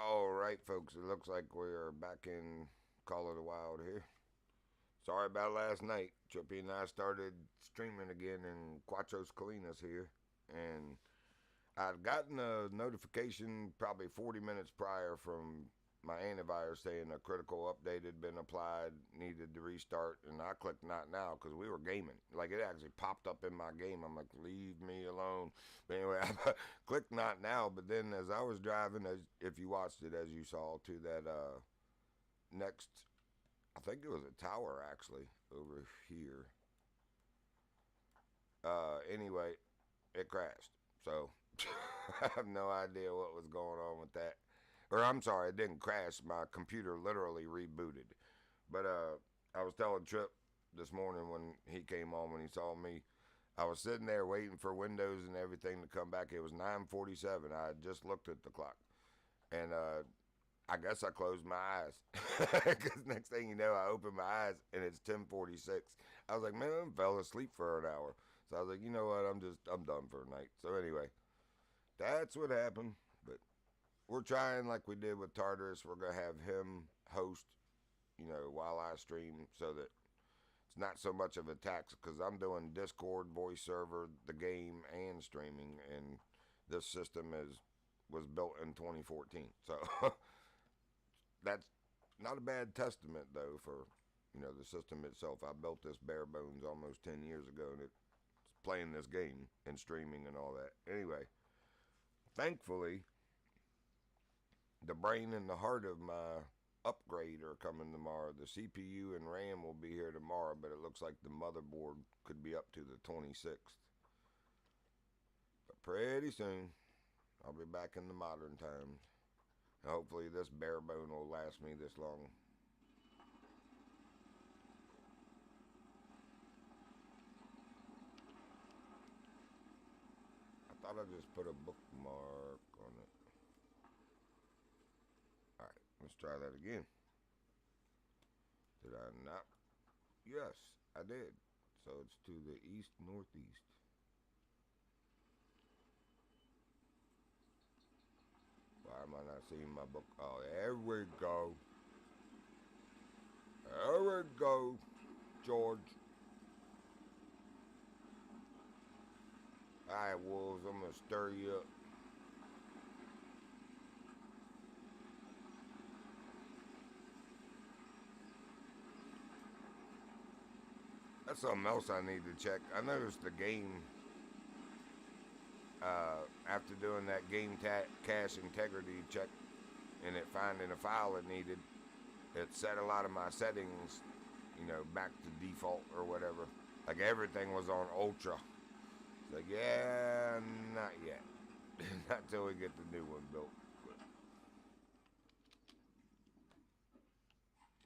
All right, folks. It looks like we're back in Call of the Wild here. Sorry about last night. Trippy and I started streaming again, and Quattro's Colinas here, and I'd gotten a notification probably 40 minutes prior from my antivirus saying a critical update had been applied, needed to restart, and I clicked not now because we were gaming. Like it actually popped up in my game. I'm like, leave me alone. But anyway, I clicked not now. But then as I was driving, as if you watched it, as you saw, to that next, I think it was a tower actually over here. Anyway, it crashed. So I have no idea what was going on with that. Or I'm sorry, it didn't crash. My computer literally rebooted. But I was telling Trip this morning when he came on when he saw me. I was sitting there waiting for Windows and everything to come back. It was 9:47. I had just looked at the clock, and I guess I closed my eyes because next thing you know, I opened my eyes and it's 10:46. I was like, man, I fell asleep for an hour. So I was like, you know what? I'm done for the night. So anyway, that's what happened. But we're trying like we did with Tartarus. We're gonna have him host, while I stream, so that it's not so much of a tax because I'm doing Discord, voice server, the game, and streaming, and this system is was built in 2014. So that's not a bad testament though for the system itself. I built this bare bones almost 10 years ago, and it's playing this game and streaming and all that. Anyway, thankfully, the brain and the heart of my upgrade are coming tomorrow. The CPU and RAM will be here tomorrow, but it looks like the motherboard could be up to the 26th. But pretty soon, I'll be back in the modern times. And hopefully, this bare bone will last me this long. I thought I just put a bookmark on it. Alright, let's try that again. Did I not? Yes, I did. So it's to the east northeast. Why am I not seeing my book? Oh, there we go. There we go, George. Alright, wolves, I'm gonna stir you up. That's something else I need to check. I noticed the game, after doing that game cache integrity check and it finding a file it needed, it set a lot of my settings, back to default or whatever. Like everything was on ultra. It's like, yeah, not yet. Not till we get the new one built. But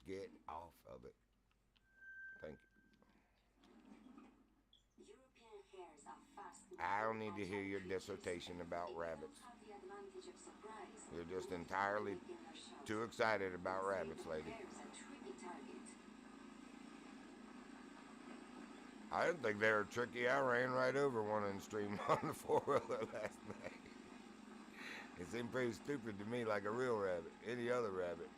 get off of it. Thank you. I don't need to hear your dissertation about rabbits. You're just entirely too excited about rabbits, lady. I didn't think they were tricky. I ran right over one and streamed on the four-wheeler last night. It seemed pretty stupid to me, like a real rabbit, any other rabbit.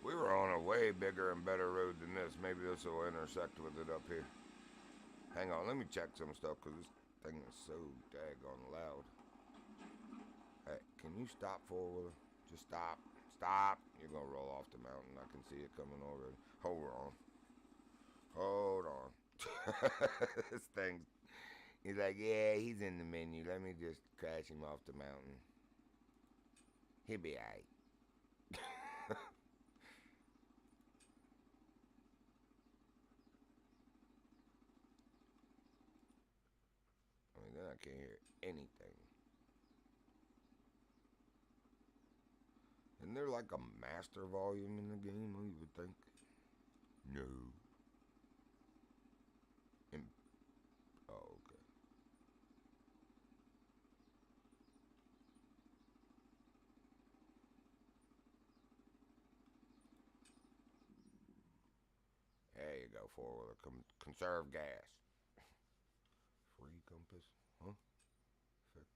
We were on a way bigger and better road than this. Maybe this will intersect with it up here. Hang on, let me check some stuff because this thing is so daggone loud. Hey, can you stop forward? Just stop. Stop. You're going to roll off the mountain. I can see it coming already. Hold on. Hold on. This thing. He's like, yeah, he's in the menu. Let me just crash him off the mountain. He'll be alright. I mean, then I can't hear anything. Isn't there like a master volume in the game? You would think. No. Oh, okay. you go, four-wheeler. Conserve gas. Free compass? Huh? Fixed.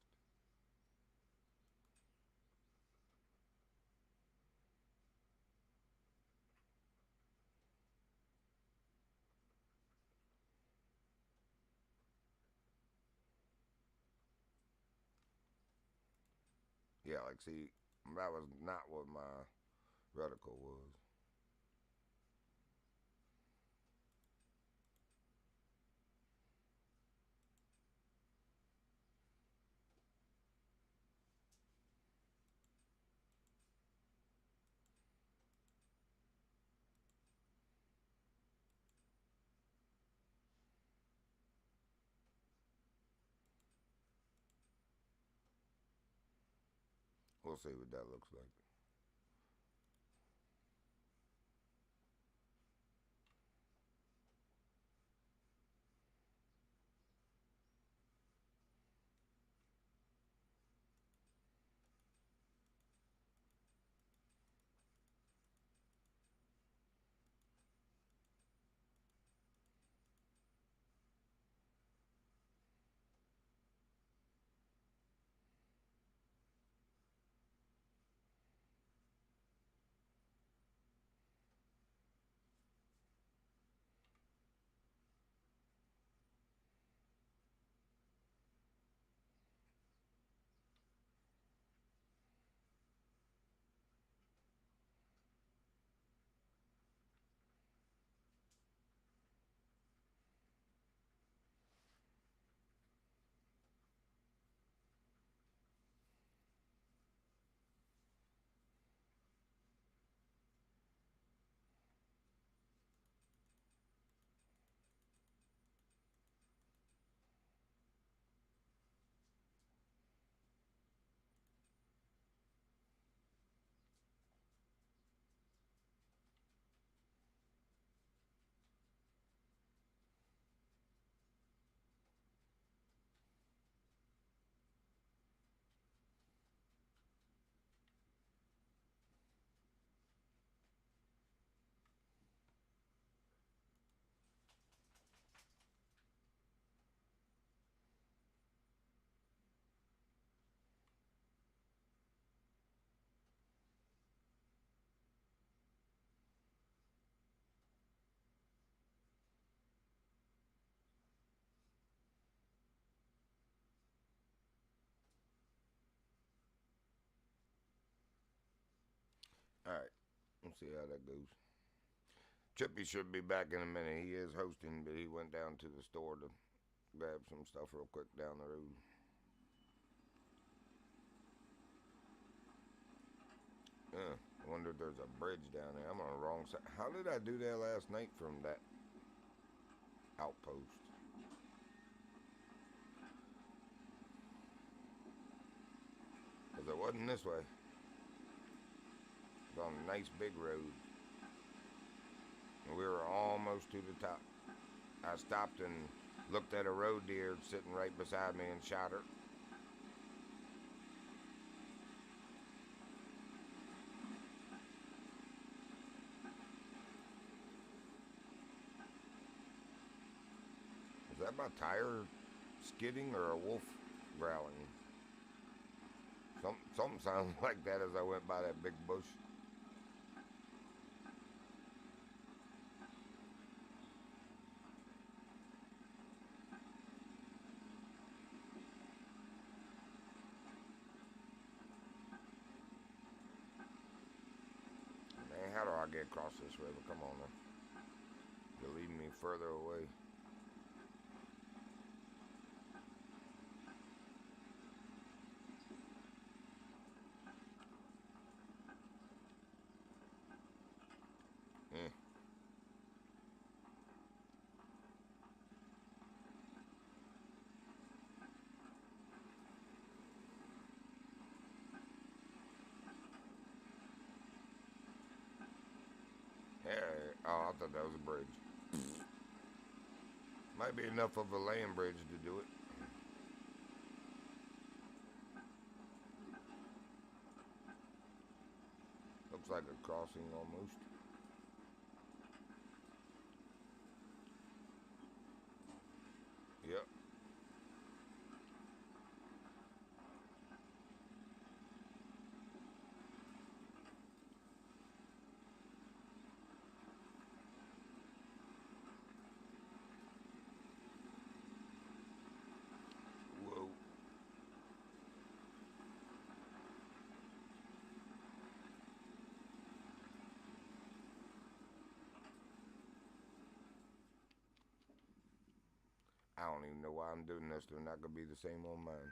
Yeah, like, see, that was not what my reticle was. We'll see what that looks like. Alright, let's see how that goes. Chippy should be back in a minute. He is hosting, but he went down to the store to grab some stuff real quick down the road. Yeah, I wonder if there's a bridge down there. I'm on the wrong side. How did I do that last night from that outpost? Because it wasn't this way. It was on a nice big road. And we were almost to the top. I stopped and looked at a road deer sitting right beside me and shot her. Is that my tire skidding or a wolf growling? Something sounded like that as I went by that big bush. Man, how do I get across this river? Come on now. You're leading me further away. Eh. Yeah, oh, I thought that was a bridge. Might be enough of a land bridge to do it. Looks like a crossing almost. I don't even know why I'm doing this. They're not gonna be the same on mine.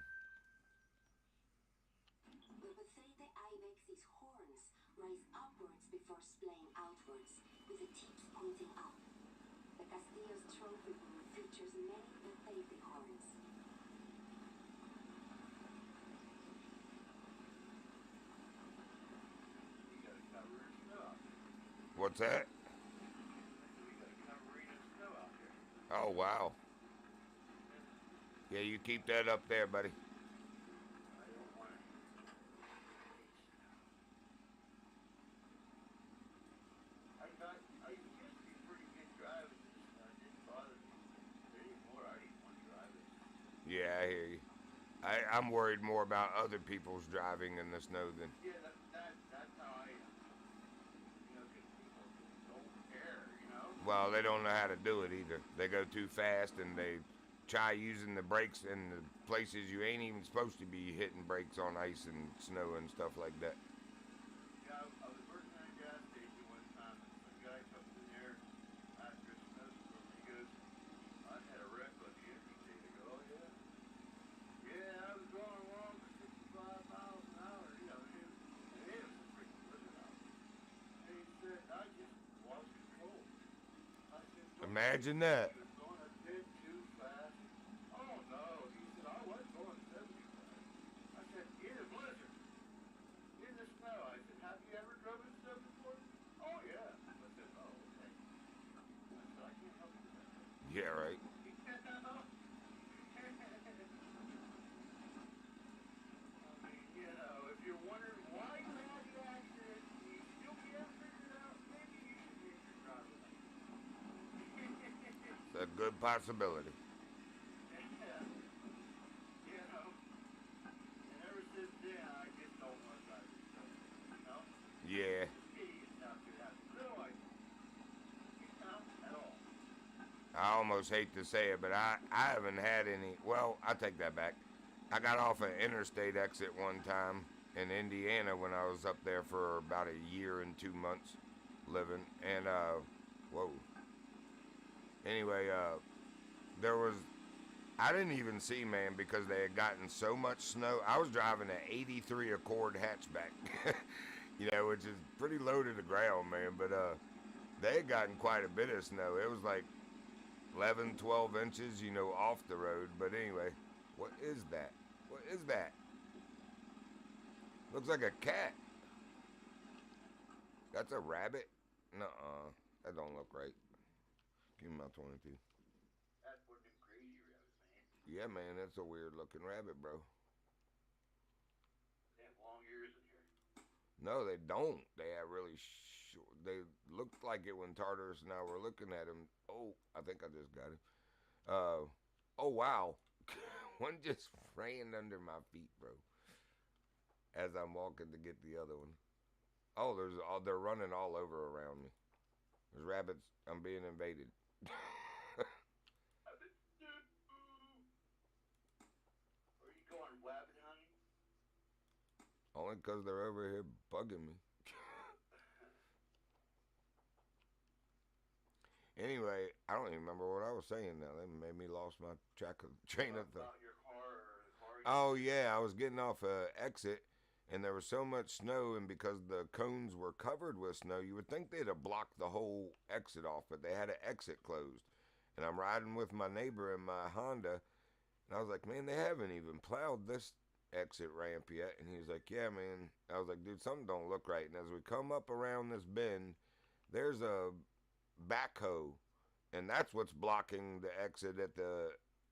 The Bethesda Ibex's horns rise upwards before splaying outwards, with the tips pointing up. The Castillo's trophy room features many Bethesda horns. What's that? Oh, wow. Yeah, you keep that up there, buddy. Yeah, I hear you. I'm worried more about other people's driving in the snow than. Well, they don't know how to do it either. They go too fast and they try using the brakes in the places you ain't even supposed to be hitting brakes on ice and snow and stuff like that. Imagine that. Yeah, right. It's a good possibility. Yeah. I almost hate to say it, but I haven't had any. Well, I take that back. I got off an interstate exit one time in Indiana when I was up there for about a year and 2 months living. And, whoa. Anyway, there was. I didn't even see, man, because they had gotten so much snow. I was driving an 83 Accord hatchback, which is pretty low to the ground, man. But they had gotten quite a bit of snow. It was like 11, 12 inches, off the road. But anyway, what is that? What is that? Looks like a cat. That's a rabbit? Nuh-uh. That don't look right. Give me my 22. Yeah, man, that's a weird looking rabbit, bro. No, they don't. They have really they looked like it when Tartarus and I were looking at him. Oh, I think I just got him. Oh, wow. One just ran under my feet, bro. As I'm walking to get the other one. Oh, they're running all over around me. There's rabbits. I'm being invaded. Only because they're over here bugging me. Anyway, I don't even remember what I was saying now. That made me lost my train of thought. Oh yeah, I was getting off a exit, and there was so much snow, and because the cones were covered with snow, you would think they'd have blocked the whole exit off, but they had an exit closed. And I'm riding with my neighbor in my Honda, and I was like, man, they haven't even plowed this exit ramp yet. And he's like, yeah, man. I was like, dude, something don't look right. And as we come up around this bend, there's a backhoe, and that's what's blocking the exit at the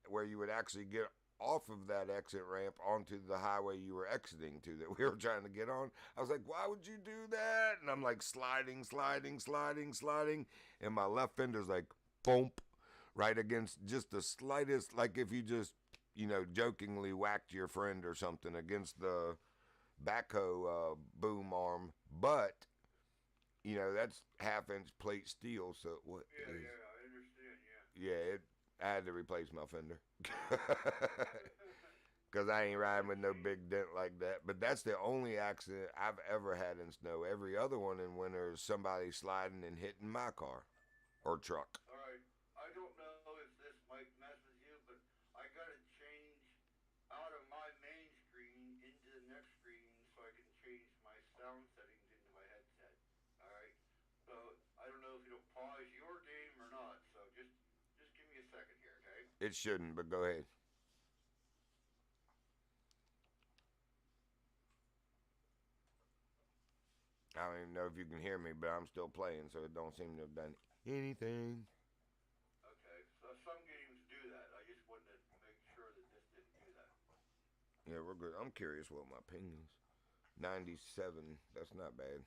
where you would actually get off of that exit ramp onto the highway you were exiting to that we were trying to get on. I was like, why would you do that? And I'm like sliding, and my left fender's like boom, right against just the slightest, like if you just jokingly whacked your friend or something against the backhoe boom arm, but that's half-inch plate steel. So what? Yeah, I understand. Yeah, I had to replace my fender because I ain't riding with no big dent like that. But that's the only accident I've ever had in snow. Every other one in winter is somebody sliding and hitting my car or truck. All right. I don't know if this might mess with you, but It shouldn't, but go ahead. I don't even know if you can hear me, but I'm still playing, so it don't seem to have done anything. Okay, so some games do that. I just wanted to make sure that this didn't do that. Yeah, we're good. I'm curious what my ping is. 97. That's not bad.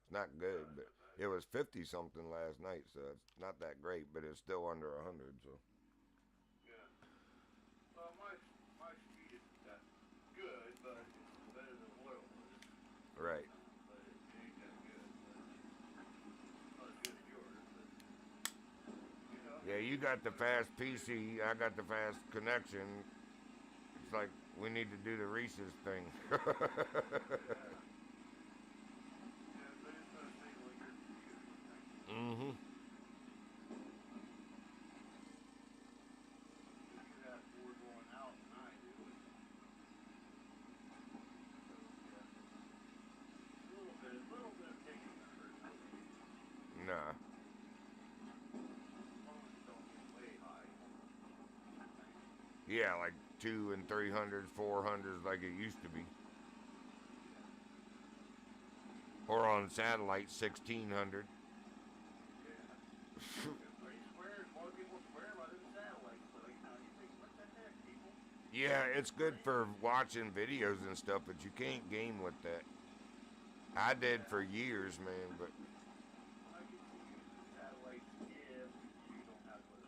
It's not No, good, that's but not bad. it was 50 something last night, so it's not that great, but it's still under 100. So Yeah. Well, my speed isn't that good, but it's better than oil was. right. But it ain't that good. But not as good as yours. But you know, Yeah, you it's got the not a great fast speed. PC. I got the fast connection. It's like we need to do the Reese's thing. Yeah. Yeah, but it's not stable like your computer. Right? mm-hmm. Because you have more going out than I do. And so yeah, a little bit of pinging that hurt nobody. Nah. As long as it don't get way high. Right? Yeah, like 200 and 300s, 400s, like it used to be. Yeah. Or on satellite, 1600. Yeah. Are you swearing? More people swear by them satellites. So you know, you think, what the heck, people? Yeah, it's It's good crazy. for watching videos and stuff, but you can't game with that. I did for Yeah, years, man, but I can see using satellites if you don't have a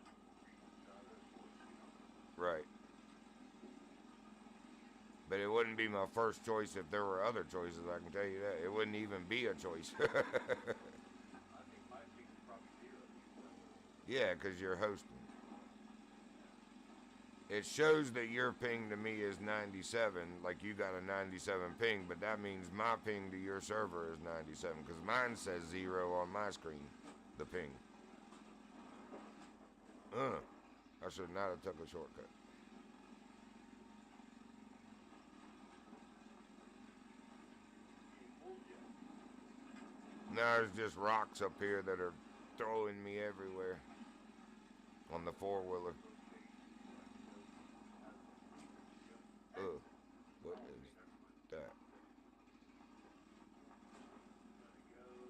other source, you know. right. But it wouldn't be my first choice if there were other choices, I can tell you that. It wouldn't even be a choice. I think my ping is probably zero. Yeah, because you're hosting. Yeah. It shows that your ping to me is 97, like you got a 97 ping, but that means my ping to your server is 97, because mine says 0 on my screen, the ping. I should not have took a shortcut. He fooled you. Now there's just rocks up here that are throwing me everywhere on the Look for four-wheeler. locations so I can go have some research to go. Hey, Ugh, what oh, is okay, never mind. that? Okay.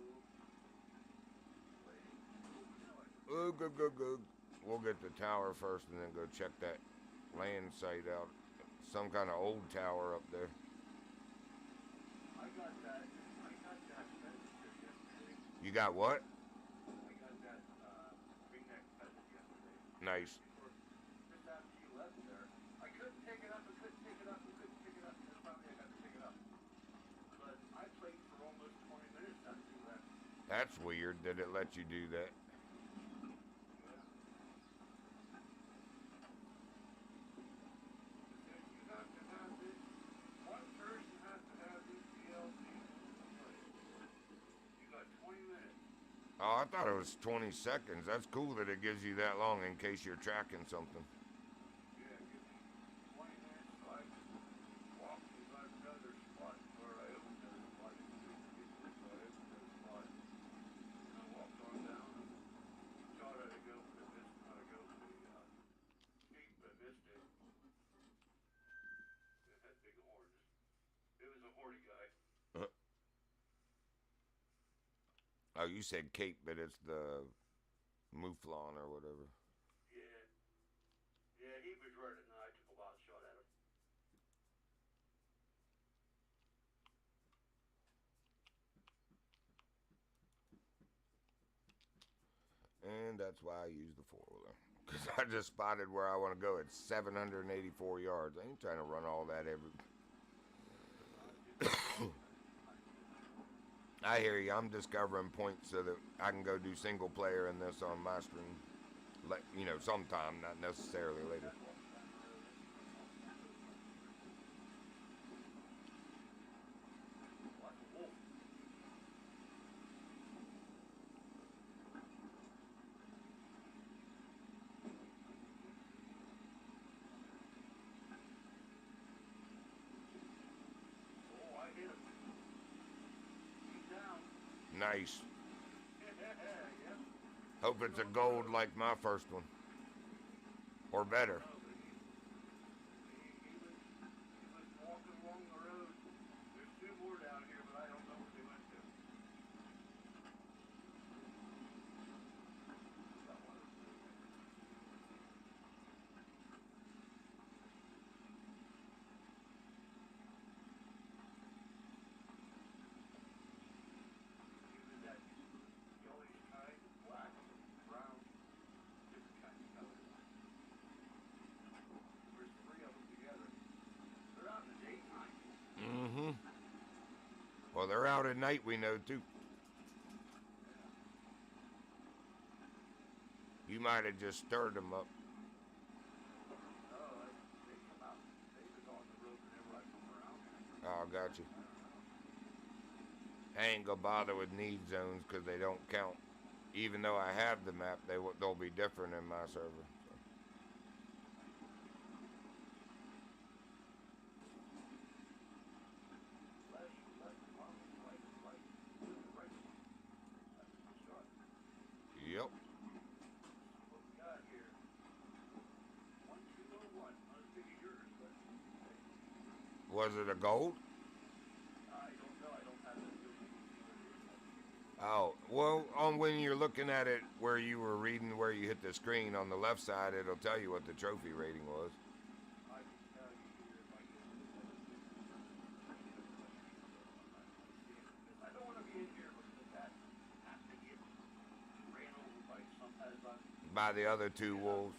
I'm gonna go play. Oh, now I can play Ugh, my ugh, game. ugh, ugh. We'll get the tower first and then go check that land site out. Some kind of old tower up there. I got that. I got that pheasant here yesterday. You got what? I got that ringneck pheasant yesterday. Just Nice. before, just after you left there. I couldn't pick it up. I couldn't pick it up. I couldn't pick it up. And then finally I got to pick it up. But I played for almost 20 minutes after you left. That's weird that it let you do that. Yeah. It says you have to have this. One person has to have this DLC to play. You got 20 minutes. Oh, I thought it was 20 seconds. That's cool that it gives you that long in case you're tracking something. Yeah, give me 20 minutes so I can walk because I've got another spot where I opened another spot. It couldn't get to it, so I opened another spot. And I walked on down and thought I'd go for the mist, not go for the sheep, but missed it. It had big horns. It was a horny guy. Oh, you said Cape, but it's the Mouflon or whatever. Yeah. Yeah, he was running and I took a wild shot at him. And that's why I use the four-wheeler. Because I just spotted where I want to go at 784 yards. I ain't trying to run all that every... Just a little tiny bit. I hear you. I'm discovering points so that I can go do single player in this on my stream. You know, sometime, not necessarily What's later. that walking down the road? That's somebody walking down the road across the street. Well, that's a wolf. I can get to you. Oh, I hit him. He's down. Nice. Yep. Hope He's it's a on the gold road. like my first one. or I don't better. know, but he was walking along the road. There's two more down here, but I don't know where they went to. Got one of them sitting there. He was that yellowish kind, black, brown, different kinds of colors. There's three of them together. They're out in the daytime. Mm-hmm. Well, they're out at night, we know, too. Yeah. You might have just stirred them up. No, they come out. They was on the road whenever I come around there. Oh, got you. I don't know. I ain't gonna bother with need zones because they don't count. Even though I have the map, they'll be different in my server. So. Left arm, right, right. That's a good shot. Yep. Let's see what we got here. 1201. Not as big as yours, but hey. Was it a gold? I don't know. I don't have that ability to see what it is. Oh, well, on when you're looking at it where you were reading where you hit the screen on the left side, it'll tell you what the trophy rating was. I can tell you here if I get if I see the one. I'm seeing it because I don't want to be in here looking at that and have to get ran over by some as I'm By the other two looking it up. wolves.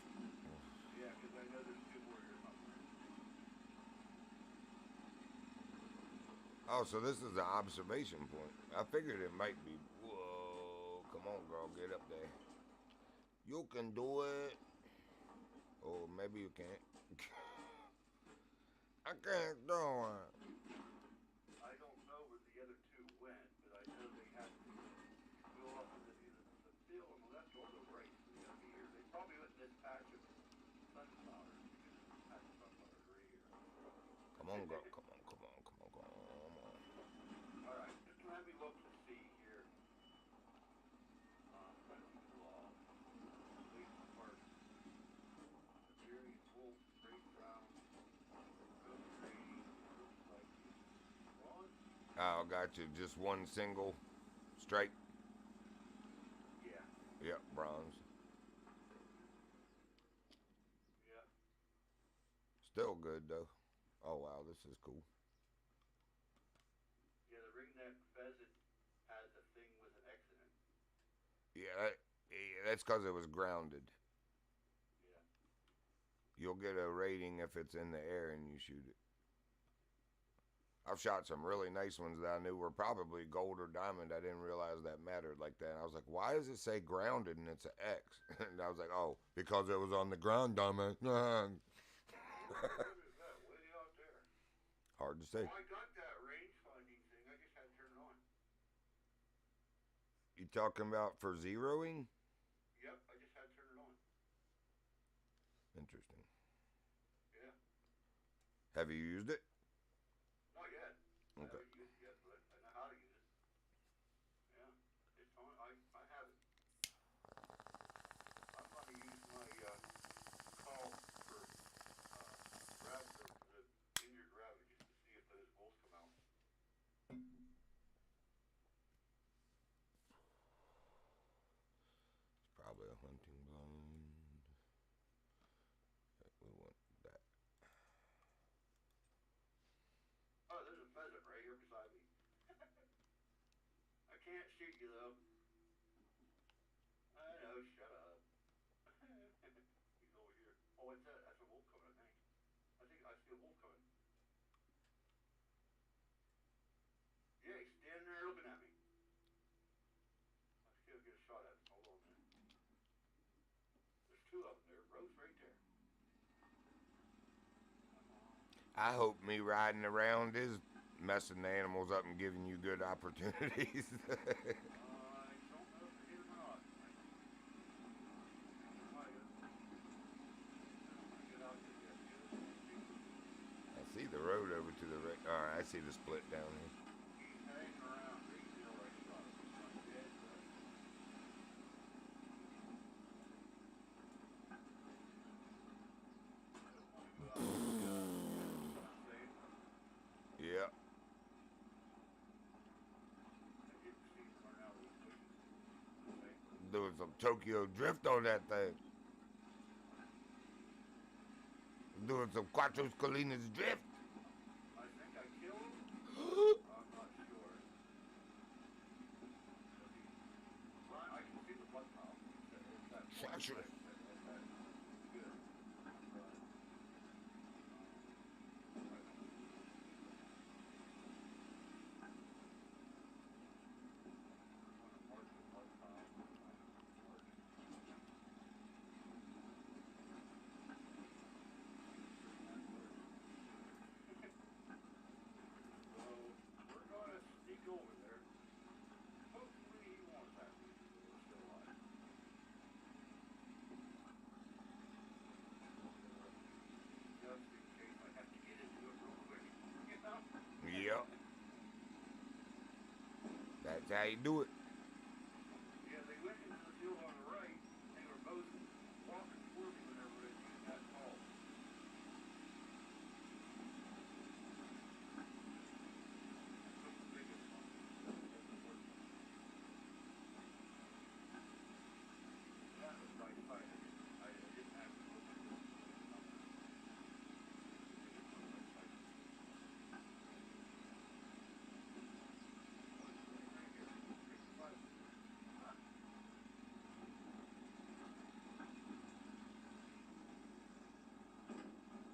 Yeah, because I know there's two more here somewhere. Oh, so this is an observation point. I figured it might be. Whoa, come on, girl, get up there. You can do it. Or maybe you can't. I can't do it. I don't know where the other two went, but I know they have to go off of either the field on the left or the right. So they got to be here. They probably went in this patch of sunflowers because there's a patch of sunflowers right here. Come on, girl. Come on, come on, come on, come on. All right, just let me look to see here. Friendly claw, leaf park, Siberian wolf, great brown, road grading. Looks like it's bronze. Oh, got you. Just one single stripe. Yeah, Yep, bronze. yeah. Still good though. Oh wow, this is cool. Yeah, the ringneck pheasant has a thing with an X in it. Yeah, that's because it was grounded. Yeah. You'll get a rating if it's in the air and you shoot it. I've shot some really nice ones that I knew were probably gold or diamond. I didn't realize that mattered like that. And I was like, why does it say grounded and it's an X? And I was like, oh, because it was on the ground, diamond. What is that way out there? Hard to say. Oh, I got that range finding thing. I just had to turn it on. You talking about for zeroing? Yep, I just had to turn it on. Interesting. Yeah. Have you used it? Not yet. I Okay. haven't used it yet, but I know how to use it. Yeah. It's on. I have it. I'm going to use my call for the injured rabbit just to see if those wolves come out. It's probably a hunting blind. We want that. Oh, there's a pheasant right here beside me. I can't shoot you though. I know, shut up. He's over here. Oh, what's that? That's a wolf coming, I think. I think I see a wolf coming. Yeah, he's standing there looking at me. Let's see if I get a shot at him. Hold on a minute. There's two of them there. Rose right there. Come on. I hope me riding around is messing the animals up and giving you good opportunities. I don't know if I hit him or not. I might have. I don't want to get out there yet. Just a few. I see the road over to the right. All right, I see the split down here. He's hanging around right there where I shot him. He's not dead, but Tokyo drift on that thing. Doing some Quattro Scolinas drift. I think I killed him. I'm not sure. Well, I can see the blood pile. It's that one Sure. place that good. So we're gonna sneak over there. Hopefully he won't attack me. We're still alive. Just in case I have to get into it real quick. You know? Yep. That's how you do it. Yeah, they went into the field on the right. They were both walking toward me whenever it got called. Took the biggest one. That's the first one. That was right fight. I didn't have to look at the number.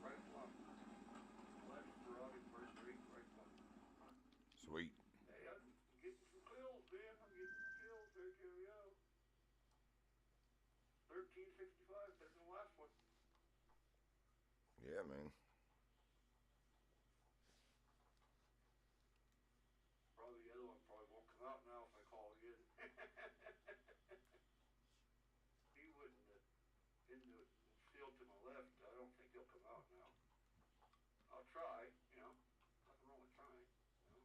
Right one. Left Ferrari first straight, right one. Sweet. Hey, I'm getting some kills, man. I'm getting some kills. There we go. 1365, better than the last one. Yeah, man. Probably the other one probably won't come out now if I call again. He wouldn't in the field to my left. I don't think he'll come out now. I'll try, you know. Nothing wrong with trying, you know.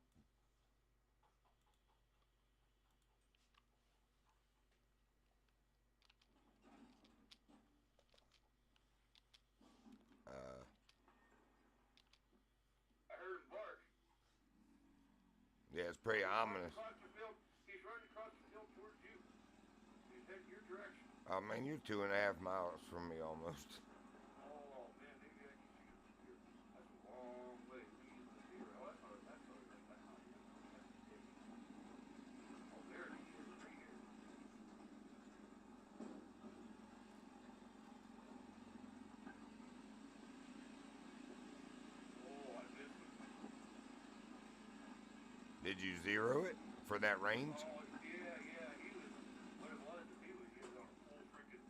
Uh, I heard him bark. yeah, it's pretty He's running ominous. across the field. He's running across the field towards you. He's heading your direction. Oh, man, you're 2.5 miles from me almost. Oh, man, maybe I can see him from here. That's a long way. He's the zero. Oh, that's all right. That's not him. That's the big. Oh, there he is, right here. Oh, I missed him. Did you zero it for that range? Oh, yeah, he was, what it was, he was on a full freaking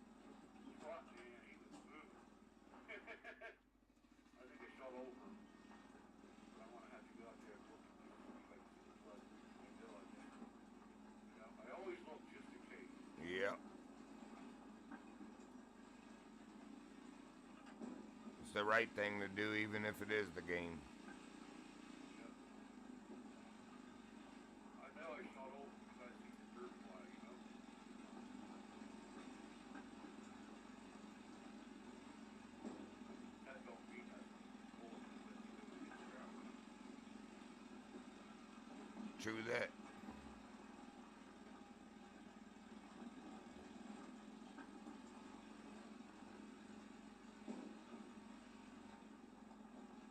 trot, man. He was moving. I think I shot over him. But I want to have to go out there and look and see if I can see the blood. I know I missed him. You know, I always look just in case. Yep. It's the right thing to do, even if it is the game. Yep. I know I shot over because I see the dirt fly, you know. That don't mean nothing. Bullet just went through and hit the ground. True that.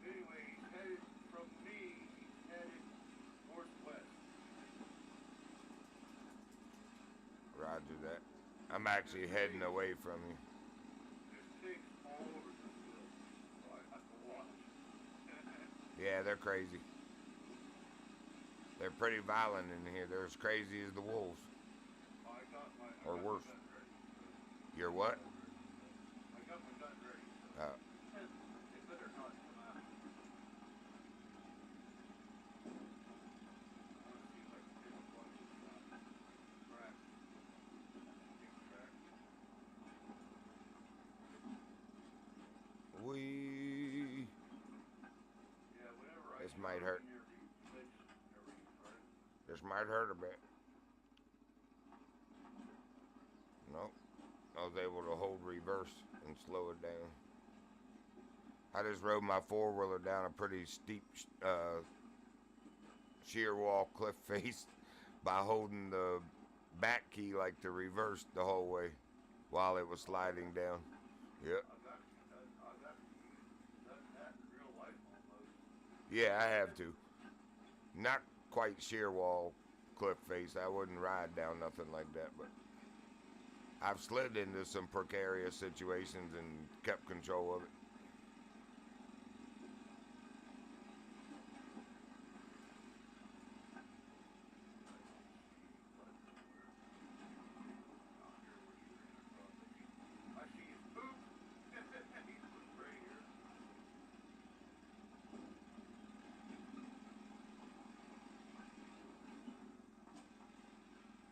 Anyway, he's headed from me, he's headed northwest. Roger that. I'm actually heading away from you. There's pigs all over this field, so I have to watch. Yeah, they're crazy. They're pretty violent in here. They're as crazy as the wolves. I got my Or worse. gun ready. You're what? I got my gun ready, so Uh, they better not come after me. I want to see if I can pick up one of these tracks. Big track. we. Yeah, whenever I This shot might him hurt. in near the ledge area, right? This might hurt a bit. Nope. I was able to hold reverse and slow it down. I just rode my four-wheeler down a pretty steep sheer wall cliff face by holding the back key like the reverse the whole way while it was Oh, sliding down. Yep. I've actually done that in real life almost. Yeah, I have to. Not quite sheer wall cliff face. I wouldn't ride down nothing like that, but I've slid into some precarious situations and kept control of it. I see his poop. He's poop right here.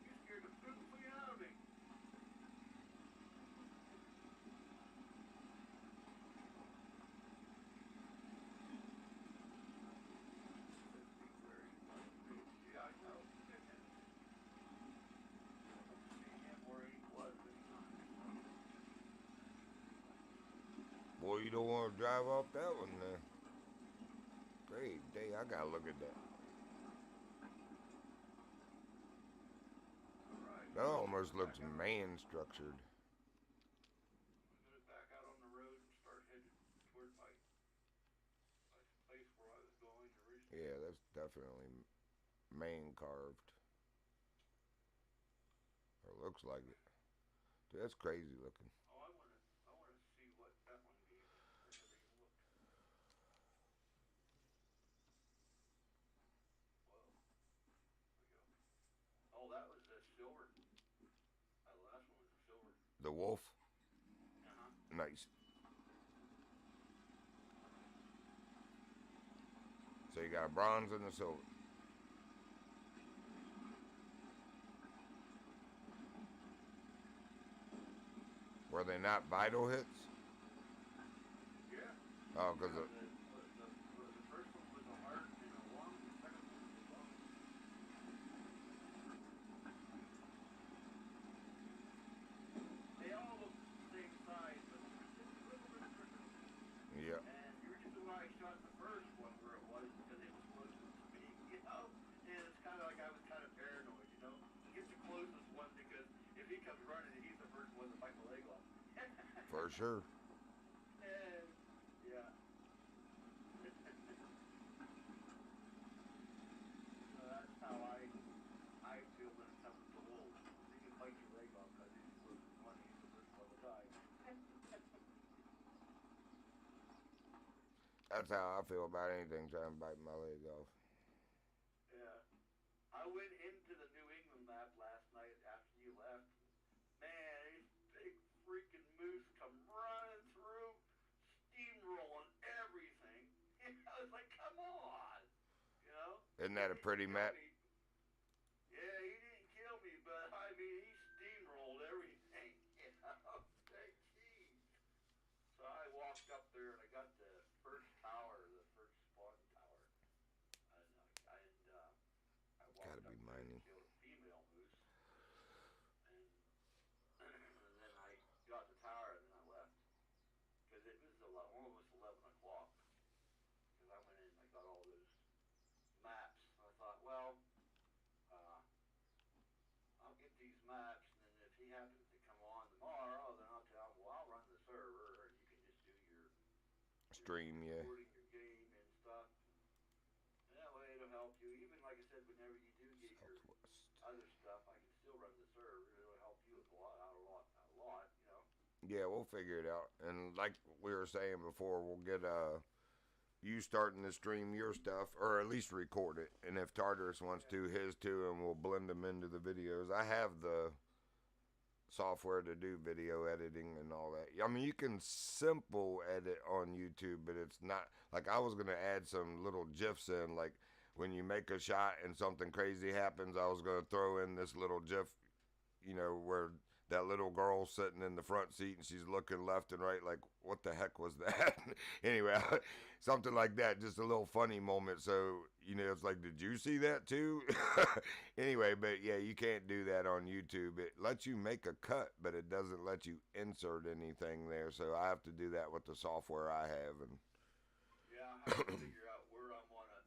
You scared the poop clean out of me. Yeah, I know. See him where he was this time. Boy, you don't want to drive off that one there. Great day. I gotta look at that. Alright, That I'm almost gonna looks back out. man structured. I'm gonna back out on the road and start heading toward my place where I was going originally. Yeah, that's definitely man carved. Or looks like it. Dude, that's crazy looking. Oh, I wanna see what that one gave me. I never even looked. Whoa, there we go. Oh, that was a silver. That last one was a silver. The wolf. Uh-huh. Nice. So you got a bronze and a silver. Were they not vital hits? Yeah. Oh, because Yeah, the first one was a heart and a lung. The second one was a lung. They all look the same size, but there's just a little bit of difference. yeah, And the reason why I shot the first one where it was because it was closest to me, you know? And it's kind of like I was kind of paranoid, you know? Get the closest one because if he comes running, he's the first one to bite my leg off. for sure. And, yeah. So that's how I feel when it comes to wolves. They can bite your leg off because he's the closest one. He's the first one to die. That's how I feel about anything trying to bite my leg off. Yeah. I went into the New England map last night after you left. Man, these big freaking moose come running through, steamrolling everything. I was like, come on. You know? Isn't He that a didn't pretty kill map? me. Yeah, he didn't kill me, but I mean, he steamrolled everything. You know? Like, geez. So I walked up there and I got the first tower, the first spawn tower. And I Gotta walked be up there and mining. killed a female moose. And, and then I got the tower and then I left. Because it was almost 11 o'clock. Because I went in and I got all those maps. I thought, well, uh, I'll get these maps, and then if he happens to come on tomorrow, then I'll tell him, well, I'll run the server, and you can just do your Stream, yeah. recording your game and stuff. And that way it'll help you. Even like I said, whenever you do get your Southwest. other stuff, I can still run the server. It'll help you a lot, you know. Yeah, we'll figure it out. And like we were saying before, we'll get you starting to stream your stuff, or at least record it. And if Tartarus wants Yeah. to, his too, and we'll blend them into the videos. I have the software to do video editing and all that. I mean, you can simple edit on YouTube, but it's not like I was gonna add some little gifs in, like when you make a shot and something crazy happens. I was gonna throw in this little gif, where that little girl sitting in the front seat and she's looking left and right like, what the heck was that? Anyway, something like that, just a little funny moment. So, it's like, did you see that too? Anyway, but yeah, you can't do that on YouTube. It lets you make a cut, but it doesn't let you insert anything there. So I have to do that with the software I have. And Yeah, I have to figure out where I want to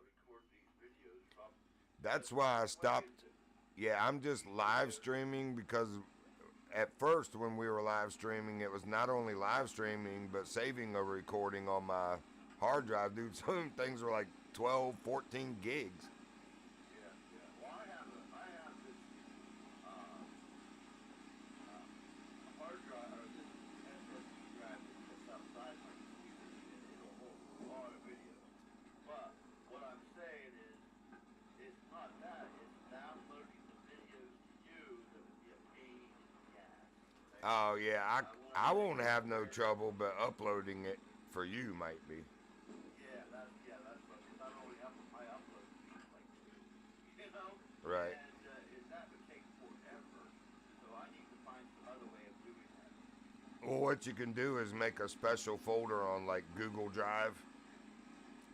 record these videos from. that's Because why I one way stopped. is Yeah, I'm just live streaming because at first when we were live streaming, it was not only live streaming but saving a recording on my hard drive, dude. Some things were like 12, 14 gigs. Yeah, yeah. Well, I have this hard drive or this SSD drive that sits outside my computer, and it'll hold a lot of videos. But what I'm saying is, it's not that. It's downloading the videos to you that would be a pain in the ass. Okay? Oh yeah, I want to I make won't it have no where, trouble, but uploading it for you might be. that's what. Not only my upload speed like you know, Right. and that would take forever. So I need to find some other way of doing that. Well, what you can do is make a special folder on like Google Drive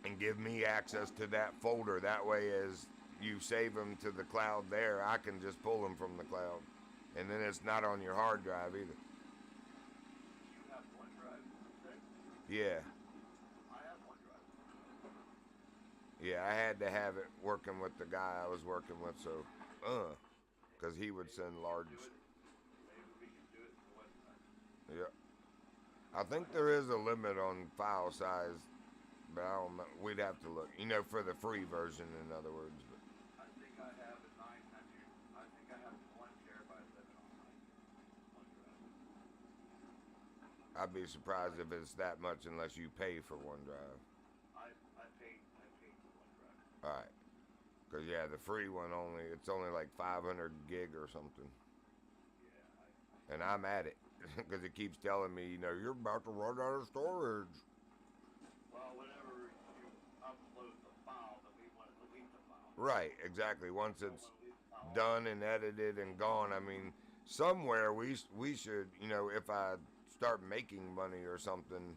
and give me access to that folder. That way, as you save them to the cloud there, I can just pull them from the cloud. And then it's not on your hard drive either. You have OneDrive, okay? Yeah. I have OneDrive. Yeah, I had to have it working with the guy I was working with, so, because he would send large. Maybe we can do it for OneDrive. Yeah. I think there is a limit on file size, but I don't know. We'd have to look. You know, for the free version, in other words. But I think I have a 900. I think I have 1 terabyte limit on my OneDrive. I'd be surprised if it's that much unless you pay for OneDrive. I paid for OneDrive. All right. Because, yeah, the free one it's only like 500 gig or something. Yeah, And I'm at it. Because it keeps telling me, you know, you're about to run out of storage. well, whenever you upload the file, then we want to delete the file. Right, exactly. Once We don't it's want to leave the file. done and edited and gone, I mean, somewhere we should, you know, if I start making money or something,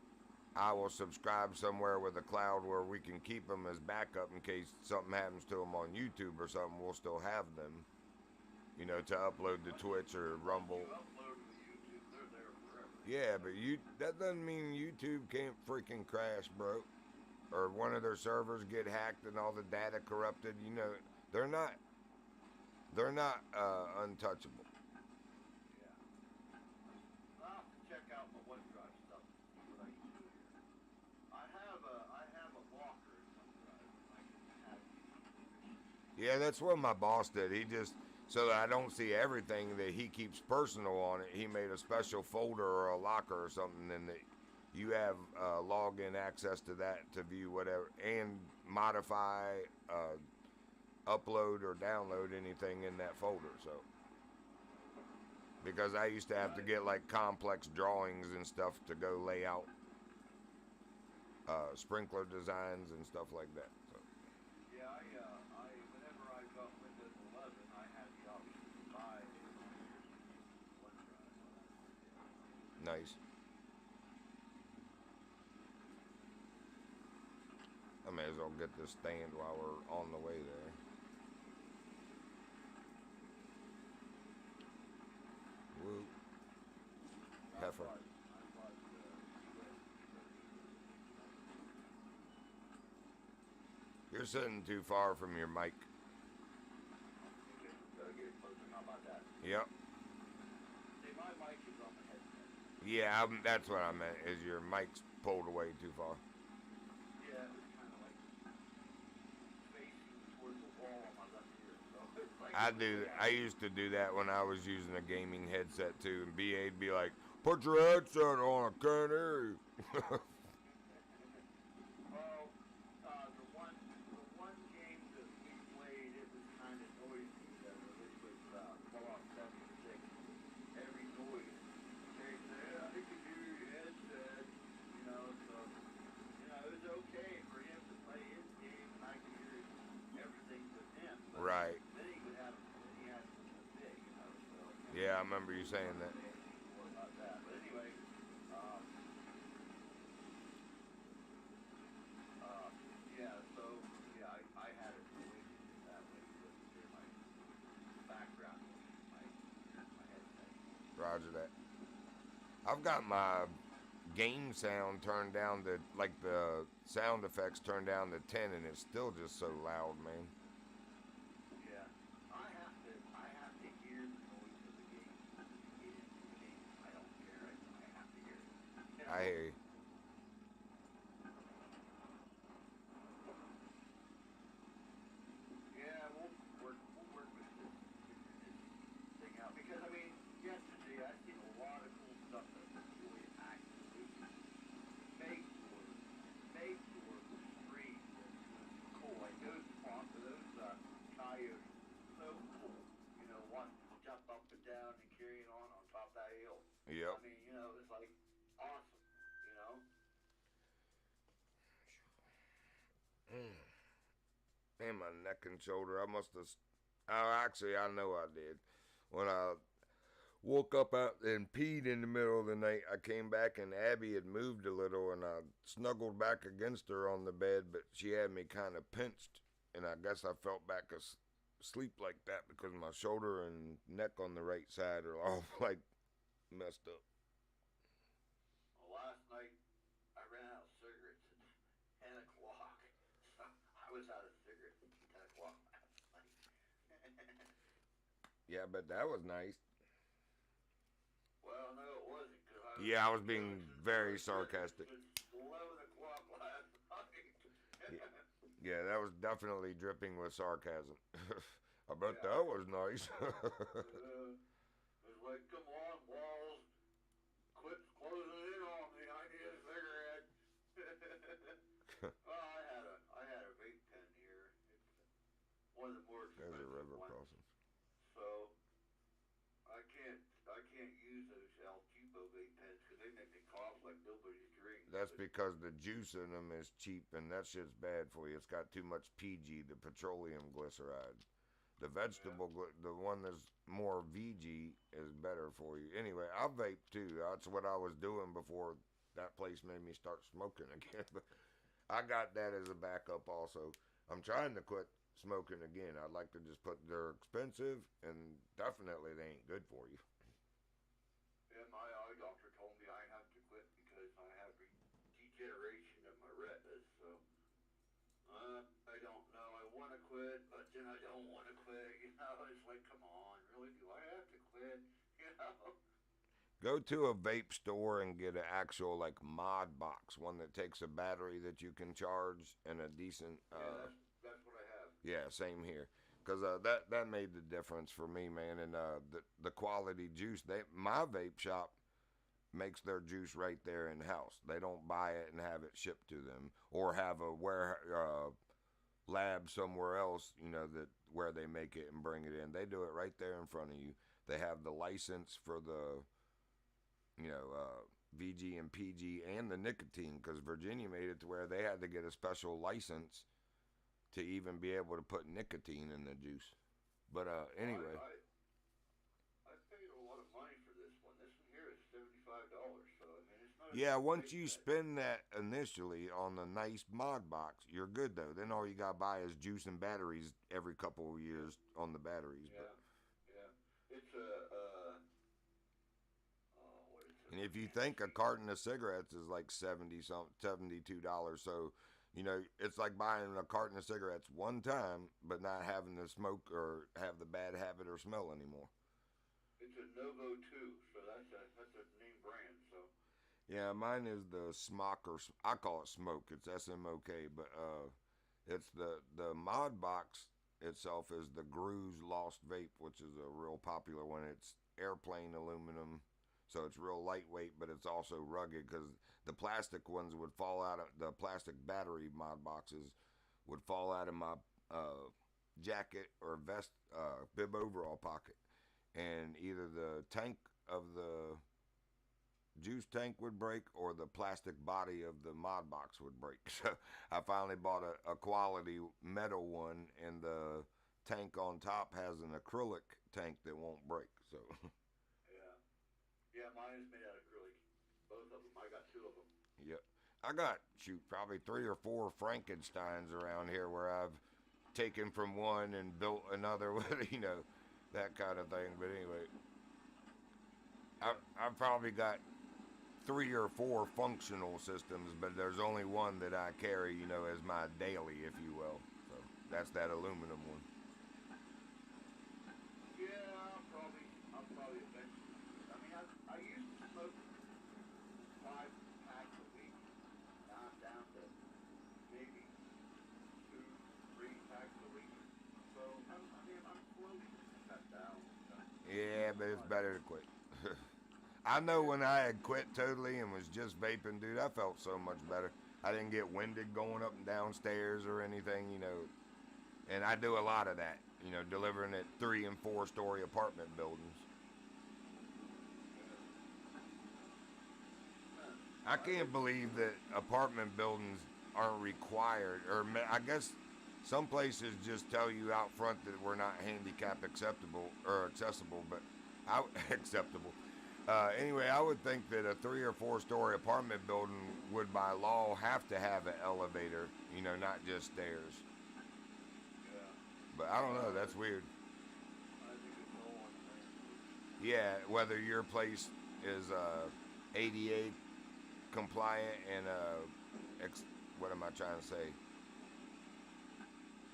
I will subscribe somewhere with a cloud where we can keep them as backup in case something happens to them on YouTube or something. We'll still have them, you know, to upload to Twitch or Rumble. You upload to YouTube, they're there forever. Yeah, but that doesn't mean YouTube can't freaking crash, bro. Or one of their servers get hacked and all the data corrupted. You know, they're not untouchable. Yeah. I'll have to check out my OneDrive stuff and see what I can do here. I have a locker in OneDrive. I can have Yeah, that's what my boss did. He just, so that I don't see everything that he keeps personal on it, he made a special folder or a locker or something, and that you have login access to that to view whatever and modify, upload or download anything in that folder. So, because I used to have to get like complex drawings and stuff to go lay out sprinkler designs and stuff like that. So. Yeah, whenever I got Windows 11, I had the option to buy OneDrive. Nice. I may as well get this stand while we're on the way there. Woo. Heifer. I bought the USB version. You're sitting too far from your mic. Okay, gotta get it closer. How about that? Yep. See, my mic is on the headset. Yeah, that's what I meant, is your mic's pulled away too far. Yeah, it was kind of like facing towards the wall on my left ear. So it's like I used to do that when I was using a gaming headset too, and BA'd be like, put your headset on, I can't hear you. Well, the one game that we played, it was kind of noisy. Which was Fallout 76. Every noise, they said, I can hear your headset. You know, so it was okay for him to play his game, and I could hear everything with him. But Right. then he would have, he had something big, so. Yeah, I remember you saying that. More about that. But anyway, yeah, so, yeah, I had it noisy that way. You couldn't hear my background noise, my headset. Roger that. I've got my game sound turned down to, like the sound effects turned down to 10, and it's still just so loud, man. Yeah, I I hear you. Yeah, we'll work with this, figure this thing out. Because I mean, yesterday I seen a lot of cool stuff that was really actually made for the stream. That was cool. Like those spots, those coyotes, so cool. You know, wanting to jump up and down and carrying on top of that hill. Yep. I mean, you know, it's like awesome. You know. Man, my neck and shoulder. I must have. Oh, actually, I know I did. When I woke up out and peed in the middle of the night, I came back and Abby had moved a little, and I snuggled back against her on the bed, but she had me kind of pinched, and I guess I felt back asleep like that because my shoulder and neck on the right side are all like messed up. Well, last night I ran out of cigarettes at 10 o'clock. So I was out of cigarettes at 10 o'clock last night. Yeah, but that was nice. Well, no, it wasn't. Cause I was Yeah, I was being very sarcastic. Since 11 o'clock last night. Yeah, that was definitely dripping with sarcasm. I bet Yeah. that was nice. It was like, come on, Walls. Quit closing in on me. I need a cigarette. Well, I had a vape pen here. It's one of the more There's a expensive river ones. crossing. So I can't use those El Cheapo vape pens because they make me cough like nobody's drink. That's because the juice in them is cheap, and that shit's bad for you. It's got too much PG, the petroleum glyceride. The vegetable, the one that's more VG is better for you. Anyway, I vape too. That's what I was doing before that place made me start smoking again. But I got that as a backup also. I'm trying to quit smoking again. I'd like to just put, they're expensive and definitely they ain't good for you. Yeah, my eye doctor told me I have to quit because I have degeneration of my retinas. So I don't know. I want to quit, but then I don't want to quit. You know, it's like, come on, really? Do I have to quit? You know? Go to a vape store and get an actual like mod box, one that takes a battery that you can charge and a decent. Yeah, that's what I have. Yeah, same here. Cause that made the difference for me, man. And the quality juice. My vape shop makes their juice right there in house. They don't buy it and have it shipped to them, or have a lab somewhere else, you know, that where they make it and bring it in. They do it right there in front of you. They have the license for the, you know, VG and PG and the nicotine, because Virginia made it to where they had to get a special license to even be able to put nicotine in the juice. But anyway. I paid a lot of money for this one. This one here is $75. So I mean, it's not. Yeah, once you spend that initially on the nice mod box, you're good though. Then all you gotta buy is juice and batteries every couple of years on the batteries. Yeah, But, yeah. It's what is it? and if you think a carton of cigarettes is like $72, so you know it's like buying a carton of cigarettes one time, but not having to smoke or have the bad habit or smell anymore. It's a Novo 2, so that's a name brand. So. Yeah, mine is the Smock, or I call it Smoke. It's SMOK, but it's the mod box itself is the Groo's Lost Vape, which is a real popular one. It's airplane aluminum, so it's real lightweight, but it's also rugged because the plastic ones would fall out of the plastic battery mod boxes would fall out of my jacket or vest bib overall pocket, and either the tank of the juice tank would break or the plastic body of the mod box would break. So I finally bought a quality metal one, and the tank on top has an acrylic tank that won't break. So Yeah, mine is made out of acrylic. Both of them. I got 2 of them. yep. I got probably 3 or 4 Frankensteins around here where I've taken from one and built another with, you know, that kind of thing. But anyway, I've probably got 3 or 4 functional systems, but there's only one that I carry, you know, as my daily, if you will. So that's that aluminum one. Yeah, I'll probably eventually. I mean, I used to smoke 5 Yeah, but it's better to quit. I know when I had quit totally and was just vaping, dude, I felt so much better. I didn't get winded going up and down stairs or anything, you know. And I do a lot of that, you know, delivering at 3 and 4 story apartment buildings. I can't believe that apartment buildings aren't required, or I guess some places just tell you out front that we're not handicap acceptable or accessible, but I acceptable. Anyway, I would think that a 3 or 4 story apartment building would by law have to have an elevator, you know, not just stairs. Yeah. But I don't know, that's weird. I think it's all on the Yeah, whether your place is ADA compliant and what am I trying to say?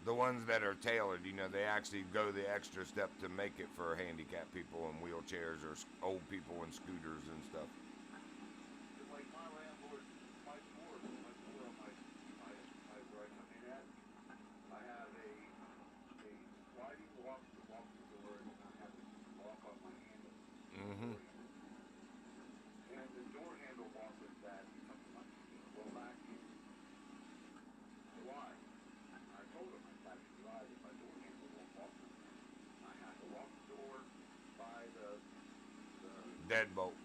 The ones that are tailored, you know, they actually go the extra step to make it for handicapped people in wheelchairs or old people in scooters and stuff. like my landlord, my door on my where I come in at, I have a sliding lock to lock the door, and I have a lock on my handle. Mm-hmm. And the door handle lock is bad. Well, back in July, I told him back in July that my door handle won't lock. I have to lock the door by the Deadbolt.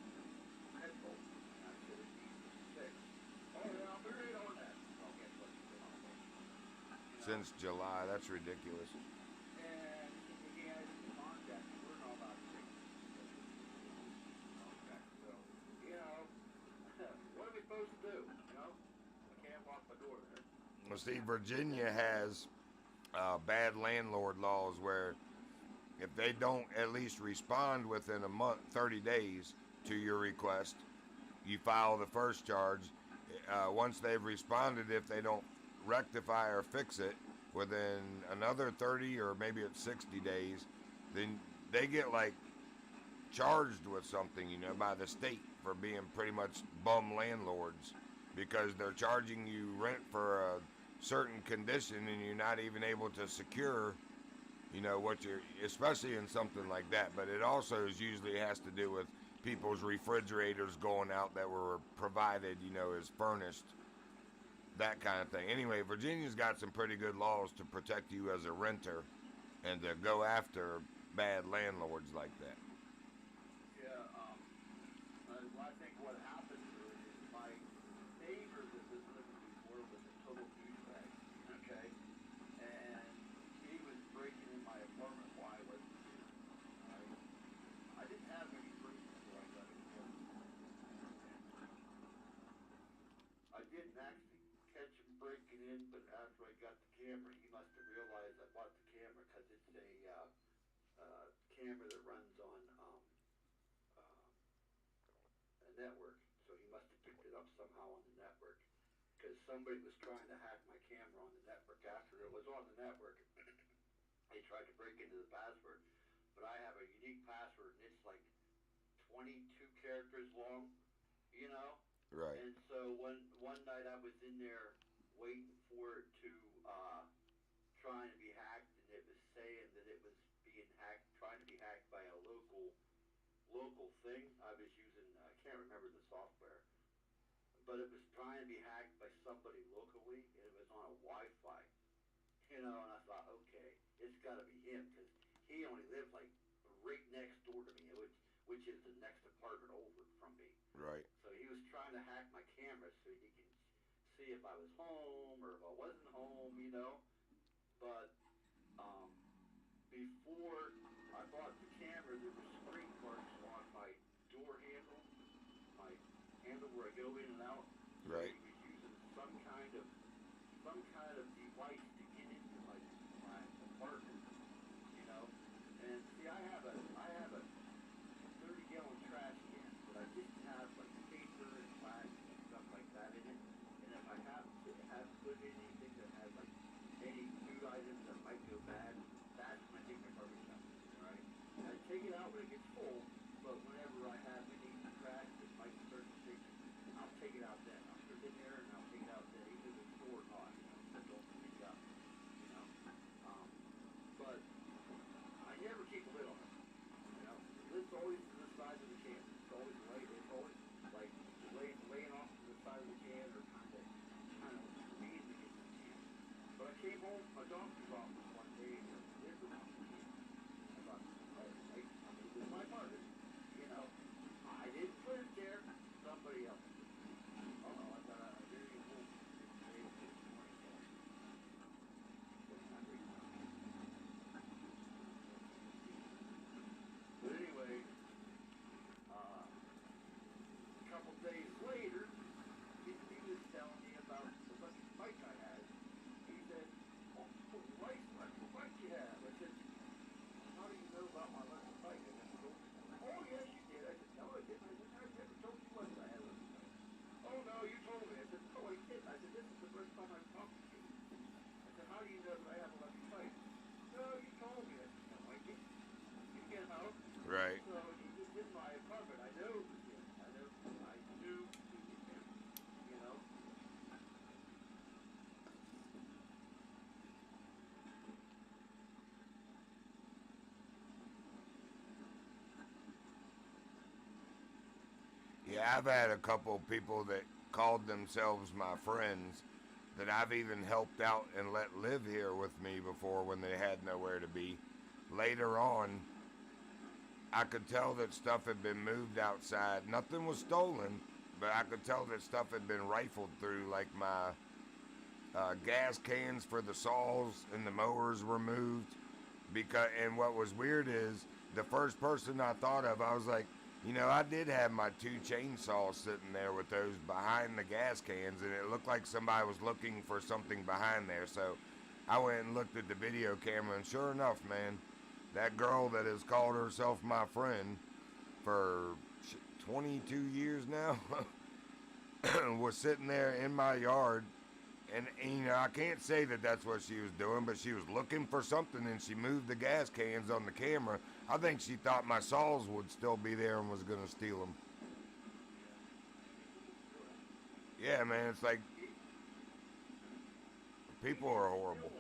headbolt. And I said it needs to be fixed. Oh yeah, I'll be right on that. Well, guess what? It's been on the way. Since July, that's ridiculous. And he has to contact me. We're not allowed to take contact. So, you know, what are we supposed to do? You know, I can't lock my door there. Well, see, Virginia has bad landlord laws where if they don't at least respond within a month, 30 days to your request, you file the first charge. Once they've responded, if they don't rectify or fix it within another 30 or maybe it's 60 days, then they get like charged with something, you know, by the state for being pretty much bum landlords because they're charging you rent for a certain condition and you're not even able to secure, you know, what you're, especially in something like that. But it also is usually has to do with people's refrigerators going out that were provided, you know, as furnished, that kind of thing. Anyway, Virginia's got some pretty good laws to protect you as a renter and to go after bad landlords like that. Yeah, I think what happened is my neighbor that was living before was a total douchebag, okay? And he was breaking in my apartment while I wasn't here. I didn't have any proof until I got a camera. I didn't actually catch him breaking in, but after I got the camera, he must have realized I bought the camera because it's a camera that runs on a network. So he must have picked it up somehow on the network because somebody was trying to hack my camera on the network after it was on the network. They tried to break into the password, but I have a unique password and it's like 22 characters long, you know? Right. And so one night I was in there waiting for it to trying to be hacked, and it was saying that it was being hacked, trying to be hacked by a local thing. I was using I can't remember the software, but it was trying to be hacked by somebody locally, and it was on a Wi-Fi, you know. And I thought, okay, it's got to be him because he only lived like right next door to me, which is the next apartment over from me. Right. So he was trying to hack my camera so he could see if I was home or if I wasn't home, you know. But before I bought the camera, there were screen marks on my door handle, my handle where I go in and out. So Right. he was using some kind of device to get into my apartment, you know. And see, I have a 30-gallon trash can, but I didn't have like paper and plastic and stuff like that in it. And if I have put anything that has like any food items that might go bad, that's when I take my garbage out. Right? And I take it out when it gets full, but whenever I have any trash that might start to sink, I'll take it out then. I'll put it in there and I'll take it out then, either the store or not. You know, so don't pick it up. You know, but I never keep a lid on it. You know, I came home from my doctor's office one day, and there's a kid. I thought, oh, hey, this is my mother. You know, I didn't put it there. Somebody else. Oh no, I thought I really hope they did 24. But anyway, a couple days later, he was telling me about the lucky bike I had. He said, oh, what bike you have? I said, how do you know about my lucky bike? I said, oh, yes, you did. I said, no, I didn't. I said, I never told you once I had a lucky bike. Oh, no, you told me. I said, no, I didn't. I said, this is the first time I've talked to you. I said, how do you know that I have a lucky bike? No, you told me. I said, no, I didn't. You get out. Right. So he was in my apartment. I know it was him. I knew it was him. You know? Yeah, I've had a couple people that called themselves my friends that I've even helped out and let live here with me before when they had nowhere to be. Later on, I could tell that stuff had been moved outside. Nothing was stolen, but I could tell that stuff had been rifled through, like my gas cans for the saws and the mowers were moved. And what was weird is the first person I thought of, I was like, you know, I did have my 2 chainsaws sitting there with those behind the gas cans, and it looked like somebody was looking for something behind there. So I went and looked at the video camera, and sure enough, man, that girl that has called herself my friend for 22 years now was sitting there in my yard. And, you know, I can't say that that's what she was doing, but she was looking for something, and she moved the gas cans on the camera. I think she thought my saws would still be there and was going to steal them. Yeah, man, it's like people are horrible.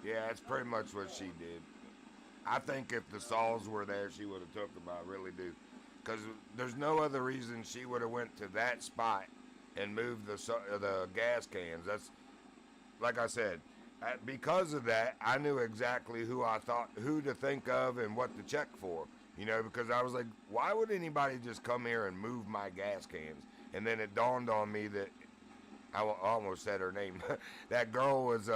Yeah, that's pretty much what she did. I think if the saws were there, she would have took them. I really do. Because there's no other reason she would have went to that spot and moved the gas cans. That's, like I said, because of that, I knew exactly who to think of and what to check for. You know, because I was like, why would anybody just come here and move my gas cans? And then it dawned on me that I almost said her name. That girl was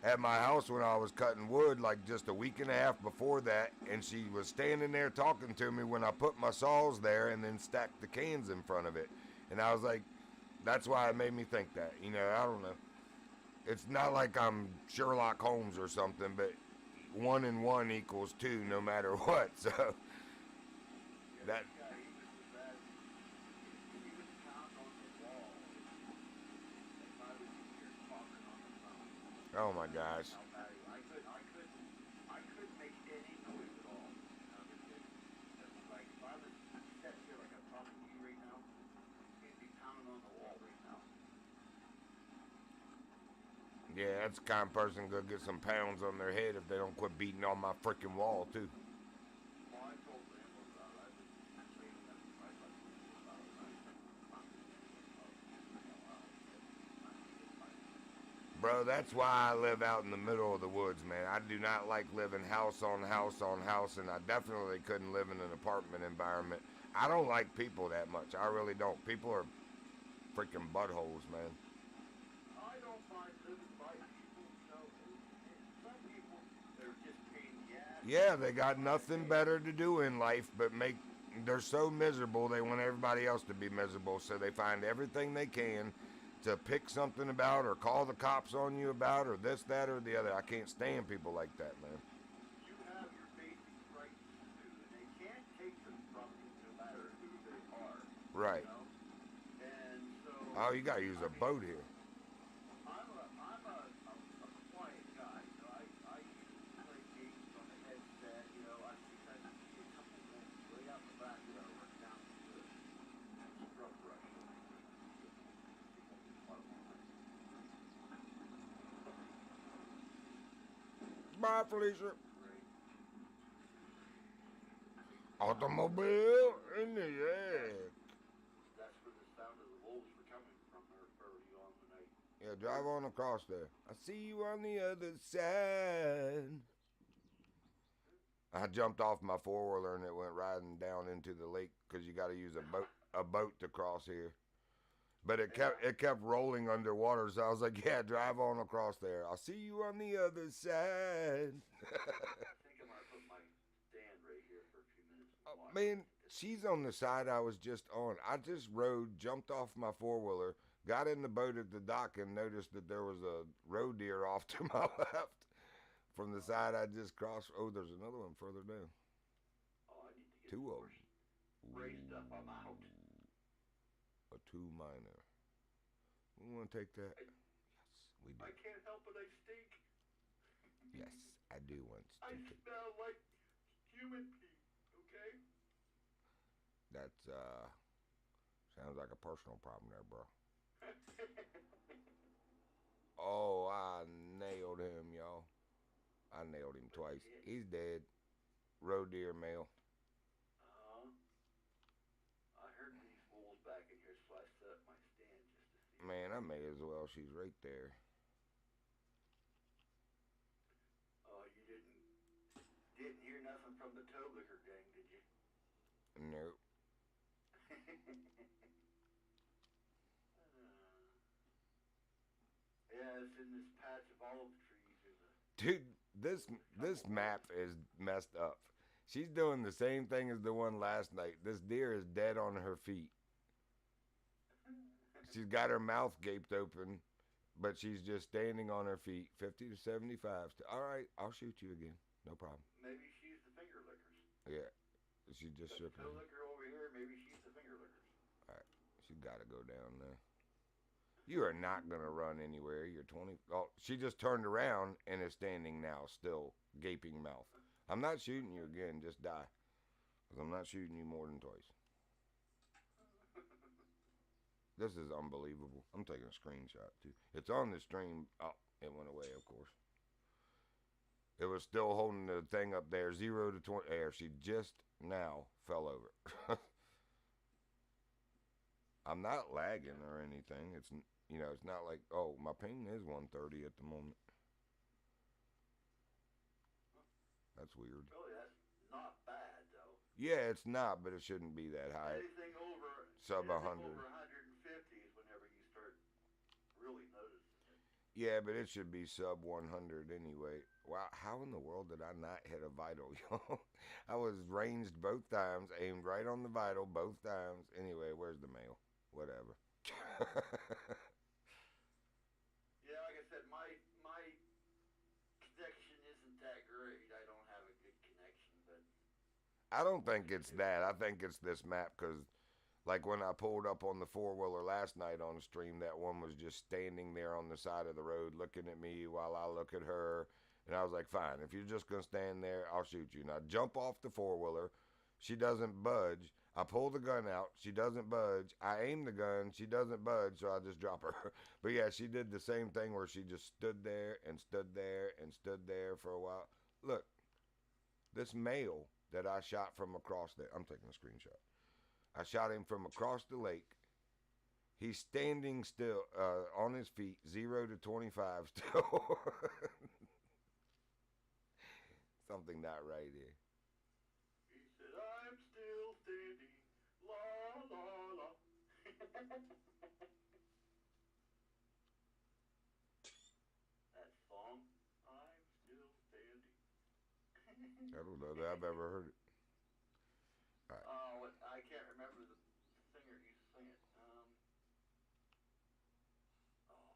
at my house when I was cutting wood, like just a week and a half before that, and she was standing there talking to me when I put my saws there and then stacked the cans in front of it. And I was like, that's why it made me think that. You know, I don't know. It's not like I'm Sherlock Holmes or something, but 1 and 1 equals 2 no matter what. So that. Oh my gosh. I couldn't make any noise at all. Like if I was sitting here like I'm talking to you right now, he'd be pounding on the wall right now. Yeah, that's the kind of person gonna get some pounds on their head if they don't quit beating on my freaking wall too. Well, I told Rambo about it. I was saying that I thought about it. Bro, that's why I live out in the middle of the woods, man. I do not like living house on house on house, and I definitely couldn't live in an apartment environment. I don't like people that much. I really don't. People are freaking buttholes, man. I don't mind living by people, you know, and some people, they're just pain in the ass. Yeah, they got nothing better to do in life but they're so miserable they want everybody else to be miserable, so they find everything they can to pick something about or call the cops on you about or this, that, or the other. I can't stand people like that, man. You have your basic rights too, and they can't take them from you no matter who they are. Right. You know? And so, Oh, you gotta use I a mean, boat here. I'm a quiet guy. You know, I usually play games on the headset. You know, because I see a couple homes way out the back that I run down to the scrub brush. Bye, Felicia. Right. Automobile in the air. That's where the sound of the wolves were coming from. Her Yeah, drive on across there. I see you on the other side. I jumped off my four-wheeler and it went riding down into the lake because you got to use a boat to cross here. But it kept rolling underwater, so I was like, yeah, drive on across there. I'll see you on the other side. I think I'm gonna put my stand right here for a few minutes. And watch Man, it. she's on the side I was just on. I just rode, jumped off my four-wheeler, got in the boat at the dock and noticed that there was a roe deer off to my left. From the side I just crossed. Oh, there's another one further down. Oh, I need to get Two some of more them. raised up. I'm out. A two minor. We want to take that? I- Yes, we do. I can't help it. I stink. Yes, I do want to I take it. smell like human pee. Okay. That's sounds like a personal problem there, bro. Oh, I nailed him, y'all. I nailed him twice. He's dead. Roe deer male. I heard these wolves back in here, so I set up my stand just to see. Man, I may as well. She's right there. Oh, you didn't hear nothing from the toe liquor gang, did you? Nope. Yeah, it's in this patch of olive trees. Dude, this map is messed up. She's doing the same thing as the one last night. This deer is dead on her feet. She's got her mouth gaped open, but she's just standing on her feet. 50 to 75. All right, I'll shoot you again. No problem. Maybe she's the finger lickers. Yeah, she just Got shook the her. toe licker over here. Maybe she's the finger lickers. All right, she's got to go down there. You are not going to run anywhere. You're 20. Oh, she just turned around and is standing now, still gaping mouth. I'm not shooting you again. Just die. Because I'm not shooting you more than twice. This is unbelievable. I'm taking a screenshot, too. It's on the stream. Oh, it went away, of course. It was still holding the thing up there, 0 to 20. There, she just now fell over. I'm not lagging or anything. It's, you know, it's not like, oh, my ping is 130 at the moment. That's weird. Really, that's not bad, though. Yeah, it's not, but it shouldn't be that high. Anything over Sub 100. over 150 is whenever you start really noticing it. Yeah, but it should be sub 100 anyway. Wow, how in the world did I not hit a vital, y'all? I was ranged both times, aimed right on the vital both times. Anyway, where's the mail? Whatever. Yeah, like I said, my connection isn't that great. I don't have a good connection, but I don't think it's that. I think it's this map because, like, when I pulled up on the four-wheeler last night on the stream, that one was just standing there on the side of the road looking at me while I look at her. And I was like, fine, if you're just going to stand there, I'll shoot you. Now, jump off the four-wheeler. She doesn't budge. I pull the gun out. She doesn't budge. I aim the gun. She doesn't budge, so I just drop her. But, yeah, she did the same thing where she just stood there and stood there and stood there for a while. Look, this male that I shot from across there. I'm taking a screenshot. I shot him from across the lake. He's standing still on his feet, 0 to 25 still. Something not right here. he said, I'm still standing. La, la, la. That song, I'm still standing. I don't know that I've ever heard it. I can't remember the singer who used to sing it. What the hell?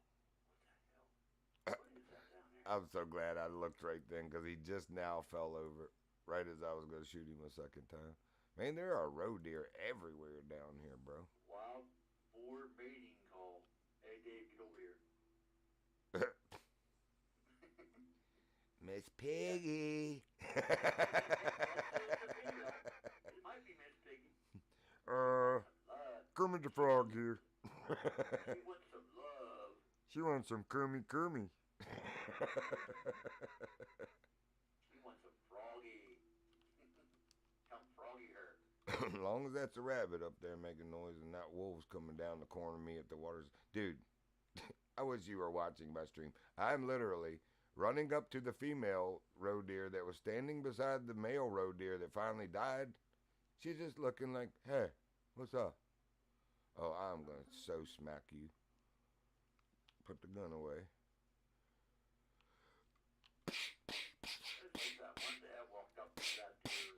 What is that down there? I'm so glad I looked right then because he just now fell over right as I was going to shoot him a second time. Man, there are roe deer everywhere down here, bro. Wild boar mating call. Hey, Dave, get over here. Miss Piggy. It might be Miss Piggy. Kermit the Frog here. She wants some love. She wants some Kermit. She wants some froggy. Come froggy her. As long as that's a rabbit up there making noise and not wolves coming down the corner of me at the waters. Dude, I wish you were watching my stream. I'm literally running up to the female roe deer that was standing beside the male roe deer that finally died. She's just looking like, hey, what's up? Oh, I'm going to so smack you. Put the gun away. It's like that one day I walked up to that deer,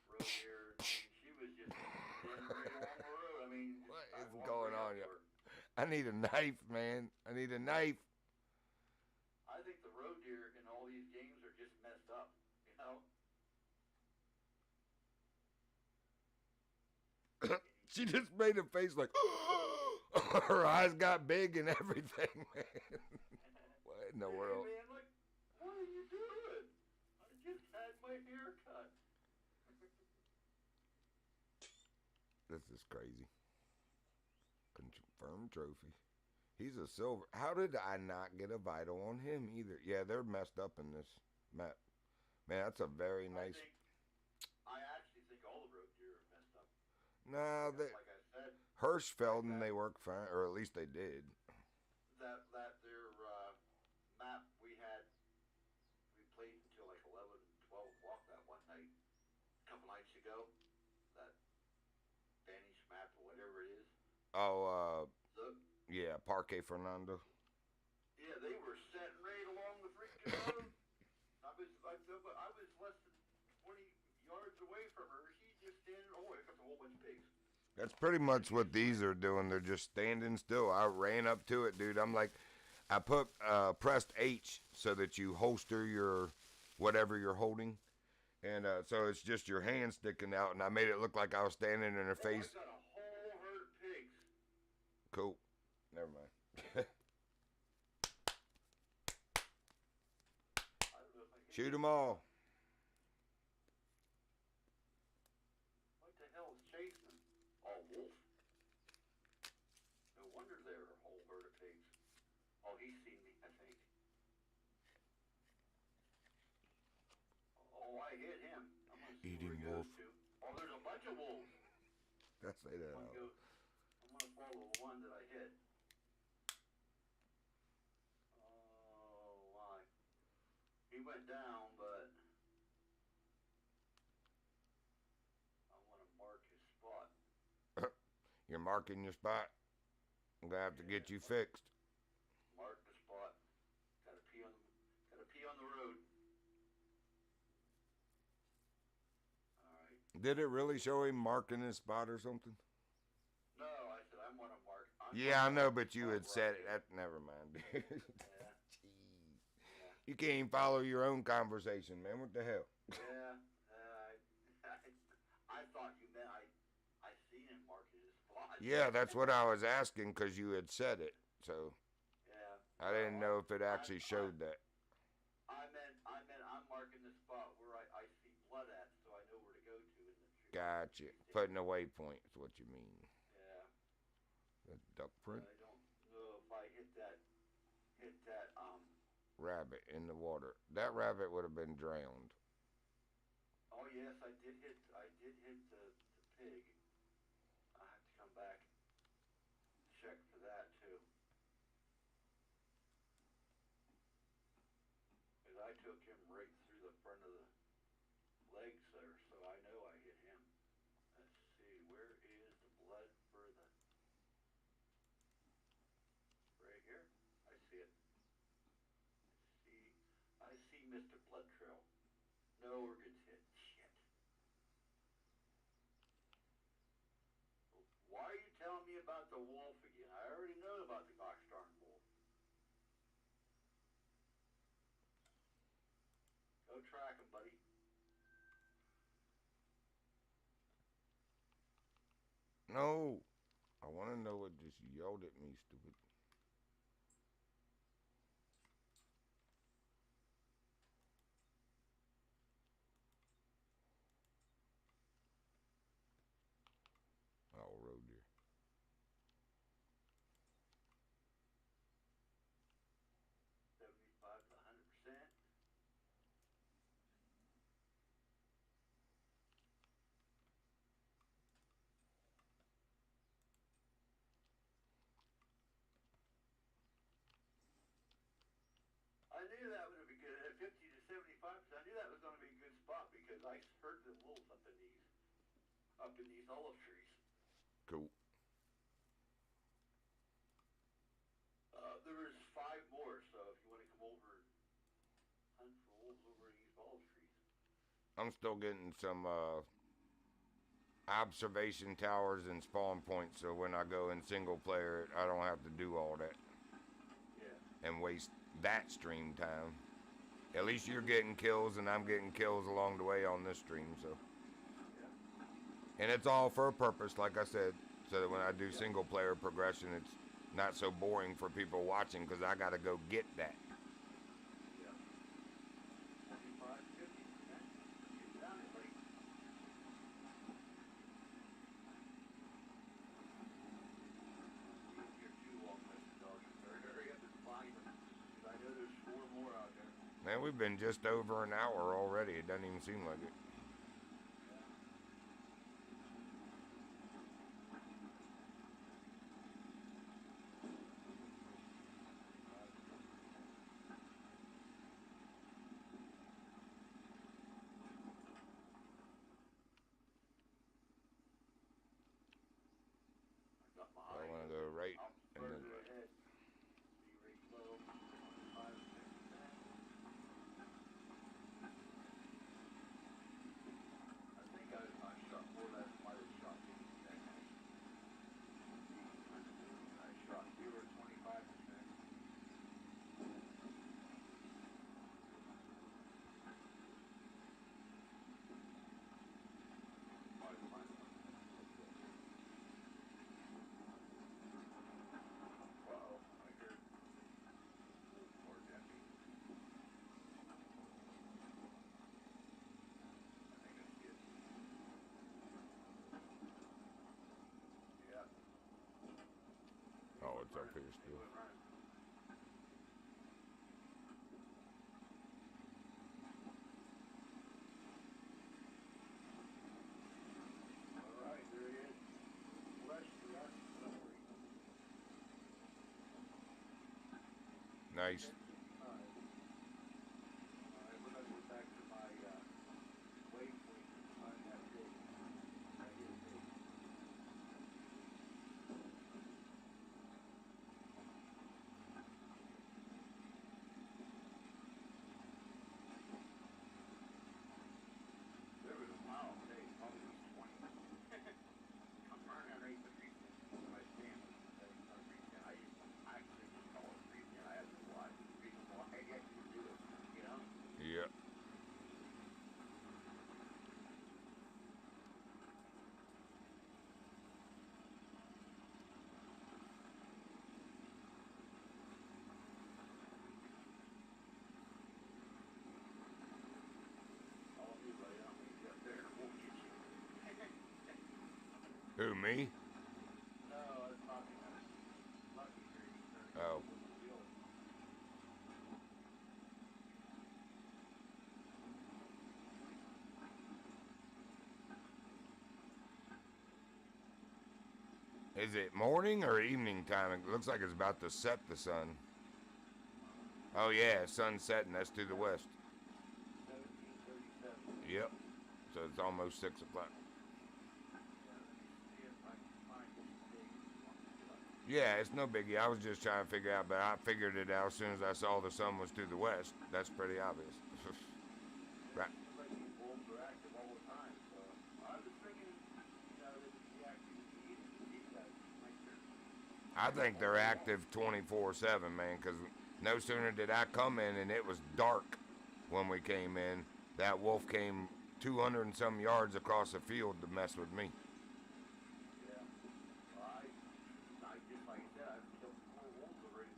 road deer, and she was just standing right along the road. I mean, What I is walked going right up on? to her. I need a knife, man. I need a knife. I think the road deer in all these games are just messed up, you know? She just made a face like, her eyes got big and everything, man. What in the world? Hey, man, like, what are you doing? I just had my hair cut. This is crazy. Confirmed trophy. He's a silver. How did I not get a vital on him either? Yeah, they're messed up in this map. Man, that's a very nice. I actually think all the road deer are messed up. Nah, Like I said, Hirschfelden, they work fine, or at least they did. that their map we played until like 11, 12 o'clock that one night, a couple nights ago. That Spanish map or whatever it is. Oh, The, yeah, Parque Fernando. yeah, they were setting right along the freaking road. I was less than 20 yards away from her. She's just standing. Oh, here comes a whole bunch of pigs. That's pretty much what these are doing. They're just standing still. I ran up to it, dude. I'm like, I pressed H so that you holster your whatever you're holding. And so it's just your hand sticking out, and I made it look like I was standing in her face. I got a whole herd of pigs. Cool. Never mind. I don't know if I can Shoot them all. What the hell is chasing them? Oh, wolf. No wonder there are a whole herd of pigs. Oh, he's seen me, I think. Oh, I hit him. I'm gonna see Eating where he wolf. goes to. Oh, there's a bunch of wolves. That's say that I'm out. gonna follow the one that I hit. Oh, why? He went down, but I want to mark his spot. You're marking your spot. I'm gonna have to get you fixed. Mark the spot. Gotta pee on the road. Alright. Did it really show him marking his spot or something? No, I said I want to mark. Yeah, I know, but you had said it. That never mind. Yeah. Jeez. You can't even follow your own conversation, man. What the hell? Yeah. I thought you meant I seen him marking his spot. Yeah, that's what I was asking because you had said it. So Yeah. I didn't know if it actually showed that. I meant I'm marking the spot where I see blood at, so I know where to go to in the tree. Gotcha. Putting a waypoint is what you mean. Yeah. The duck print? I don't know if I hit that Rabbit in the water. That rabbit would have been drowned. Oh yes, I did hit the pig. I have to come back check for that too. Cause I took him right through the front of the legs there, so I know I hit him. Let's see, where is the blood for the right here? I see it. I see Mr. Blood Trail. No organs hit. Shit. Why are you telling me about the wolf again? I already know about the gosh darn wolf. Go track him, buddy. No. I want to know what just yelled at me, stupid. Oh, road deer. 75 to 100%. heard the wolves up in these olive trees. Cool. There is 5 more, so if you want to come over and hunt for wolves over in these olive trees. I'm still getting some observation towers and spawn points, so when I go in single player, I don't have to do all that. Yeah. And waste that stream time. At least you're getting kills and I'm getting kills along the way on this stream, so. Yeah. And it's all for a purpose, like I said, so that when I do single player progression, it's not so boring for people watching because I got to go get that. Yeah. 25, 50, get down it, buddy. You're too long, Mr. Dog. Hurry up and find them, because I know there's 4 more out there. Man, we've been just over an hour already. It doesn't even seem like it. I want to go right and then right. Ahead. Be rate low. 25, 50 minutes. I think I shot more last might have shot 50 seconds. I shot 0 to 25%. Uh-oh, I heard more deafy. I think that's good. Yeah. Oh, it's up here still. Alright, there he is. Bless the artillery. Nice. Alright, we're gonna go back to my waypoint and find that pig. I hear a pig. There was a pile of pigs, probably 20. I'm running right the creek in my stand. I actually just call it creek, and I have to watch the reason why I actually do it, you know? Yep. All of you, buddy, I'm gonna get up there and we'll get you. Who, me? No, I was talking to Lucky here. He's turning Oh. over the wheel. Is it morning or evening time? It looks like it's about to set the sun. Oh yeah, sun's setting. That's to the west. 1737. Yep. So it's almost 6 o'clock. Yeah, let me see if I can find this pig. Yeah, it's no biggie. I was just trying to figure out, but I figured it out as soon as I saw the sun was to the west. That's pretty obvious. Right. It seems like these wolves are active all the time, so I was thinking, you know, that the active these guys might turn. I think they're active 24/7, man, because no sooner did I come in and it was dark when we came in, that wolf came 200 and some yards across the field to mess with me. Yeah. Well, I just like I said, I've killed 4 wolves already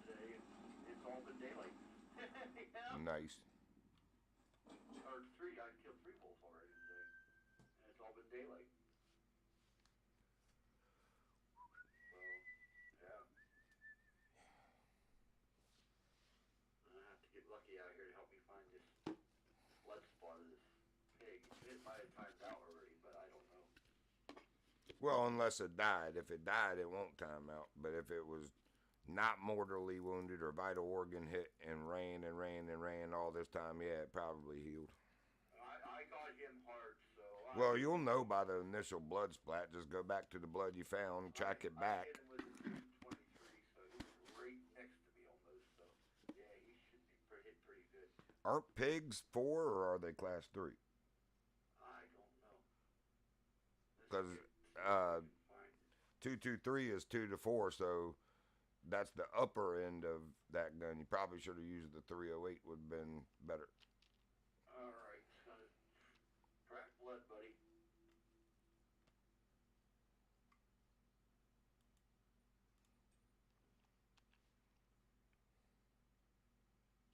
today, and it's all been daylight. Yeah. Nice. Or 3, I killed 3 wolves already today, and it's all been daylight. So, yeah. I have to get Lucky out here to help me find this blood spot of this pig. It might have timed out already, but I don't know. Well, unless it died. If it died, it won't time out. But if it was not mortally wounded or vital organ hit and ran and ran and ran all this time, yeah, it probably healed. I I got him hard, so. Well, you'll know by the initial blood splat. Just go back to the blood you found, track it back. I hit him with a 23, so he was right next to me almost. So yeah, he should be hit pretty good. Aren't pigs 4 or are they class 3? I don't know. Because 223 is 2 to 4, so that's the upper end of that gun. You probably should have used the 308. Would have been better. All right, so track blood, buddy.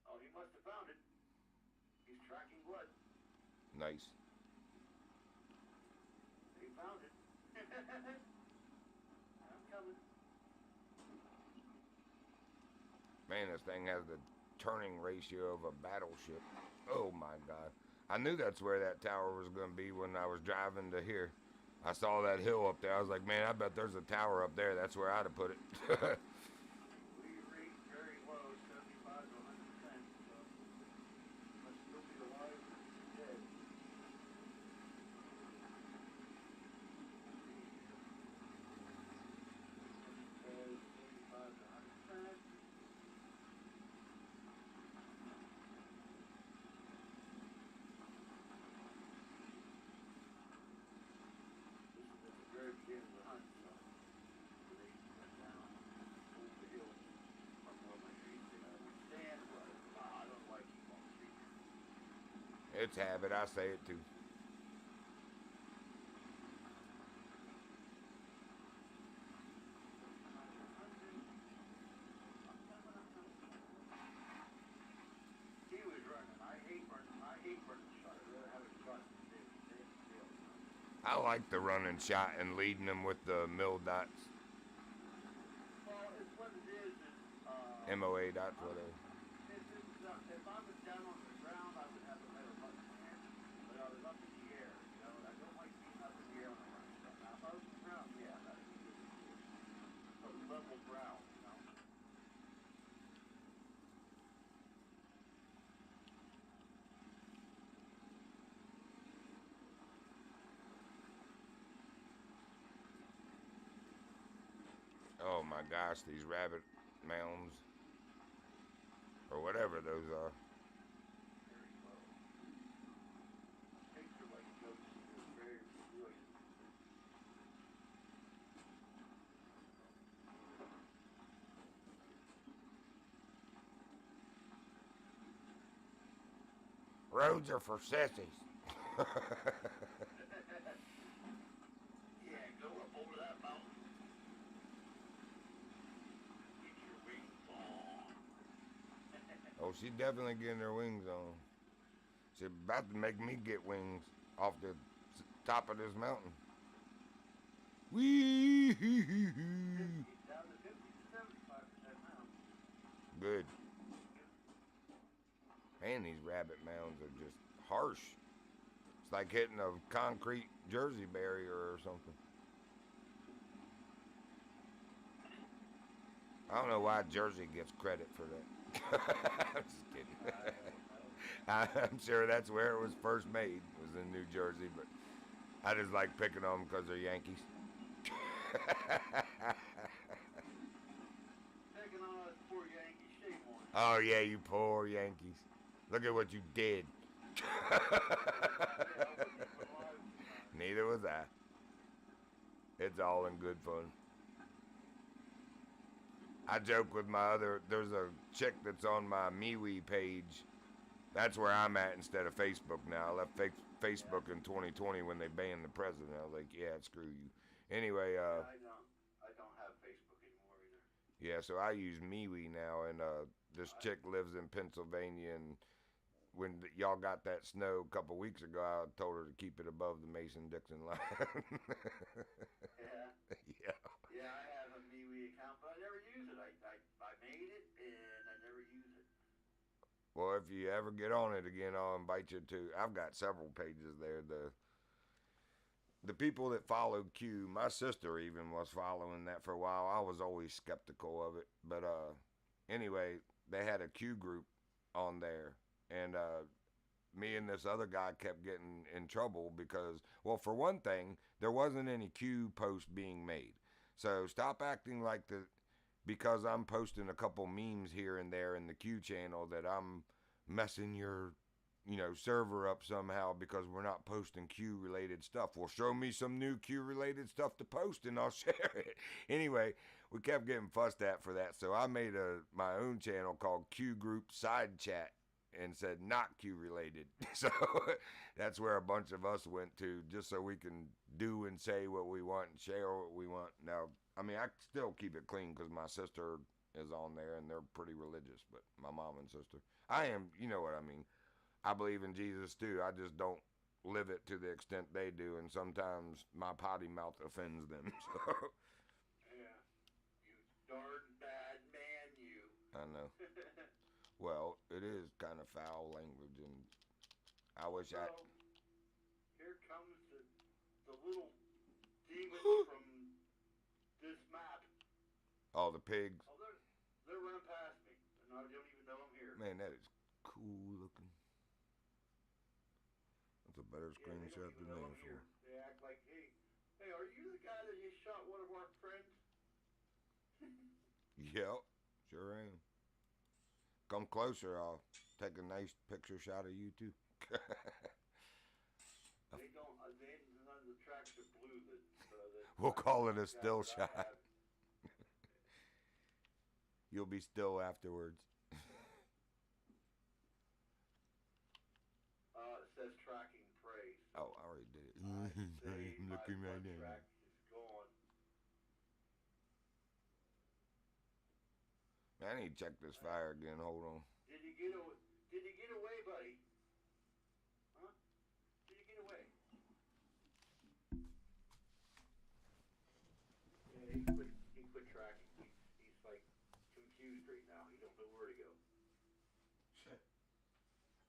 Oh, he must have found it. He's tracking blood. Nice. He found it. I'm coming. Man, this thing has the turning ratio of a battleship. Oh my God. I knew that's where that tower was going to be when I was driving to here. I saw that hill up there. I was like, man, I bet there's a tower up there. That's where I'd have put it. We rate very low, 75 to 100%. So must still be alive or dead. Says 75 to 100%. This is at the very beginning of the hunt, so they went down over the hill from where my trees that I would stand was. I don't like him on trees. It's habit. I say it too. He was running. I hate running. I hate running shot. I'd rather have a shot than tail. I like the running shot and leading them with the mill dots. Well, it's what it is. MOA dots, whatever. If I was down on the ground, I would have a better run chance. But I was up in the air. You know, I don't like being up in the air on a run shot. Now, if I was on the ground, yeah, that'd be good. Some level ground, you know. Oh my gosh, these rabbit mounds. Or whatever those are. Very low. Pigs are like goats. They're very resilient. Roads are for sissies. Yeah, go up over that mountain. Get your wings on. Oh, she's definitely getting her wings on. She's about to make me get wings off the top of this mountain. Wee! Down to 50 to 75% now. Good. Man, these rabbit mounds are just harsh. It's like hitting a concrete Jersey barrier or something. I don't know why Jersey gets credit for that. I'm just kidding. I'm sure that's where it was first made, was in New Jersey, but I just like picking on them because they're Yankees. Taking on us poor Yankees, shame on you. Oh, yeah, you poor Yankees. Look at what you did. Neither was I. It's all in good fun. I joke with there's a chick that's on my MeWe page. That's where I'm at instead of Facebook now. I left Facebook in 2020 when they banned the president. I was like, yeah, screw you. Anyway, I don't have Facebook anymore either. yeah, so I use MeWe now, and this chick lives in Pennsylvania, and when y'all got that snow a couple weeks ago, I told her to keep it above the Mason-Dixon line. Yeah. Yeah. Yeah, I have a MeWe account, but I never use it. I made it, and I never use it. Well, if you ever get on it again, I'll invite you to. I've got several pages there. The people that followed Q, my sister even was following that for a while. I was always skeptical of it, but anyway, they had a Q group on there, and me and this other guy kept getting in trouble because, well, for one thing, there wasn't any Q post being made. So stop acting like the because I'm posting a couple memes here and there in the Q channel that I'm messing your server up somehow because we're not posting Q related stuff. Well, show me some new Q related stuff to post and I'll share it. Anyway, we kept getting fussed at for that, so I made my own channel called Q Group Side Chat and said not Q related. So that's where a bunch of us went to just so we can do and say what we want and share what we want. Now, I mean, I still keep it clean because my sister is on there and they're pretty religious, but my mom and sister. I am, you know what I mean. I believe in Jesus too. I just don't live it to the extent they do, and sometimes my potty mouth offends them. So. Yeah. You darn bad man, you. I know. Well, it is kind of foul language, and I wish so, I. here comes the little demons from this map. Oh, the pigs. Oh, they're running past me, and I don't even know I'm here. Man, that is cool looking. That's a better Yeah, they screenshot don't than even know I'm that here. for. They act like, hey, are you the guy that just shot one of our friends? Yep, sure am. Come closer, I'll take a nice picture shot of you too. They don't. None of the tracks are blue. We'll call it a that still I shot. have. You'll be still afterwards. It says tracking prey. So Oh, I already did it. I'd say I'm my looking right blood now. track is gone. Man, I need to check this fire again. Hold on. Did he get away? Did he get away, buddy? Huh? Did he get away? Yeah, he quit tracking. He's like confused right now. He don't know where to go.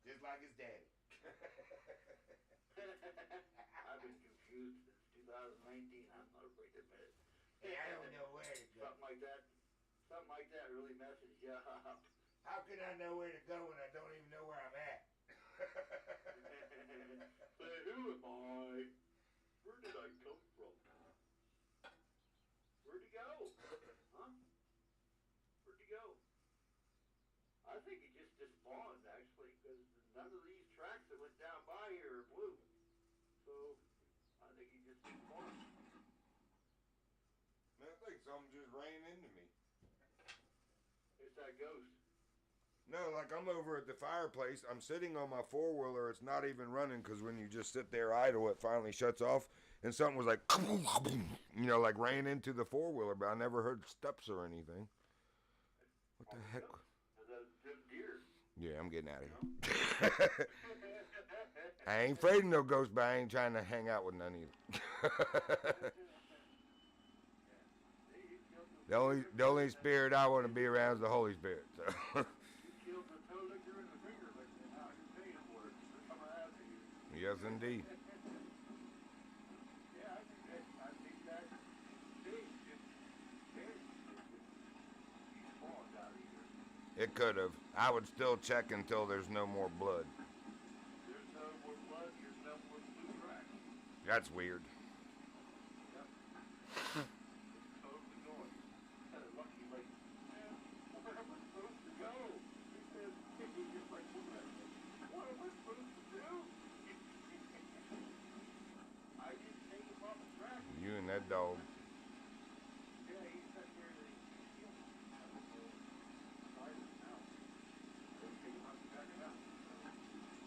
Just like his daddy. I've been confused since 2019. I'm not afraid to admit it. Hey, I don't know where to go. Something like that really messes you up. How can I know where to go when I don't even know where I'm at? Say, who am I? Where did I come from? Where'd he go? Huh? Where'd he go? I think he just despawned, actually, because none of these tracks that went down by here are blue. So, I think he just despawned. Man, I think something just ran into me. It's that ghost. No, like I'm over at the fireplace. I'm sitting on my four-wheeler. It's not even running because when you just sit there idle, it finally shuts off. And something was like, like ran into the four-wheeler, but I never heard steps or anything. What the heck? Them deer. Yeah, I'm getting out of here. I ain't afraid of no ghosts, but I ain't trying to hang out with none either. The only spirit I want to be around is the Holy Spirit. So. You killed the toe licker and the finger licker, and now you're paying for it. They're coming after you. Yes, indeed. Yeah, I think that thing he spawned out of here. It could have. I would still check until there's no more blood. There's no more blood, there's no more blue tracks. That's weird. Yep. It's totally gone. Kind of lucky, like, man, where am I supposed to go? He said, he's just like, what am I supposed to do? I didn't take him off the track. You and that dog. Yeah, he sat there and he killed him. Sorry now. Let's take him off the track now.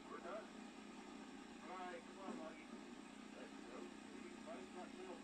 We're done. All right, come on, Luggy. Let's go. He's not killed.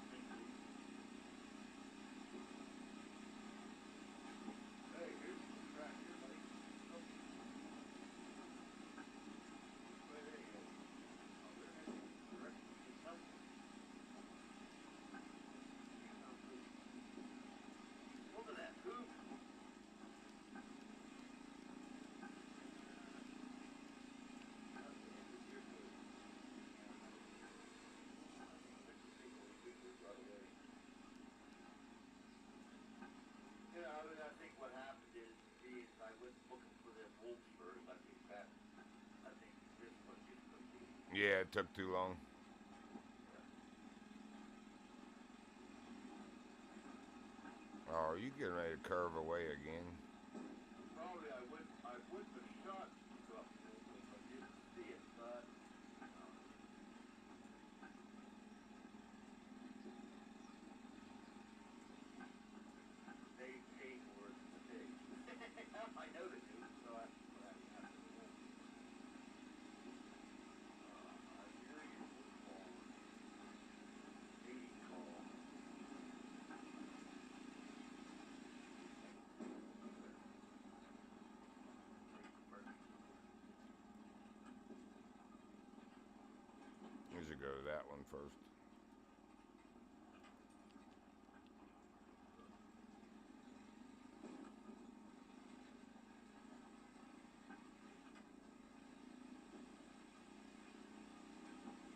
Yeah, it took too long. Oh, are you getting ready to curve away again? Probably I wouldn't have shot something if I didn't see it, but they pay for it today. I know they do, so I have to roll. I hear you calling. 80 call. We should go to that one first.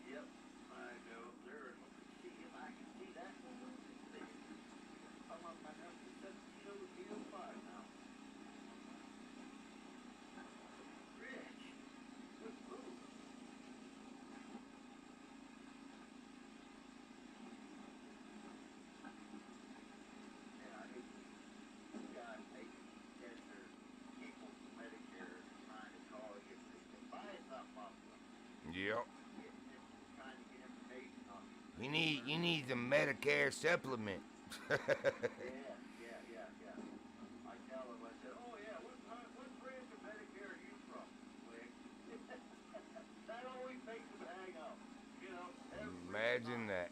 Yep, I go up there and see if I can see that one. I'm up my number 1705 now. Rich. Woo-hoo. And I hate these guys making these people from Medicare trying to call you and buy something off them. Yep. Trying to get information on these You things. need the Medicare supplement. Yeah. I tell them, I said, oh yeah, what branch of Medicare are you from? Quick. That always makes them hang up. You know, every Imagine time. that.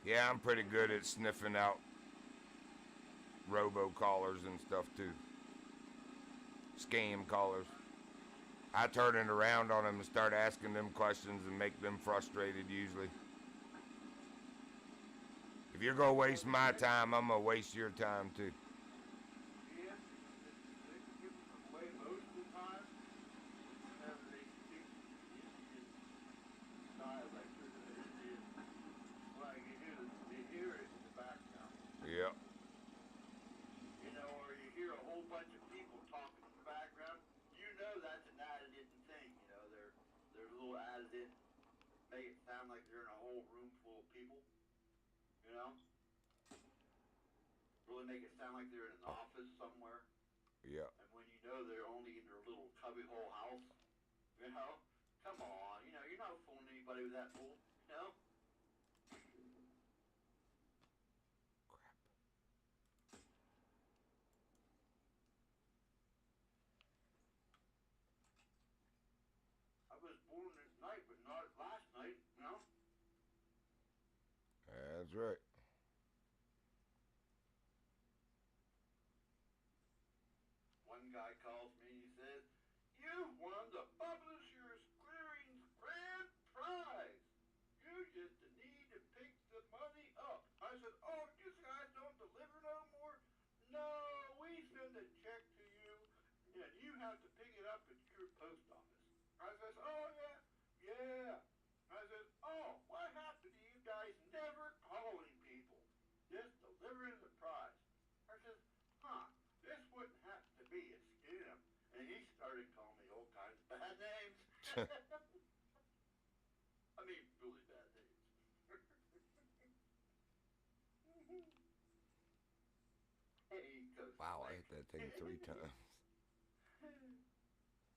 Yeah. Yeah, I'm pretty good at sniffing out robocallers and stuff too. Scam callers. I turn it around on them and start asking them questions and make them frustrated usually. If you're gonna waste my time, I'm gonna waste your time too. Yeah. They can give them away most of the time. Whenever they speak Indian dialect or the Indian slang, you hear it in the background. Yep. You know, or you hear a whole bunch of people talking in the background. You know that's an added in thing. You know, they're a little added in, make it sound like they're in a whole room full of people. You know, really make it sound like they're in an office somewhere. Yep. And when you know they're only in their little cubbyhole house, you know, come on, you know, you're not fooling anybody with that bull, you know. I was born this night, but not last night, you know. That's right. One guy calls me and he says, "You won the Publishers Clearing's grand prize. You just need to pick the money up." I said, "Oh, you guys don't deliver no more?" "No, we send a check to you, and you have to pick it up at your post office." I says, "Oh, yeah, yeah." I says, "Oh, what happened to you guys never calling people? Just delivering the prize." I says, "Huh, this wouldn't happen to be a scam." And he started calling me all kinds of bad names. I mean, really bad names. He goes, Wow, I like, hit that thing 3 times.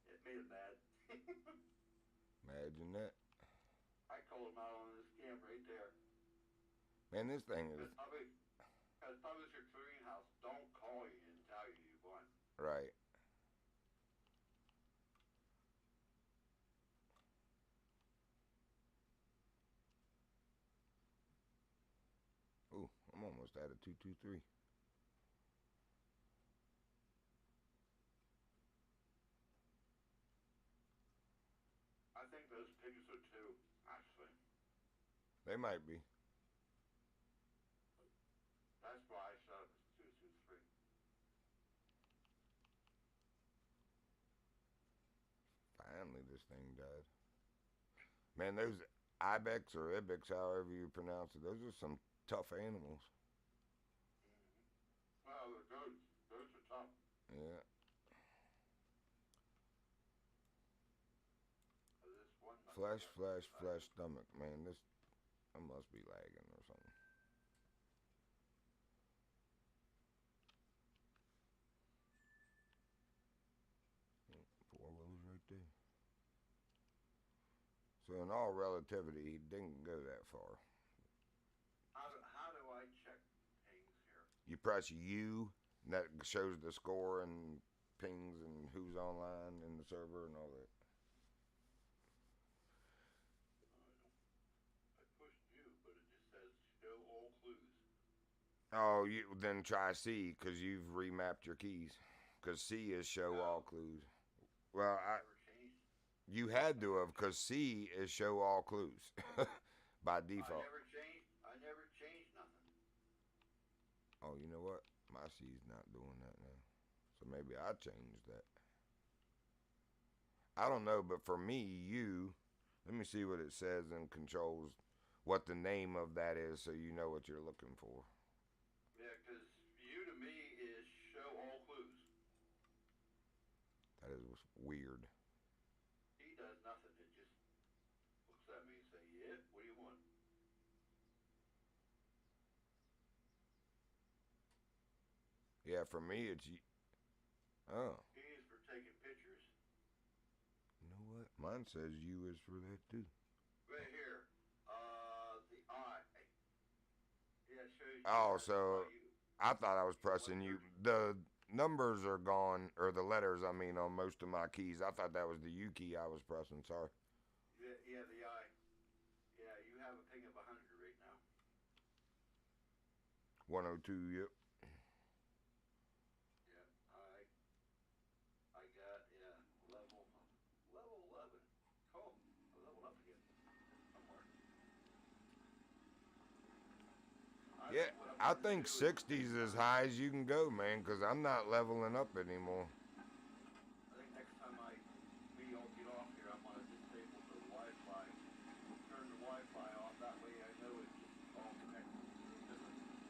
it made him mad. Imagine that. I called him out on the scam right there. Man, this thing is Because Publisher Clearinghouse don't call you and tell you you won. right. Ooh, I'm almost at a 223. I think those pigs are too, actually. They might be. That's why I shot him as 223. Finally, this thing died. Man, those ibex or ibex, however you pronounce it, those are some tough animals. Well, the goats are tough. Yeah. Flesh, flesh, flesh, stomach. Man, this I must be lagging or something. Four wheels right there. So in all relativity, he didn't go that far. How do I check pings here? You press U, and that shows the score and pings and who's online in the server and all that. I pushed U, but it just says show all clues. Oh, you then try C because you've remapped your keys. Because C is show all clues. Well, Never changed. you had to have because C is show all clues by default. I never changed nothing. Oh, you know what? My C's not doing that now. So maybe I changed that. I don't know, but for me, U, let me see what it says in controls, what the name of that is so you know what you're looking for. Yeah, because U to me is show all clues. That is weird. He does nothing. It just looks at me and say, "Yeah, what do you want?" Yeah, for me, it's. Oh. He is for taking pictures. You know what? Mine says U is for that too. Right here, the I. Yeah, it shows you. Oh, so I thought I was pressing U. The numbers are gone, or the letters, I mean, on most of my keys. I thought that was the U key I was pressing. Sorry. Yeah, the I. Yeah, you have a ping of 100 right now. 102, yep. Yeah, I got level 11. Cool. I leveled up again somewhere. Yeah, I think 60's as high as you can go, man, because I'm not leveling up anymore. I think next time we all get off here, I'm gonna disable the Wi-Fi, turn the Wi-Fi off. That way I know it's just all connected. Because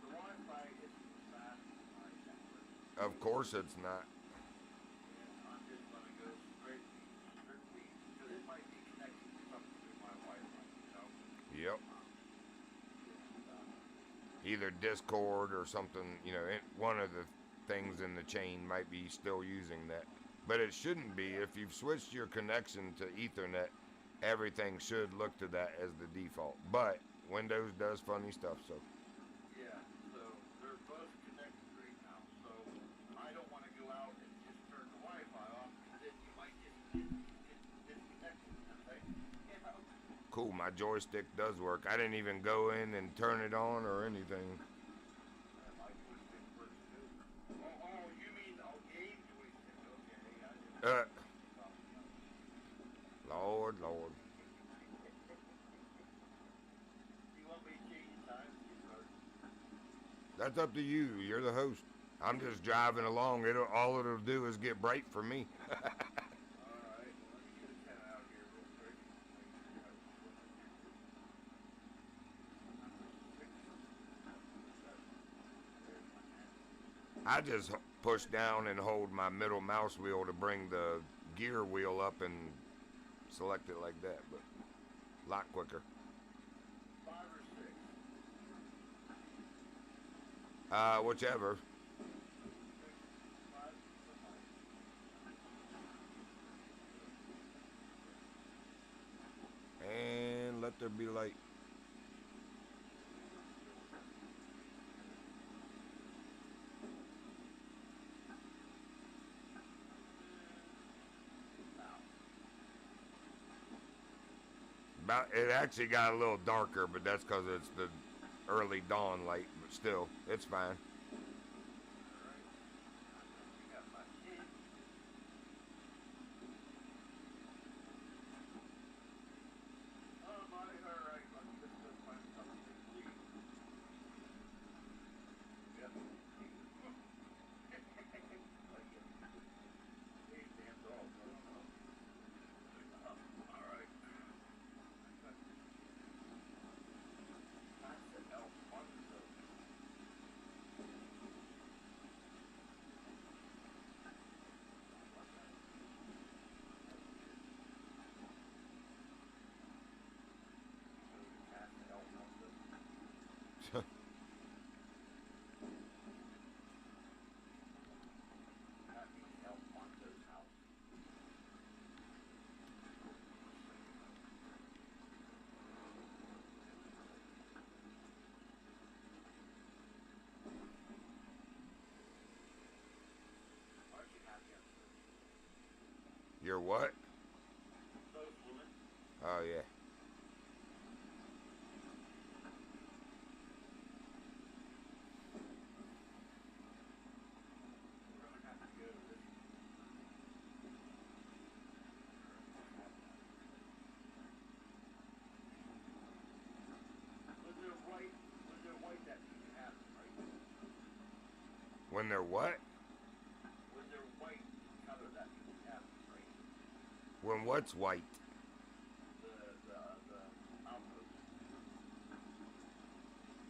the Wi-Fi isn't as fast as my network. Of course it's not. And I'm just gonna go strictly, because it might be connected to something through my Wi-Fi, you know? Yep. And, Either Discord or something, you know, one of the things in the chain might be still using that. But it shouldn't be. If you've switched your connection to Ethernet, everything should look to that as the default. But Windows does funny stuff, so. yeah, so they're both connected right now. So I don't want to go out and just turn the Wi-Fi off, because then you might just get disconnected. Okay? You know? Cool, my joystick does work. I didn't even go in and turn it on or anything. My joystick works too. Oh, you mean game joystick? Okay, I didn't Uh, know. Lord. You want me to change the time, brother? That's up to you. You're the host. I'm just driving along. All it'll do is get bright for me. Alright, well, let me get a 10 out here real quick. I just push down and hold my middle mouse wheel to bring the gear wheel up and select it like that, but a lot quicker. 5 or 6? Whichever. 5. And let there be light. It actually got a little darker, but that's because it's the early dawn light, but still, it's fine. You're what? Snow swimming. Oh, yeah. We're gonna have to go to this. When they're white, that means you have them, right? When they're what? When they're white color, that means you have them, right? When what's white? The outpost.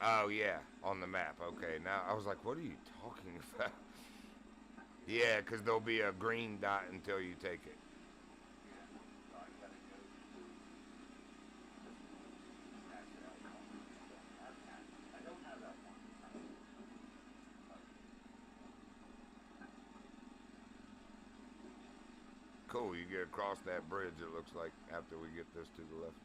Oh, yeah, on the map. Okay, now I was like, what are you talking about? Yeah, because there'll be a green dot until you take it. Yeah. So I gotta go to this one. That's L1. I don't have L1. Cool, you get across that bridge, it looks like, after we get this to the left.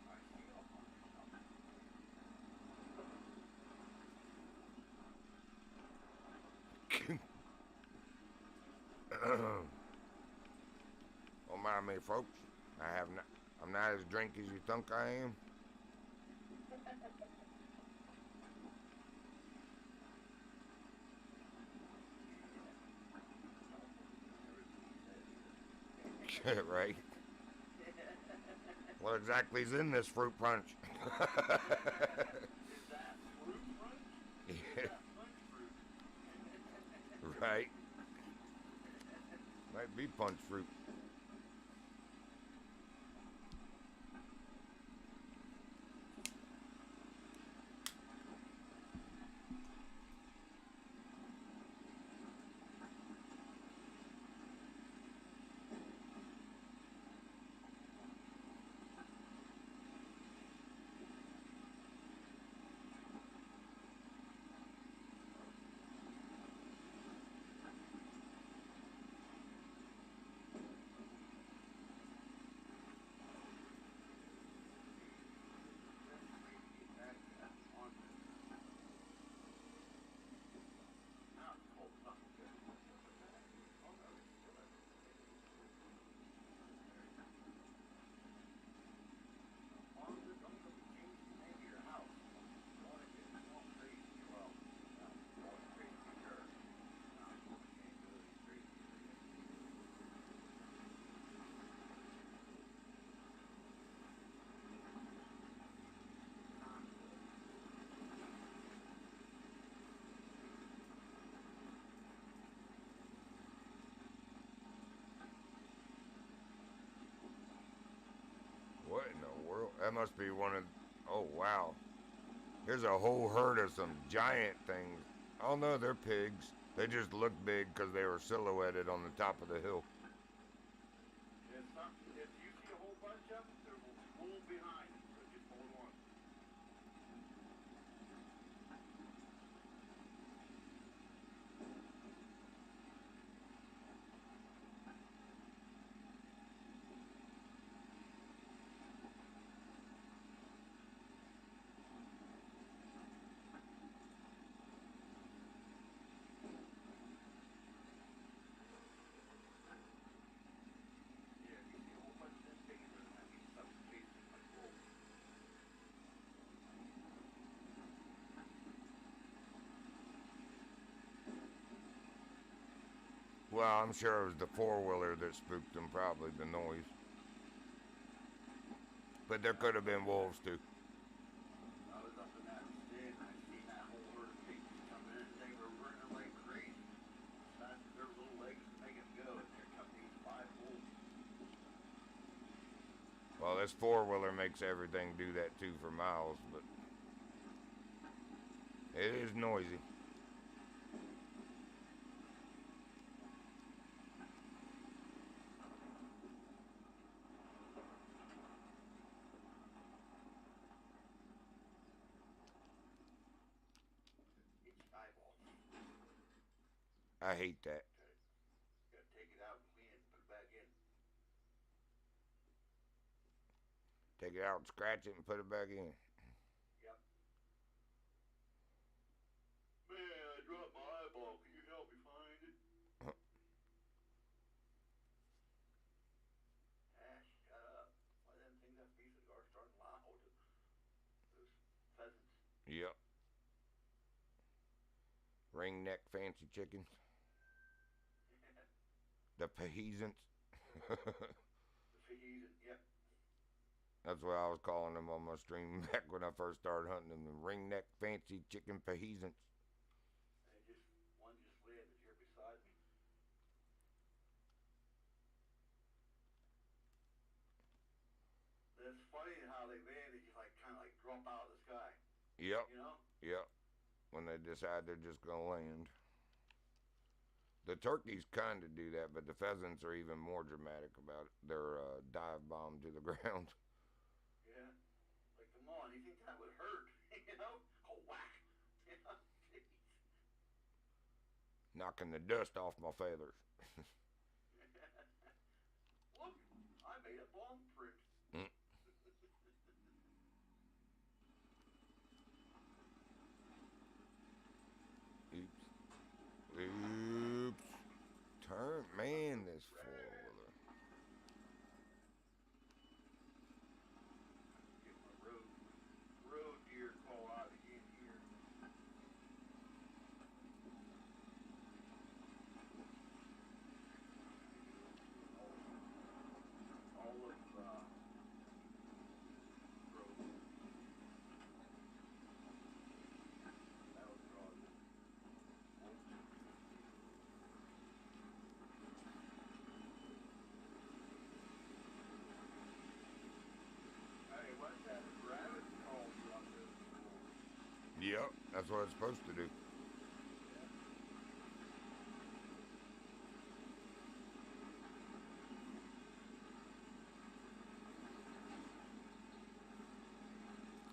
I see L1. Don't mind me, folks. I'm not as drink as you think I am. Right? What exactly is in this fruit punch? Is that fruit punch? Is Yeah, that punch fruit? right? Might be punch fruit. What in the world? That must be one of. Oh, wow. Here's a whole herd of some giant things. Oh, no, they're pigs. They just look big because they were silhouetted on the top of the hill. If you see a whole bunch of them, there will be wolves behind you, so just hold on. Yeah, if you see a whole bunch of them things, then that means something's chasing them like wolves. Well, I'm sure it was the four-wheeler that spooked them, probably the noise. But there could have been wolves too. I was up in that state and I seen that whole herd of pigs coming in and they were running like crazy. As fast as their little legs could make them go, and there come these 5 wolves. Well, this four-wheeler makes everything do that too for miles, but it is noisy. Itchy eyeballs. I hate that. Gotta take it out and clean it and put it back in. Take it out and scratch it and put it back in. Yep. Yep. Ring neck fancy chickens. The peasants. The Fahizan, yep. That's what I was calling them on my stream back when I first started hunting them. The ring neck fancy chicken peasants. One just landed here beside me. It's funny how they land, they just like kind of like drop out of the sky. Yep. You know? Yep. When they decide they're just gonna land. The turkeys kind of do that, but the pheasants are even more dramatic about it. They're dive bomb to the ground. Yeah. Like, come on, you think that would hurt? You know? Oh, whack. You know? Knocking the dust off my feathers. Look, I made a bomb print. Mm. Oops. Oops. Turn, man, this four-wheeler. Get my road deer call out again here. All of road. That was wrong. Hey, what's that? Rabbit calls out there. Yep, that's what it's supposed to do. Is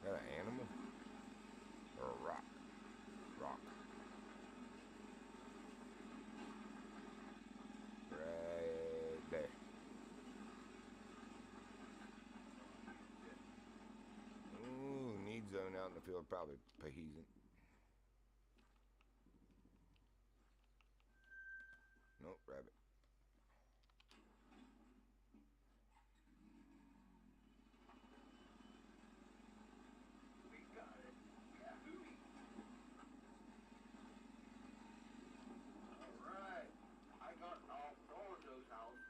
that an animal? Or a rock? Rock. Right there. Ooh, need zone out in the field, probably peasant. Nope, rabbit. We got it. Yahoo! Alright. I got Alfonso's house.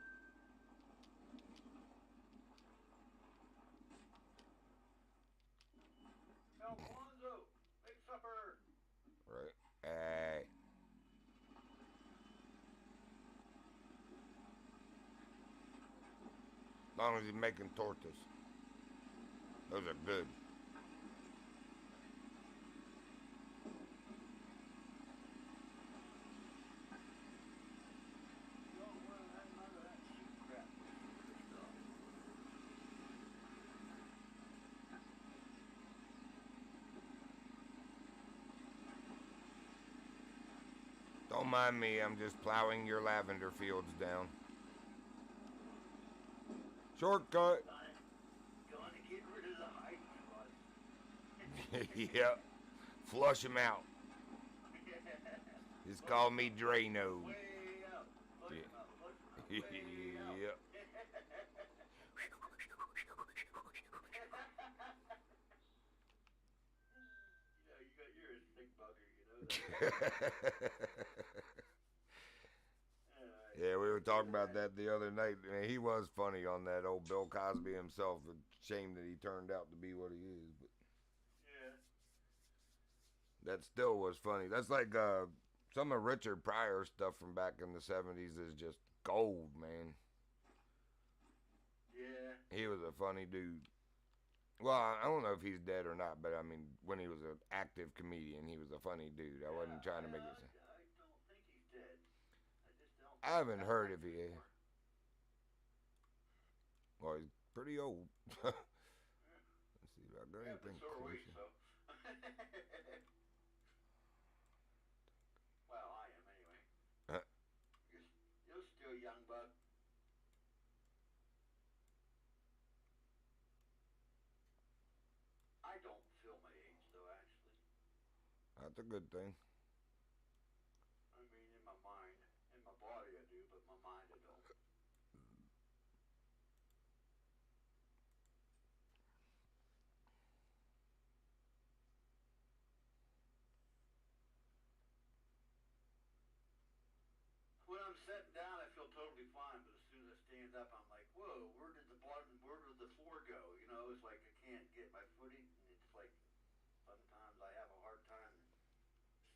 Alfonso! Make supper! Right. Hey. As long as he's making tortas. Those are good. You don't want none of that cheap crap. Stuff. Don't mind me, I'm just plowing your lavender fields down. Shortcut. Gonna get rid of the hiding spots. Yep. Flush him out. Just call me Drano. Way out. Flush 'em out. Flush 'em out. Way out. Yep. You know, you're a sick bugger, you know that. Yeah, we were talking about that the other night. Man, he was funny on that old Bill Cosby himself. A shame that he turned out to be what he is, but Yeah. that still was funny. That's like some of Richard Pryor's stuff from back in the 70s is just gold, man. Yeah. He was a funny dude. Well, I don't know if he's dead or not, but I mean, when he was an active comedian, he was a funny dude. I wasn't trying to make it sound. I don't think he's dead. I just don't. I haven't heard if he is. Well, he's pretty old. Let's see if I got Yeah, but anything so are we, closer. so. Well, I am anyway. Huh? You're still young, bud. I don't feel my age, though, actually. That's a good thing. I mean, in my mind. In my body, I do, but my mind, I don't. sitting down, I feel totally fine, but as soon as I stand up, I'm like, whoa, where did the floor go? You know, it's like I can't get my footing, and it's like sometimes I have a hard time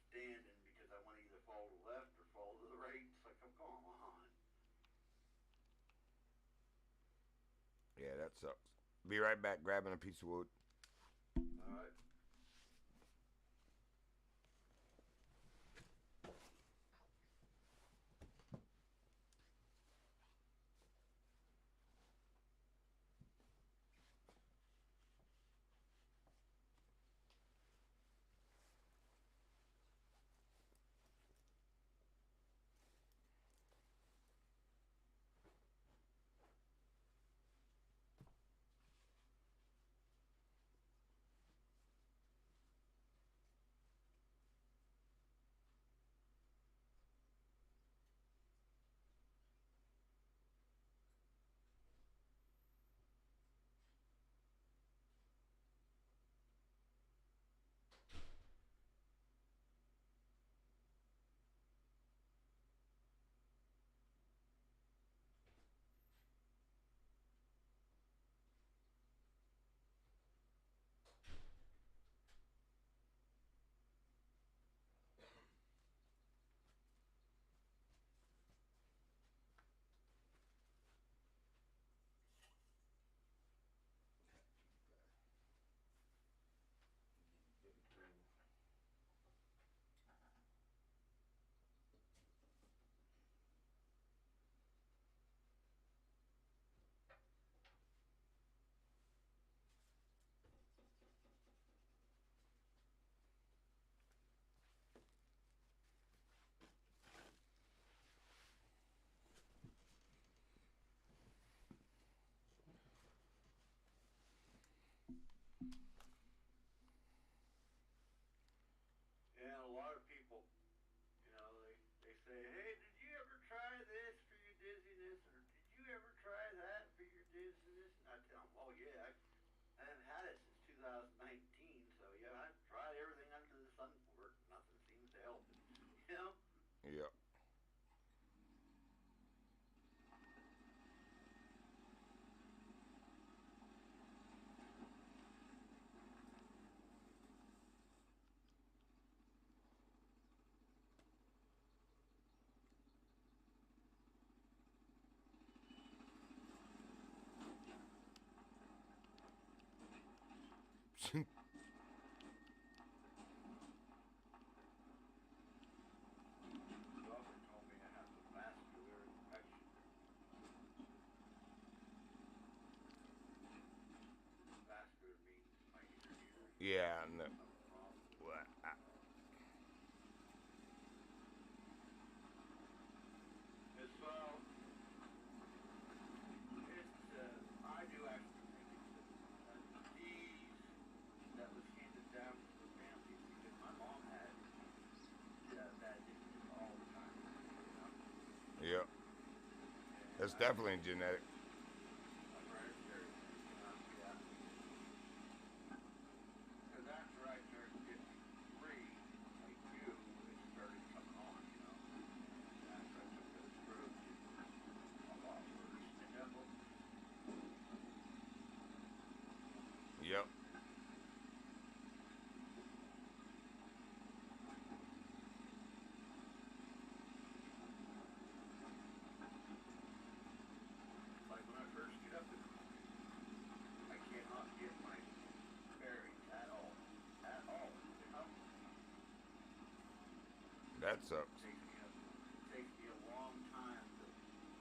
standing because I want to either fall to the left or fall to the right. It's like, oh, come on. Yeah, that sucks. Be right back, grabbing a piece of wood. All right. And a lot of people, you know, they say, hey, did you ever try this for your dizziness? Or did you ever try that for your dizziness? And I tell them, oh, yeah, I haven't had it since 2019. So, yeah, I've tried everything under the sun for it. Nothing seems to help it. You know? Yep. The doctor told me I have a vascular infection. Vascular means my inner ear. Yeah, no. Something wrong. What? It's, I do actually think it's a disease that was handed down to the family because my mom had that dizziness all the time. You know? Yep. That's definitely genetic. Like hereditary, you know? Yeah. Because after I turned 53, like you, it started coming on, you know? And after I took those drugs, it was a lot worse. And then, Yep. like when I first get up in the morning, I cannot get my bearings at all. At all. You know? That sucks. Takes me a long time to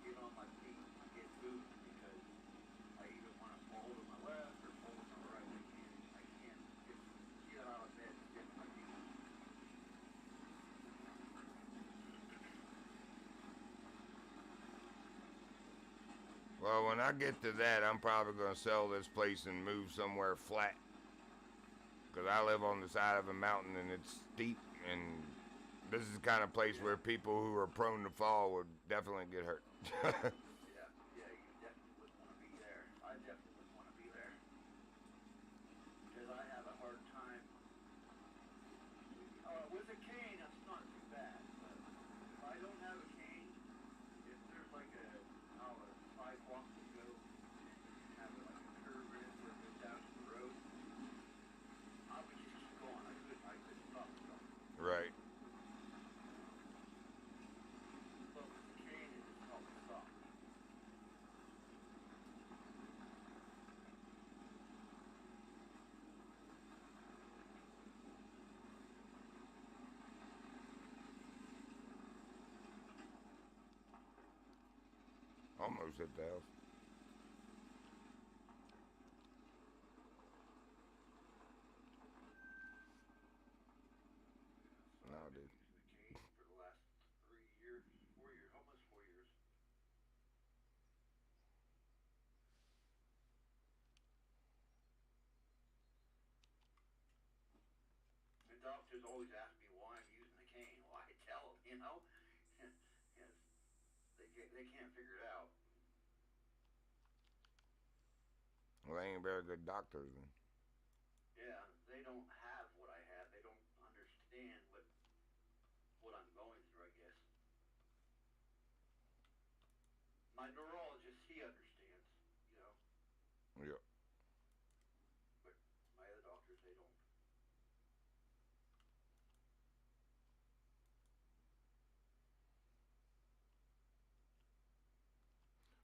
get on my feet and get moving because I either want to fall to my left or fall to my right. I can't just get out of bed and get my feet. Well, when I get to that, I'm probably going to sell this place and move somewhere flat. Because I live on the side of a mountain and it's steep, and this is the kind of place where people who are prone to fall would definitely get hurt. Yeah, you definitely wouldn't want to be there. I definitely wouldn't want to be there. Because I have a hard time. With a cane, it's not too bad. But if I don't have a cane, almost hit the house. So No, I've been dude. using the cane for the last 3 years, 4 years, almost 4 years. The doctors always ask me why I'm using the cane. Well, I tell them, yes, they can't figure it out. Well, they ain't very good doctors then. Yeah, they don't have what I have. They don't understand what I'm going through, I guess. My neurologist, he understands, Yeah. but my other doctors, they don't.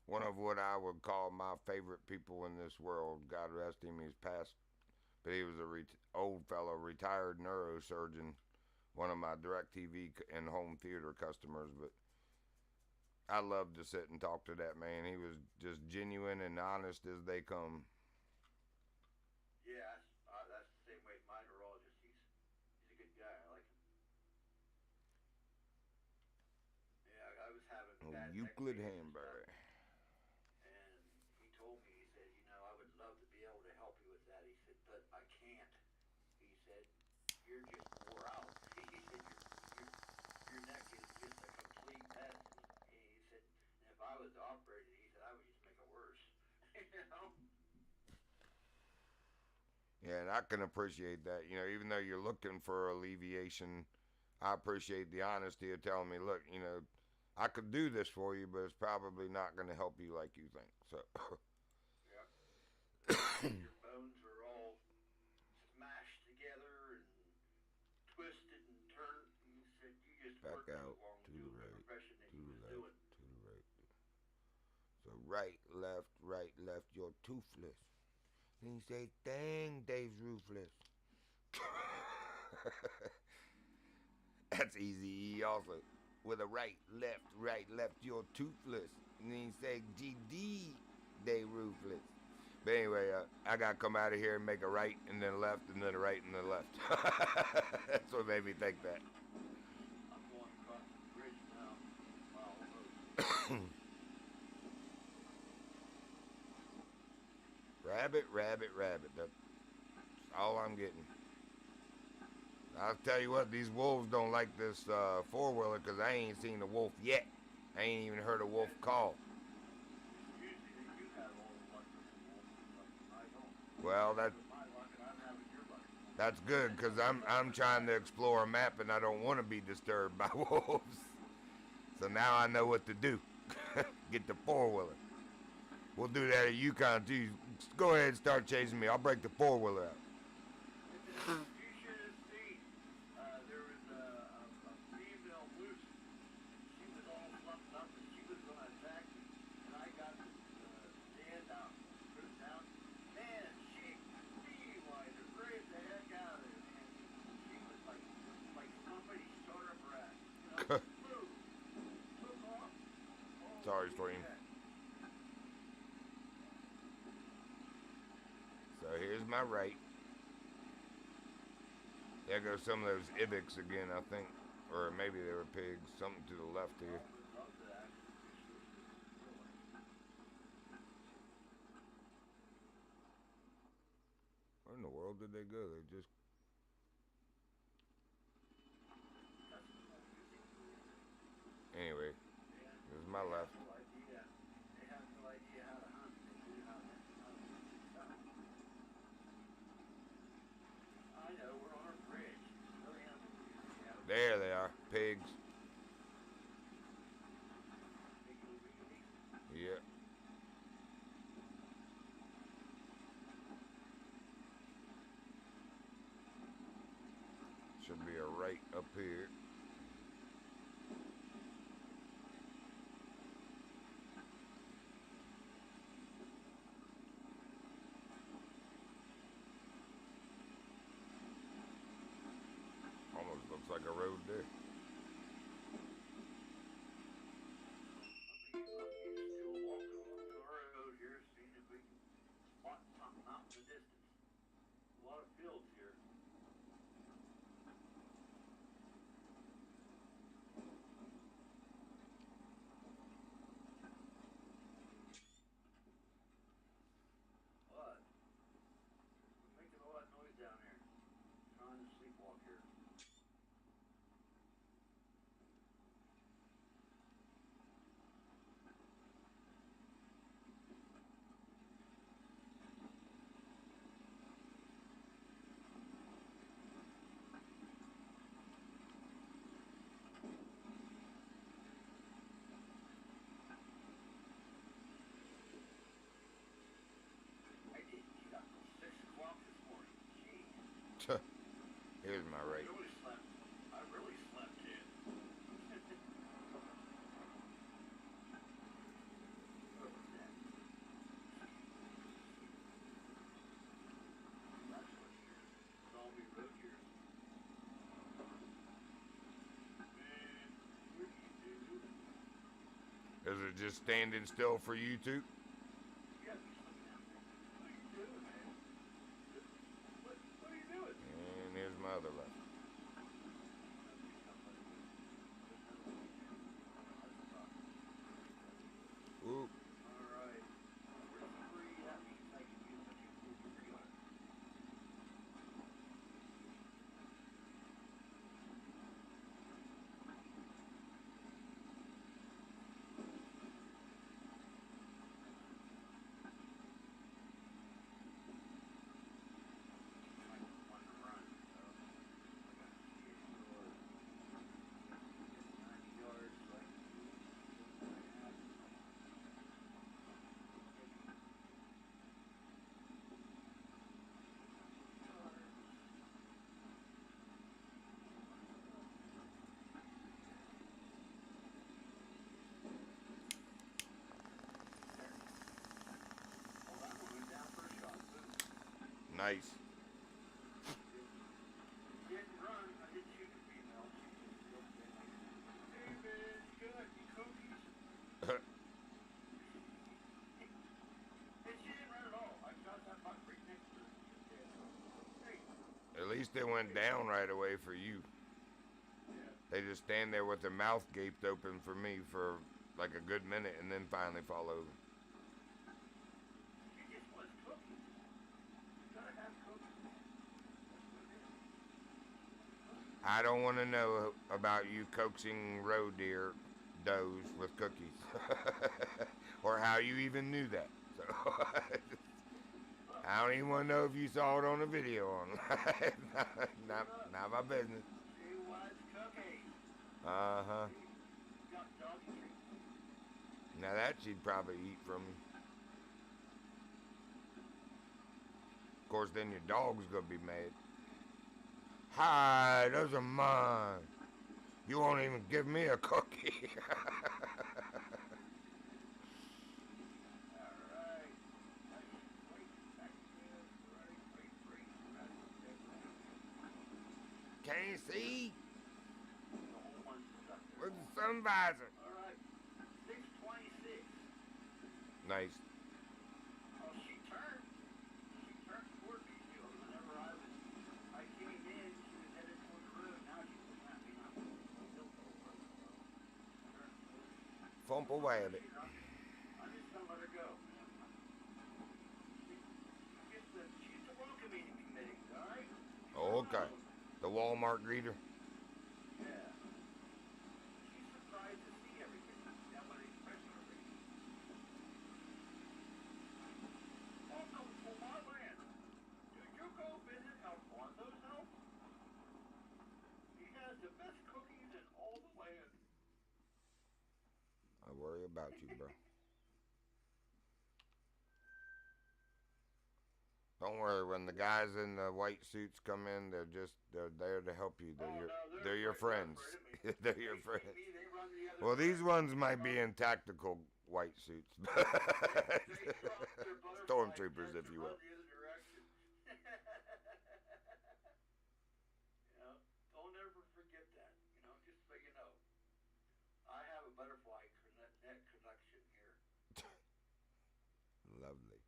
One of what I would call my favorite people in this world, God rest him, he's passed, but he was a old fellow, retired neurosurgeon, one of my DirecTV and home theater customers, but I loved to sit and talk to that man. He was just genuine and honest as they come. Yeah, that's the same way as my neurologist. He's a good guy. I like him. Yeah, I was having Oh, bad neck Euclid pain and stuff, Hamburger. and he told me, he said, I would love to be able to help you with that. He said, but I can't. He said, you're just wore out. He said, your neck is just a complete mess. And he said, and if I was operated, he said, I would just make it worse. you know? Yeah, and I can appreciate that. Even though you're looking for alleviation, I appreciate the honesty of telling me, look, I could do this for you, but it's probably not going to help you like you think. So. Yeah. Your bones are all smashed together and twisted and turned. He said, you just Back work too out long to the doing the right, profession that to he the was right, doing. to the right. So right, left, you're toothless. Then you say, dang, Dave's ruthless. That's easy also. With a right, left, you're toothless. And then you say, GD, they ruthless. But anyway, I got to come out of here and make a right and then a left and then a right and then a left. That's what made me think that. I'm going across the bridge now. Wow, almost. Rabbit. That's all I'm getting. I'll tell you what, these wolves don't like this four-wheeler because I ain't seen a wolf yet. I ain't even heard a wolf call. Usually you have all the luck with the wolves, but I don't. Well, You're having my luck and I'm having your luck. that's good because I'm trying to explore a map and I don't want to be disturbed by wolves. So now I know what to do. Get the four-wheeler. We'll do that at Yukon too. Go ahead and start chasing me. I'll break the four-wheeler out. You should have seen. There was a female moose. She was all fluffed up and she was going to attack me. And I got the stand out, put it down. Man, she beelined her right the heck out of there, man. She was like somebody shot her breath. Flew, took off. Sorry, Holy Stream. heck. So here's my right. There goes some of those ibex again, I think. Or maybe they were pigs. Something to the left here. I would love to actually Where in the world did they go? They just... Anyway, this is my left. no idea. They have no idea how to hunt. They do how to stuff. I know, we're on a bridge. No animals usually have There they are. Pigs. Yeah. Should be a right up here. Almost looks like a road there. I'm still walking Here's my rate. I really slept in. What was that? That's what yours. Zombie road yours. Man, what do you do? Is it just standing still for you two? Yeah, just looking at me. What are you doing, man? What are you doing? And here's my other left. Ooh. Alright. Where's the free means I can use it? Where's the free on it? I want to run, so I got to see it for 90 yards, so I can do what I have. Oh, that one went down first shot. Boom. Nice. Didn't run. I didn't shoot the female. She just looked at me. Hey, man, you got any cookies? And she didn't run at all. I shot that buck right next to her. Just dead. Hey. At least they went down right away for you. Yeah. They just stand there with their mouth gaped open for me for like a good minute and then finally fall over. She just wants cookies. You gotta have cookies. That's what it is. I don't want to know about you coaxing roe deer does with cookies. Or how you even knew that. So I don't even want to know if you saw it on the video online. not my business. She wants cookies. Uh-huh. Got doggy treats. Now that she'd probably eat from you. Of course, then your dog's gonna be mad. Hi, those are mine. You won't even give me a cookie. Alright. Wait. Active. Right. Can't you see? The whole one's stuck there. With the sun visor. Alright. 626. Nice. Oh, she turned. She turned toward me too. Whenever I came in, she was headed toward the road. Now she's looking at me and I'm still over. So, turned toward me. Thump away a bit. I'm just gonna let her go. She's the welcoming committee, alright? Oh, okay. The Walmart greeter. Yeah. She's surprised to see everything. That what expression her face. Welcome to my land. Did you go visit Alfonso's house? He has the best cookies in all the land. I worry about you, bro. Don't worry, when the guys in the white suits come in, they're there to help you. They're your friends. They're your friends. Well, these ones might be in tactical white suits. Stormtroopers, if you will. Don't ever forget that, just so you know. I have a butterfly net collection here. Lovely.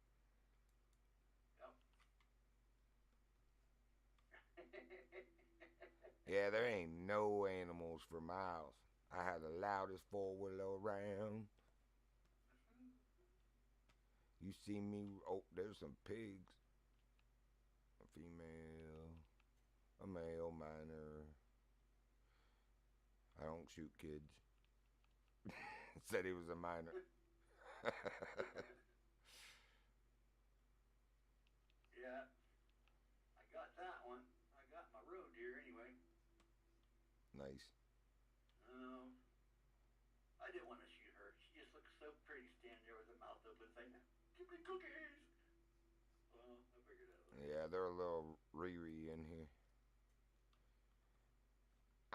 Yeah, there ain't no animals for miles. I had the loudest four-wheeler around. You see me, oh, there's some pigs. A female, a male minor. I don't shoot kids. Said he was a minor. Yeah, I got that one. I got my roe deer anyway. Nice. I didn't want to shoot her. She just looks so pretty standing there with her mouth open saying, "Give me cookies." Well, I figured that out. Yeah, they're a little Riri in here.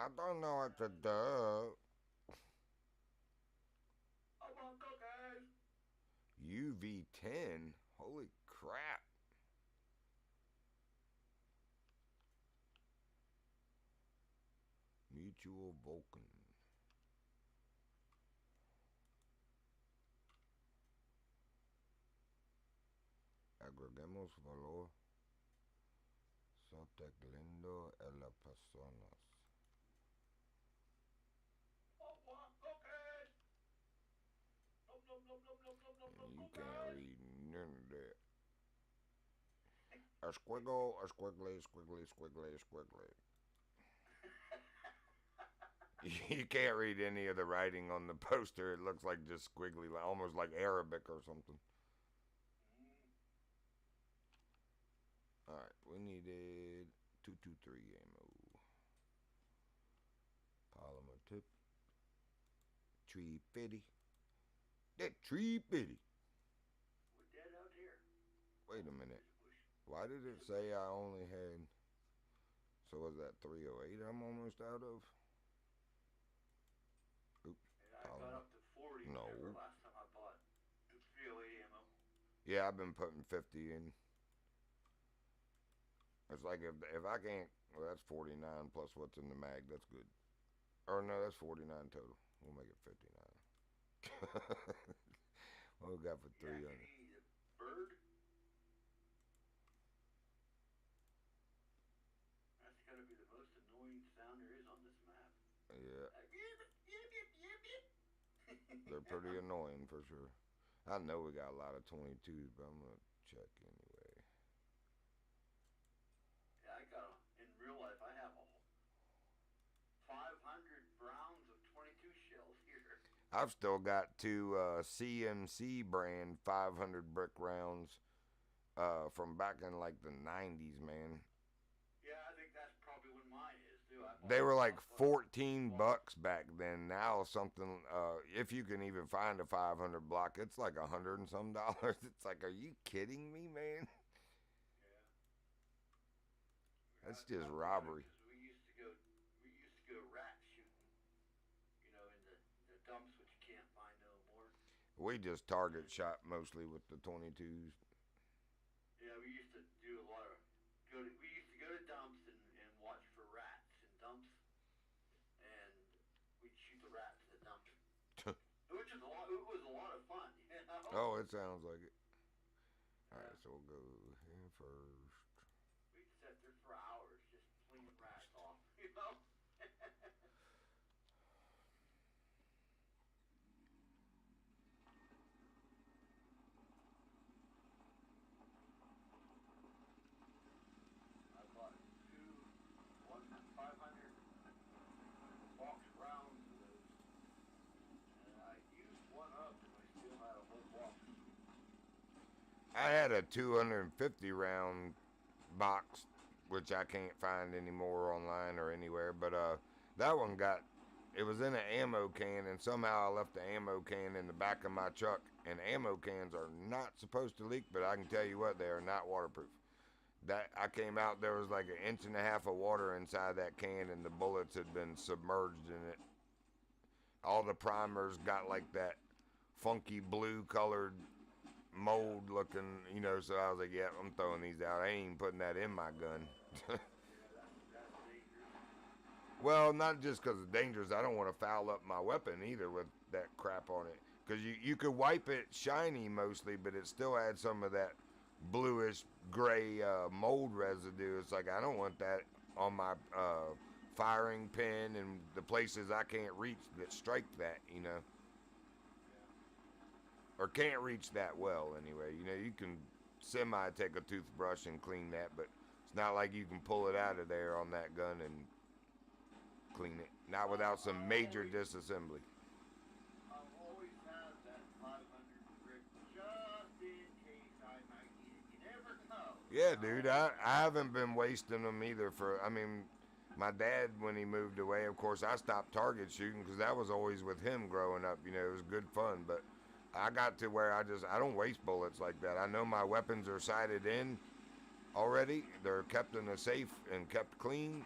I don't know what to do. I want cookies. UV10? Holy crap. Mutual Vulcan. Agreguemos valor. Soteglindo a las personas. I want cookies. Nom, nom, nom, nom, nom, nom, nom, And you cookies. can't read none of that. A squiggle, a squiggly, squiggly, squiggly, squiggly. You can't read any of the writing on the poster. It looks like just squiggly, almost like Arabic or something. Alright, we needed 223 ammo. Polymer tip. Tree fitty. That tree fitty. We're dead out here. Wait a minute. Why did it say I only had... So was that 308 I'm almost out of? Oops. And I got up to 40. No. Remember last time I bought 308 ammo. Yeah, I've been putting 50 in. It's like if I can't... Well, that's 49 plus what's in the mag. That's good. Or no, that's 49 total. We'll make it 59. What we got for 300? Yeah, you need a bird. That's got to be the most annoying sound there is on this map. Yeah, Like, yip, yip, yip, yip, yip. they're pretty annoying for sure. I know we got a lot of 22s, but I'm gonna check anyway. Yeah, I got in real life. I have 500 rounds of 22 shells here. I've still got two CMC brand 500 brick rounds from back in like the 90s, man. Yeah, I think that's probably when mine is too. They were like 14 bucks back then. Now something, if you can even find a 500 block, it's like $100 and some dollars. It's like, are you kidding me, man? Yeah. That's just robbery. We used to go rat shooting, you know, in the dumps, which you can't find no more. We just target shot mostly with the 22s. Yeah, we used to do a lot of we used to go to dumps and watch for rats in dumps, and we'd shoot the rats in the dump, which is it was a lot of fun, you know. Oh, it sounds like it. All right, so we'll go here first. We'd sit there for hours just cleaning rats off, you know. I bought 500 box rounds of those, and I used one up, and I still had a whole box. I had a 250 round box, which I can't find anymore online or anywhere, but that one it was in an ammo can, and somehow I left the ammo can in the back of my truck, and ammo cans are not supposed to leak, but I can tell you what, they are not waterproof. That I came out, there was like 1.5 inches of water inside that can, and the bullets had been submerged in it. All the primers got like that funky blue colored mold looking, you know, so I was like, yeah, I'm throwing these out. I ain't even putting that in my gun. Yeah, that's dangerous. Well, not just because it's dangerous. I don't want to foul up my weapon either with that crap on it. Because you could wipe it shiny mostly, but it still had some of that bluish gray mold residue. It's like, I don't want that on my firing pin and the places I can't reach that strike that, you know. Or can't reach that well anyway. You know, you can semi take a toothbrush and clean that, but it's not like you can pull it out of there on that gun and clean it. Not without some major disassembly. I've always had that 500 brick just in case I might need it. You never know. Yeah, dude, I haven't been wasting them either I mean, my dad, when he moved away, of course, I stopped target shooting because that was always with him growing up. You know, it was good fun, but I got to where I don't waste bullets like that. I know my weapons are sighted in already. They're kept in a safe and kept clean.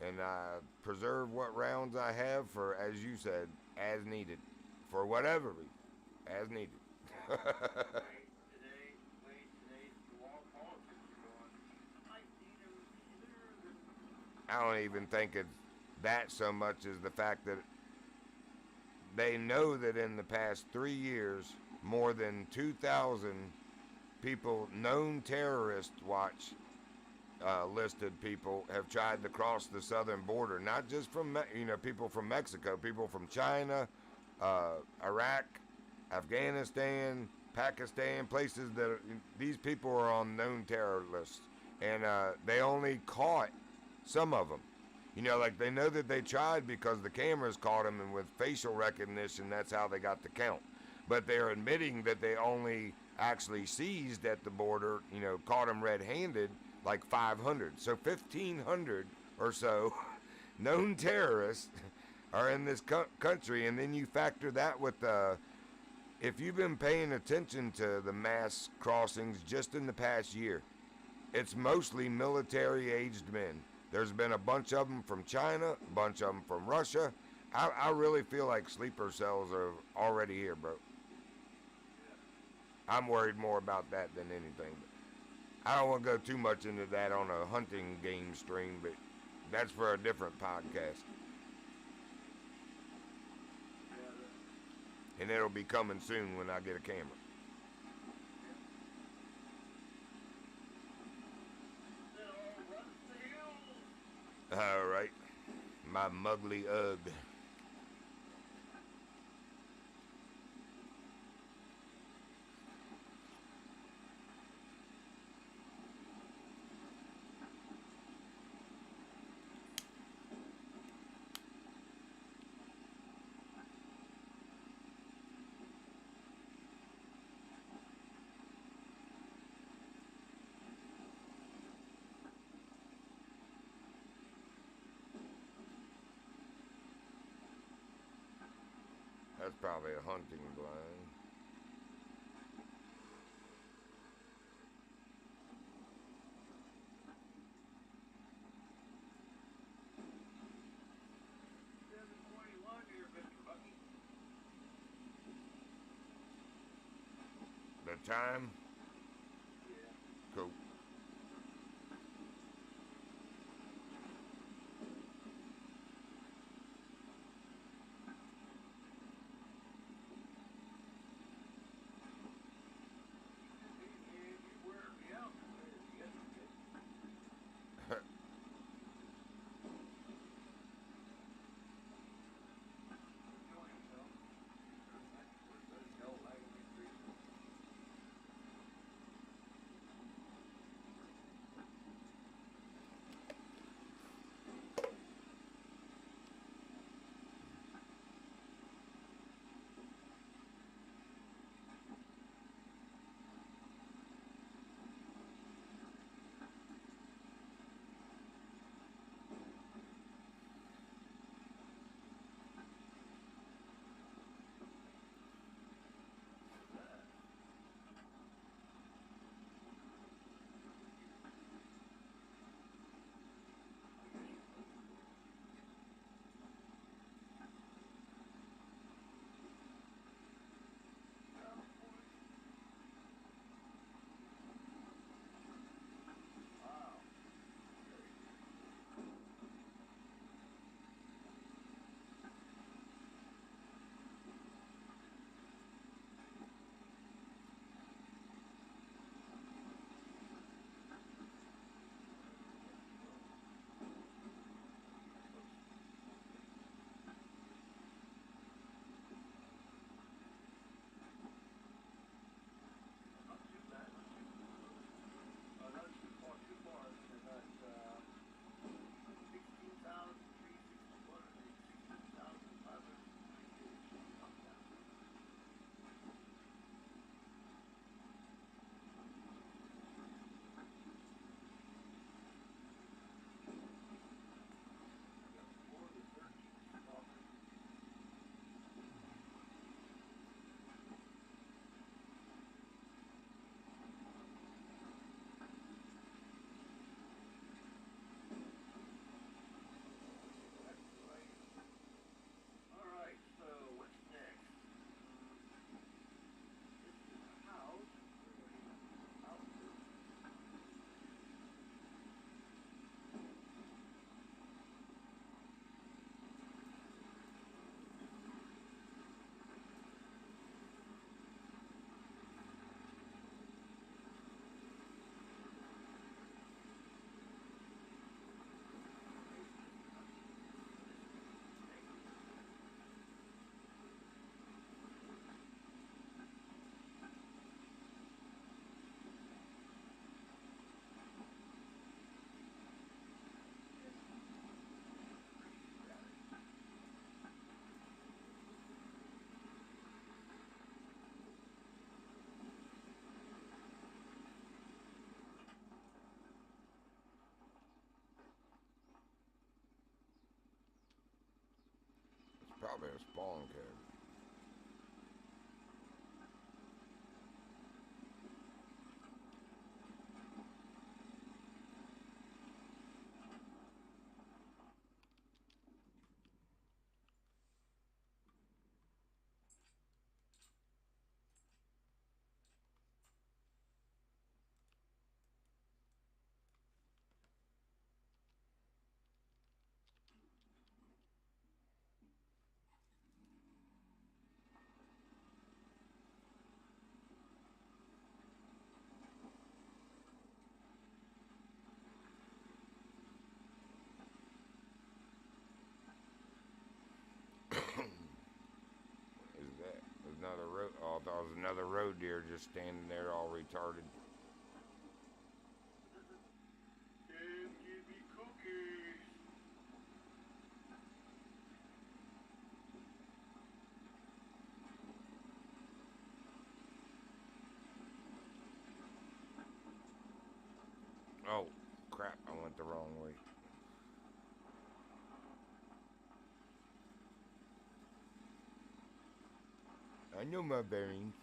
and I preserve what rounds I have for, as you said, as needed, for whatever reason, as needed. Today's the wall politics are going. I need him sooner than I don't even think it's that so much as the fact that they know that in the past 3 years, more than 2,000 people, known terrorist watch listed people, have tried to cross the southern border. Not just from people from Mexico, people from China, Iraq, Afghanistan, Pakistan, places that these people are on known terror lists, and they only caught some of them. Like they know that they tried because the cameras caught them, and with facial recognition, that's how they got the count. But they're admitting that they only actually seized at the border, caught them red-handed, like 500. So 1,500 or so known terrorists are in this country, and then you factor that with if you've been paying attention to the mass crossings just in the past year, it's mostly military-aged men. There's been a bunch of them from China, a bunch of them from Russia. I really feel like sleeper cells are already here, bro. I'm worried more about that than anything. But I don't want to go too much into that on a hunting game stream, but that's for a different podcast. And it'll be coming soon when I get a camera. All right, my mugly Ugg. That's probably a hunting blind. The time? Cool. probably a spawn cabin. Is that another road? Oh, I thought it was another road deer just standing there all retarded. Dad, give me cookies. Oh, crap, I went the wrong way. I know my bearings.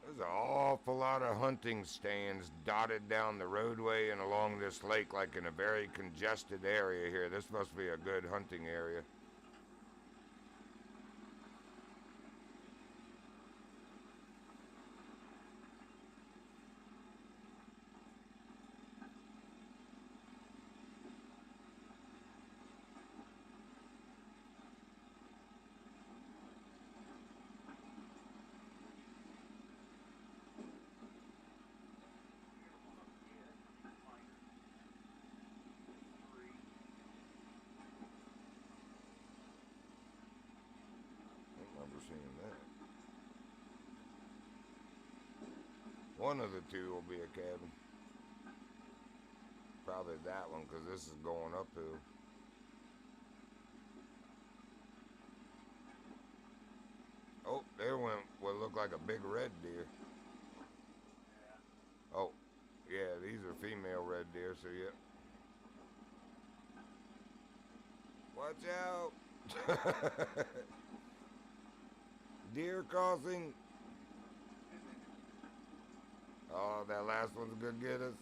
There's an awful lot of hunting stands dotted down the roadway and along this lake, like in a very congested area here. This must be a good hunting area. I don't remember seeing that. One of the two will be a cabin. Probably that one, because this is going uphill. Oh, there went what looked like a big red deer. Oh, yeah, these are female red deer, so yeah. Watch out! Deer crossing. Oh, that last one's gonna get us.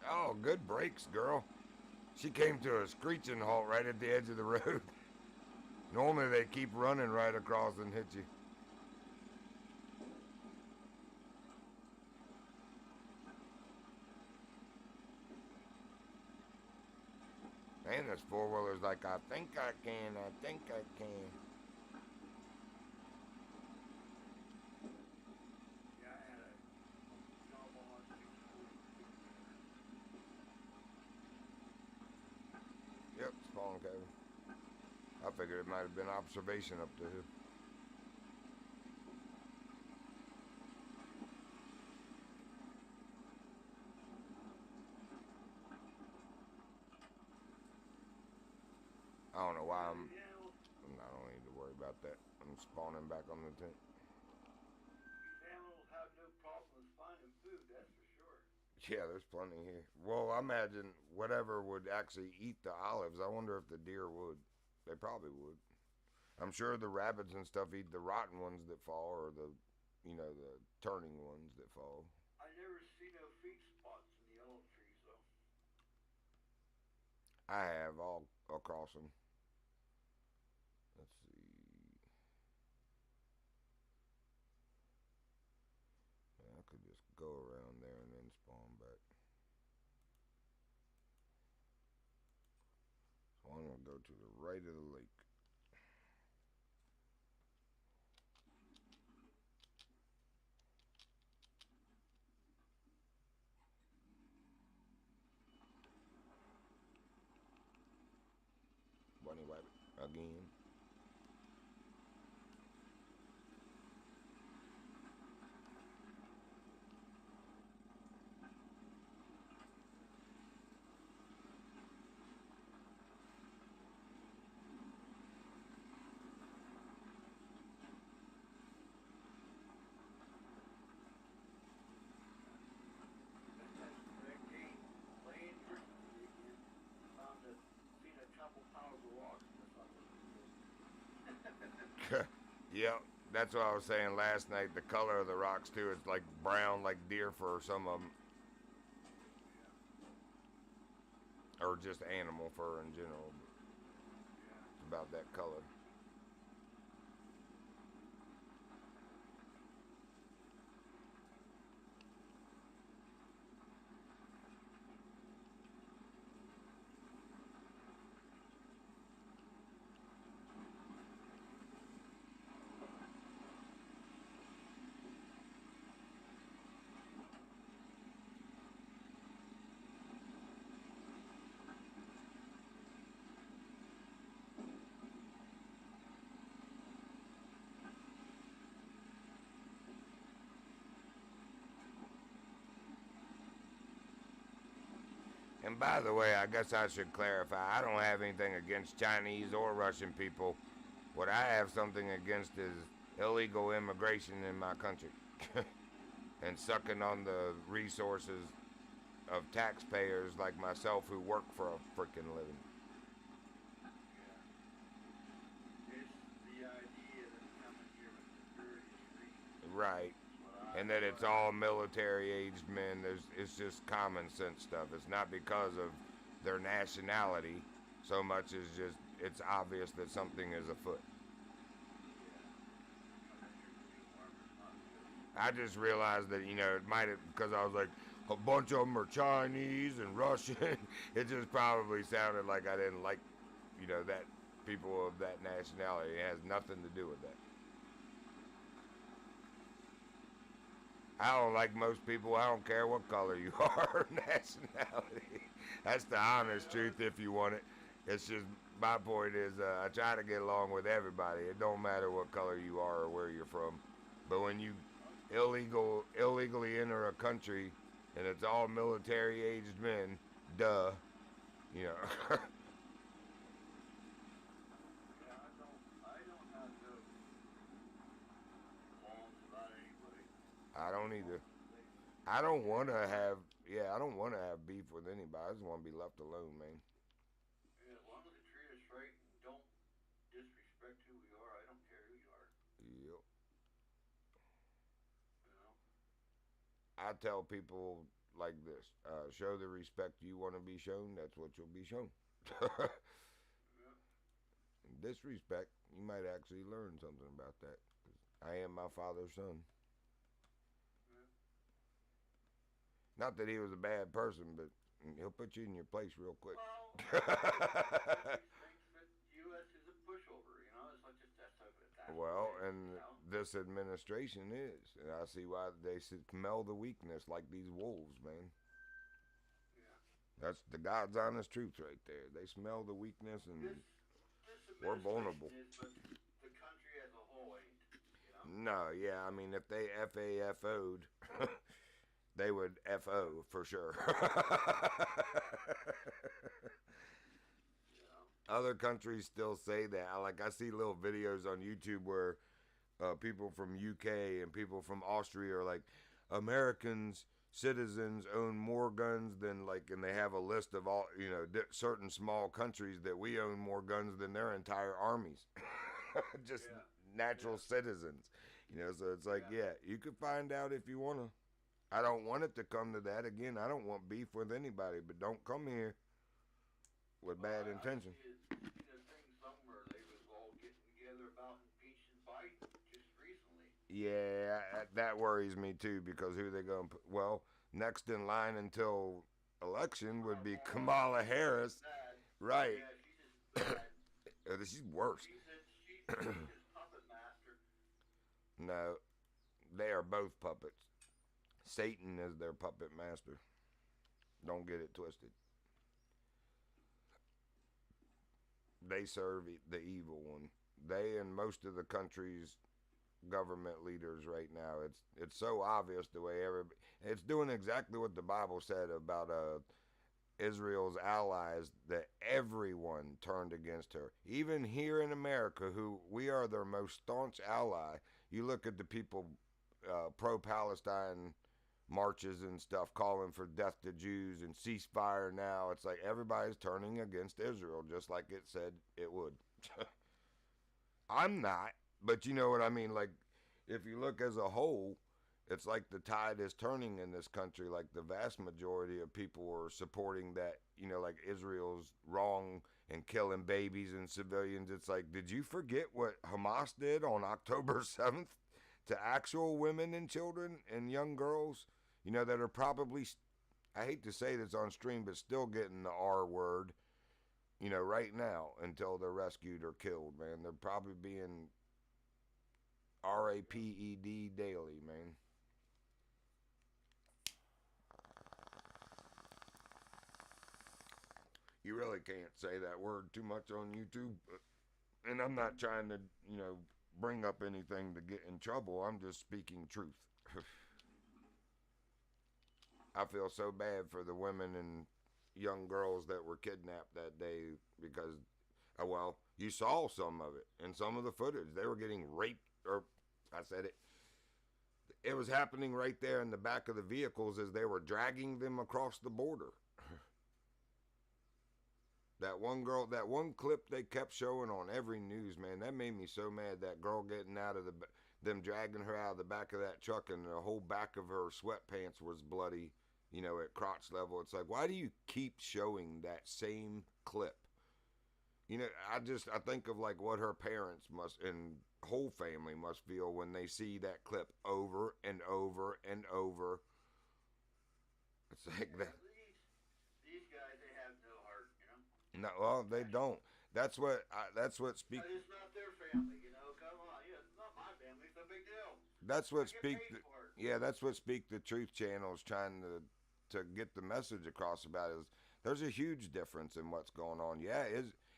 Oh, good brakes, girl. She came to a screeching halt right at the edge of the road. Normally they keep running right across and hit you. Man, this four-wheeler's like, I think I can, I think I can. Yeah, I had a job on 640. Yep, spawn cabin. I figured it might have been observation up the hill. I don't know why I don't need to worry about that. I'm spawning back on the tent. These animals have no problem with finding food, that's for sure. Yeah, there's plenty here. Well, I imagine whatever would actually eat the olives. I wonder if the deer would. They probably would. I'm sure the rabbits and stuff eat the rotten ones that fall, or the, the turning ones that fall. I never see no feed spots in the yellow trees, though. I have all across them. Let's see. Yeah, I could just go around there and then spawn back. So I'm gonna go to the right of the lake. Bunny rabbit again. That game, playing Virginian again, seen a couple piles of rocks. Yep, that's what I was saying last night. The color of the rocks too is like brown, like deer fur. Some of them, or just animal fur in general. It's about that color. And by the way, I guess I should clarify, I don't have anything against Chinese or Russian people. What I have something against is illegal immigration in my country and sucking on the resources of taxpayers like myself who work for a freaking living. It's the idea that coming here with security is free. Right. And that it's all military aged men. It's just common sense stuff. It's not because of their nationality so much as just it's obvious that something is afoot. I just realized that, it might have, because I was like, a bunch of them are Chinese and Russian. It just probably sounded like I didn't like, that people of that nationality. It has nothing to do with that. I don't like most people. I don't care what color you are or nationality. That's the honest truth if you want it. It's just, my point is, I try to get along with everybody. It don't matter what color you are or where you're from. But when you illegally enter a country and it's all military aged men, duh, you know. Yeah, I don't have no qualms about anybody. I don't either. I don't want to have, I don't want to have beef with anybody. I just want to be left alone, man. Yeah, as long as they treat us right and don't disrespect who we are, I don't care who you are. Yep. You know? I tell people like this: show the respect you want to be shown. That's what you'll be shown. Yeah. Disrespect, you might actually learn something about that. I am my father's son. Yeah. Not that he was a bad person, but he'll put you in your place real quick. Well, thinks that U.S. is a pushover, you know? It's like just that's over that. Well, Way, and you know? this administration is, and I see why they smell the weakness like these wolves, man. Yeah. That's the God's honest truth right there. They smell the weakness, and This we're administration vulnerable. is, but the country as a whole ain't, you know? No, yeah, I mean, if they FAFO'd, they would FO for sure. Yeah. Other countries still say that. I see little videos on YouTube where people from UK and people from Austria are like, Americans citizens own more guns than and they have a list of all certain small countries that we own more guns than their entire armies. Just Yeah. natural citizens, so it's like, you can find out if you want to. I don't want it to come to that. Again, I don't want beef with anybody, but don't come here with bad intention. I seen a thing somewhere they was all getting together about impeaching Biden just recently. Yeah, that worries me too because who they going to put? Well, next in line until election would be Kamala Harris. Bad. Right. Yeah, she's just bad. She's worse. She's his puppet master. No, they are both puppets. Satan is their puppet master. Don't get it twisted. They serve the evil one. They and most of the country's government leaders right now. It's so obvious the way everybody. It's doing exactly what the Bible said about Israel's allies that everyone turned against her. Even here in America, who we are their most staunch ally. You look at the people pro-Palestine marches and stuff calling for death to Jews and ceasefire now. It's like everybody's turning against Israel just like it said it would. I'm not, but you know what I mean? Like, if you look as a whole, it's like the tide is turning in this country. Like, the vast majority of people are supporting that, like Israel's wrong and killing babies and civilians. It's like, did you forget what Hamas did on October 7th to actual women and children and young girls? That are probably, I hate to say this on stream, but still getting the R word, right now until they're rescued or killed, man. They're probably being RAPED daily, man. You really can't say that word too much on YouTube. And I'm not trying to, bring up anything to get in trouble. I'm just speaking truth. I feel so bad for the women and young girls that were kidnapped that day because, well, you saw some of it in some of the footage. They were getting raped, or I said it. It was happening right there in the back of the vehicles as they were dragging them across the border. That one girl, that one clip they kept showing on every news, man, that made me so mad. That girl getting out of them dragging her out of the back of that truck and the whole back of her sweatpants was bloody, at crotch level. It's like, why do you keep showing that same clip? I think of like what her parents must and whole family must feel when they see that clip over and over and over. It's like that. These guys, they have no heart, No, well, they don't. That's what speaks. It's not their family, Come on, it's not my family. It's a big deal. That's what I get speak. paid for it. Yeah, that's what Speak the Truth channel is trying to get the message across about. Is there's a huge difference in what's going on. Yeah,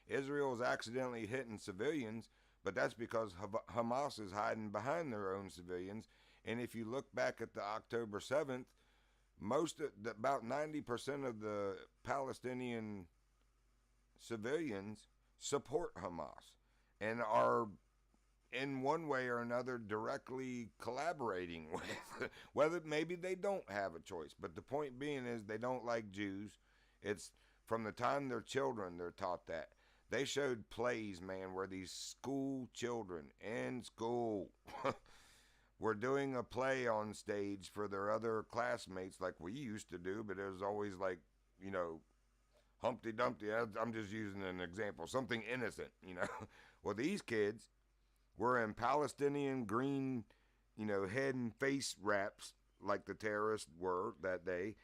Israel is accidentally hitting civilians, but that's because Hamas is hiding behind their own civilians. And if you look back at the October 7th, about 90% of the Palestinian civilians support Hamas and are in one way or another directly collaborating with whether maybe they don't have a choice, but the point being is they don't like Jews. It's from the time they're children they're taught that. They showed plays, man, where these school children in school were doing a play on stage for their other classmates like we used to do, but it was always like, Humpty Dumpty. I'm just using an example, something innocent, Well, these kids were in Palestinian green, head and face wraps like the terrorists were that day.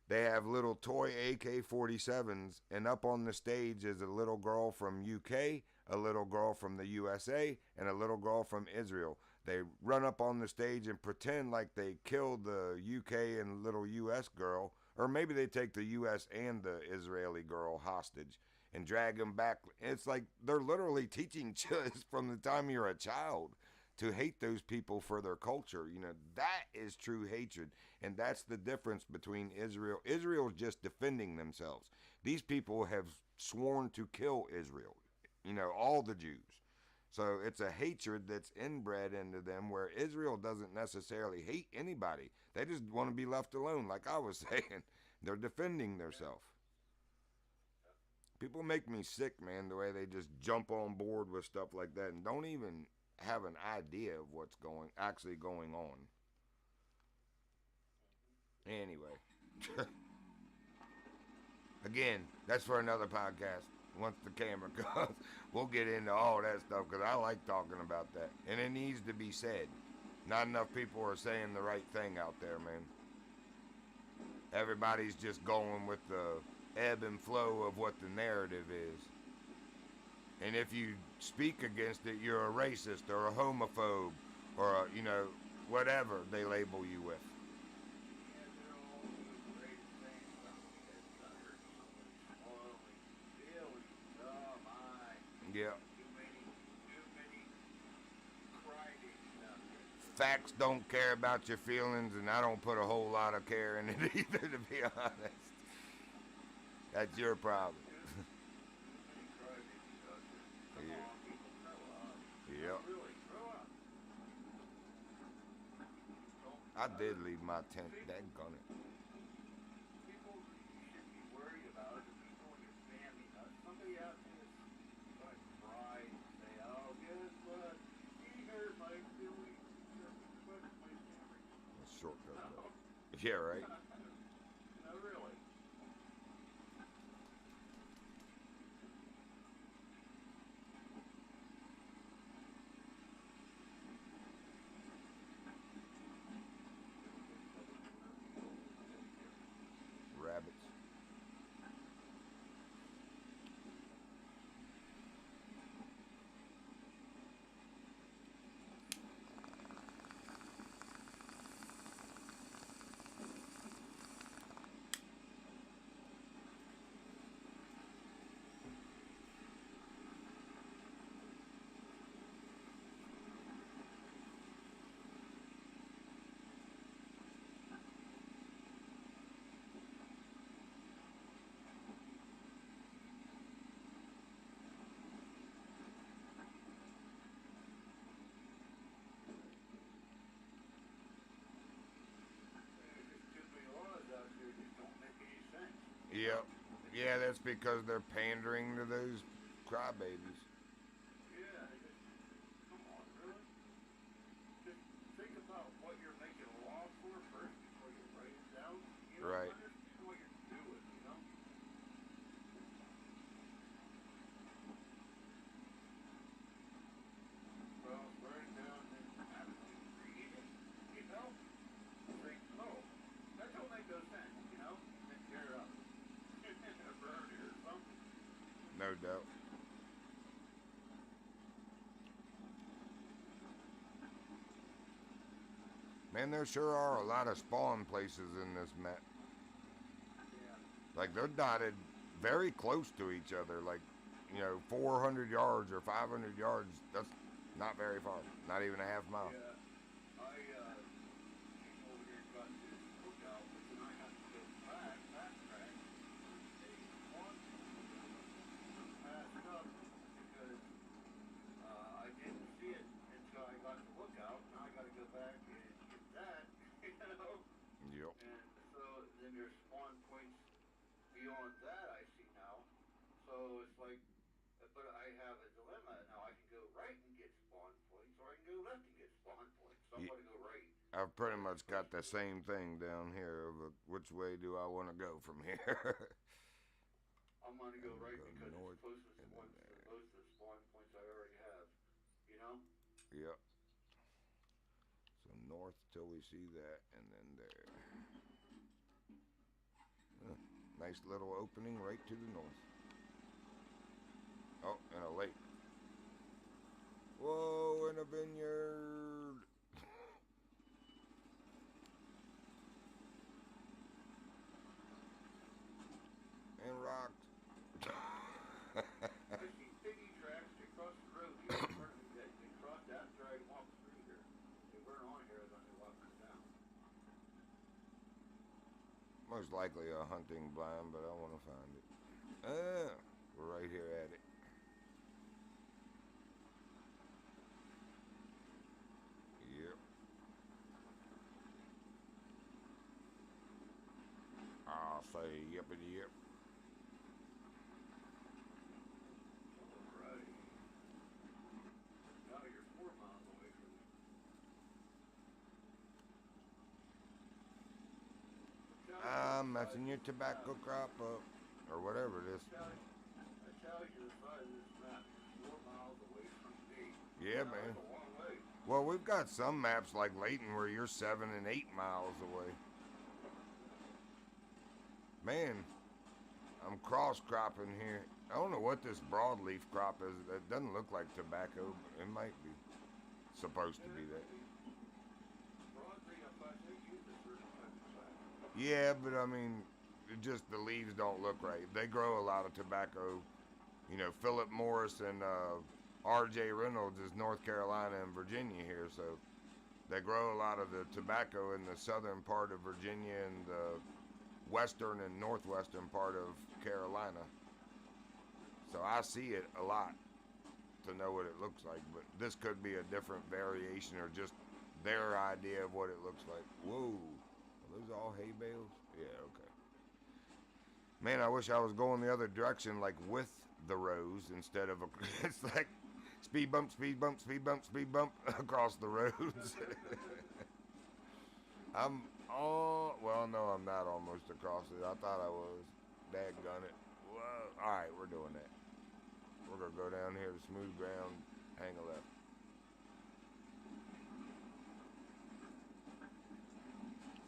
They have little toy AK-47s, and up on the stage is a little girl from UK, a little girl from the USA, and a little girl from Israel. They run up on the stage and pretend like they killed the UK and little US girl, or maybe they take the US and the Israeli girl hostage and drag them back. It's like they're literally teaching kids from the time you're a child to hate those people for their culture. That is true hatred. And that's the difference between Israel. Israel's just defending themselves. These people have sworn to kill Israel, all the Jews. So it's a hatred that's inbred into them where Israel doesn't necessarily hate anybody. They just want to be left alone, like I was saying. They're defending themselves. People make me sick, man, the way they just jump on board with stuff like that and don't even have an idea of what's actually going on. Anyway. Again, that's for another podcast. Once the camera comes, we'll get into all that stuff because I like talking about that. And it needs to be said. Not enough people are saying the right thing out there, man. Everybody's just going with the ebb and flow of what the narrative is. And if you speak against it, you're a racist or a homophobe or a, you know, whatever they label you with. Yeah, they're all doing great things about me that under somebody's spoiling feelings. Oh my. Yeah. Too many crybabies out there. Facts don't care about your feelings, and I don't put a whole lot of care in it either, to be honest. That's your problem. Too many crybabies out there. Come Yeah. on, people, grow up. Yeah. Really, grow up. Don't, I did leave my tent. people, Daggone it. people you should be worried about are the people in your family. Now, somebody out there is going to cry and say, oh, guess what? He hurt my feelings. He hurt my memories. Shortcut, No. though. Yeah, right? No, really. Rabbits. There's just too many laws out there that don't make any sense. You know? Yep. Yeah, that's because they're pandering to those crybabies. Yeah, just, come on, really? Just think about what you're making a law for first before you write it down. You know, Right. understand what you're doing, you know? Well, write it down and then actually read it, you know? Think, oh, that don't make no sense, you know? Then tear it up. Or burn it or something. No doubt. Man, there sure are a lot of spawn places in this map. Yeah. Like, they're dotted very close to each other. Like, you know, 400 yards or 500 yards. That's not very far. Not even a half mile. Yeah. I came over here and got this cookout, but then I had to go backtrack. They want passed up because I didn't see it until I got the lookout. Now I got to go back and get that, you know. Yep. And so then there's spawn points beyond that I see now. So it's like, but I have a dilemma now. I can go right and get spawn points, or I can go left and get spawn points. So I'm going to go right. I've pretty much got the same thing down here. But which way do I want to go from here? I'm going to go right Go because north it's closest and then ones to there. most of the spawn points I already have. You know? Yep. So north till we see that, and then there. Nice little opening right to the north. Oh, and a lake. Whoa, in a vineyard. And rocks. I see piggy tracks. They cross the road here in front of me. They crossed that and tried to walk through here. They weren't on here when they walked them down. Most likely a hunting blind, but I want to find it. Ah, we're right here at it. Yep. I'll say yippity yip. Alrighty. Now you're 4 miles away from me. I'm messing your tobacco crop up. Or whatever it is. That tells you the size of this map. You're 4 miles away from me. Yeah, Now, man. that's a long way. Well, we've got some maps like Layton where you're 7 and 8 miles away. Man, I'm cross cropping here. I don't know what this broadleaf crop is. It doesn't look like tobacco. But it might be supposed to be that. Broadleaf, I think, is a certain type of plant. Yeah, but I mean, it just the leaves don't look right. They grow a lot of tobacco. You know, Philip Morris and R.J. Reynolds is North Carolina and Virginia here, so they grow a lot of the tobacco in the southern part of Virginia and the western and northwestern part of Carolina. So I see it a lot to know what it looks like, but this could be a different variation or just their idea of what it looks like. Whoa, are those all hay bales? Yeah, okay. Man, I wish I was going the other direction, like with the rows instead of a. It's like speed bump, speed bump, speed bump, speed bump across the roads. I'm oh well, no, I'm not almost across it. I thought I was. Dadgun it. Whoa. All right, we're doing that. We're gonna go down here to smooth ground, hang a left.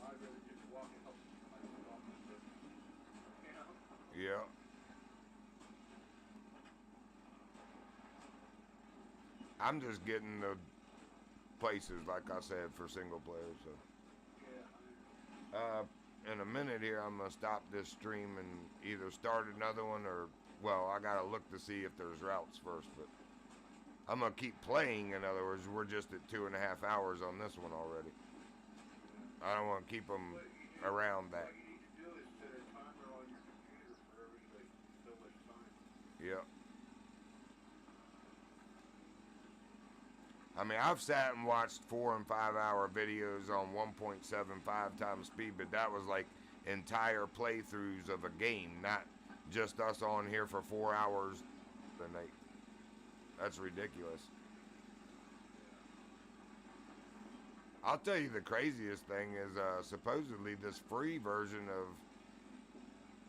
I'd rather just walk up. I just walk the distance. You know? Yeah. I'm just getting the places, like I said, for single players. So, Yeah, I understand. in a minute here, I'm gonna stop this stream and either start another one or, well, I gotta look to see if there's routes first. But I'm gonna keep playing. In other words, we're just at 2.5 hours on this one already. I don't want to keep them What you need, around that. what you need to do is set a timer on your computer for every like so much time. Yeah. I mean, I've sat and watched 4 and 5 hour videos on 1.75 times speed, but that was like entire playthroughs of a game, not just us on here for 4 hours a night. That's ridiculous. I'll tell you the craziest thing is supposedly this free version of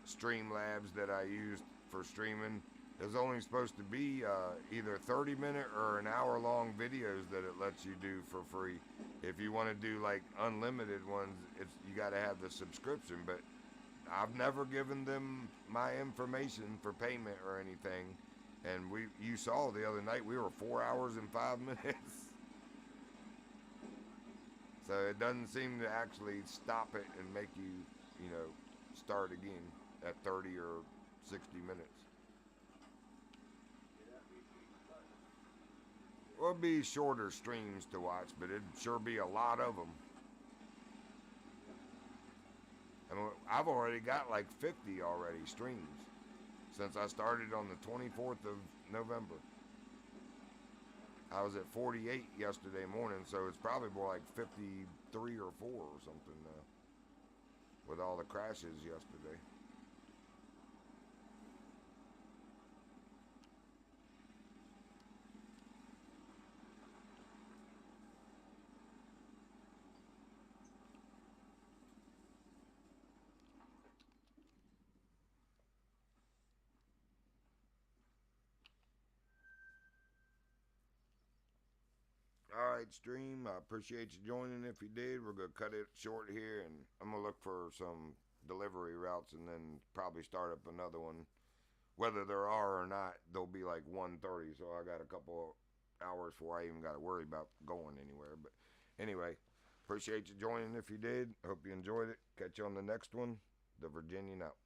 Streamlabs that I used for streaming is only supposed to be either 30-minute or an hour long videos that it lets you do for free. If you want to do like unlimited ones, it's you got to have the subscription. But I've never given them my information for payment or anything. And you saw the other night we were 4 hours and 5 minutes. So it doesn't seem to actually stop it and make you, you know, start again at 30 or 60 minutes. Well, it'd be shorter streams to watch, but it'd sure be a lot of them. I mean, I've already got like 50 already streams since I started on the 24th of November. I was at 48 yesterday morning, so it's probably more like 53 or 4 or something now with all the crashes yesterday. All right, stream. I appreciate you joining. If you did, we're gonna cut it short here, and I'm gonna look for some delivery routes, and then probably start up another one. Whether there are or not, they'll be like 1:30. So I got a couple hours before I even got to worry about going anywhere. But anyway, appreciate you joining. If you did, hope you enjoyed it. Catch you on the next one. The Virginian out.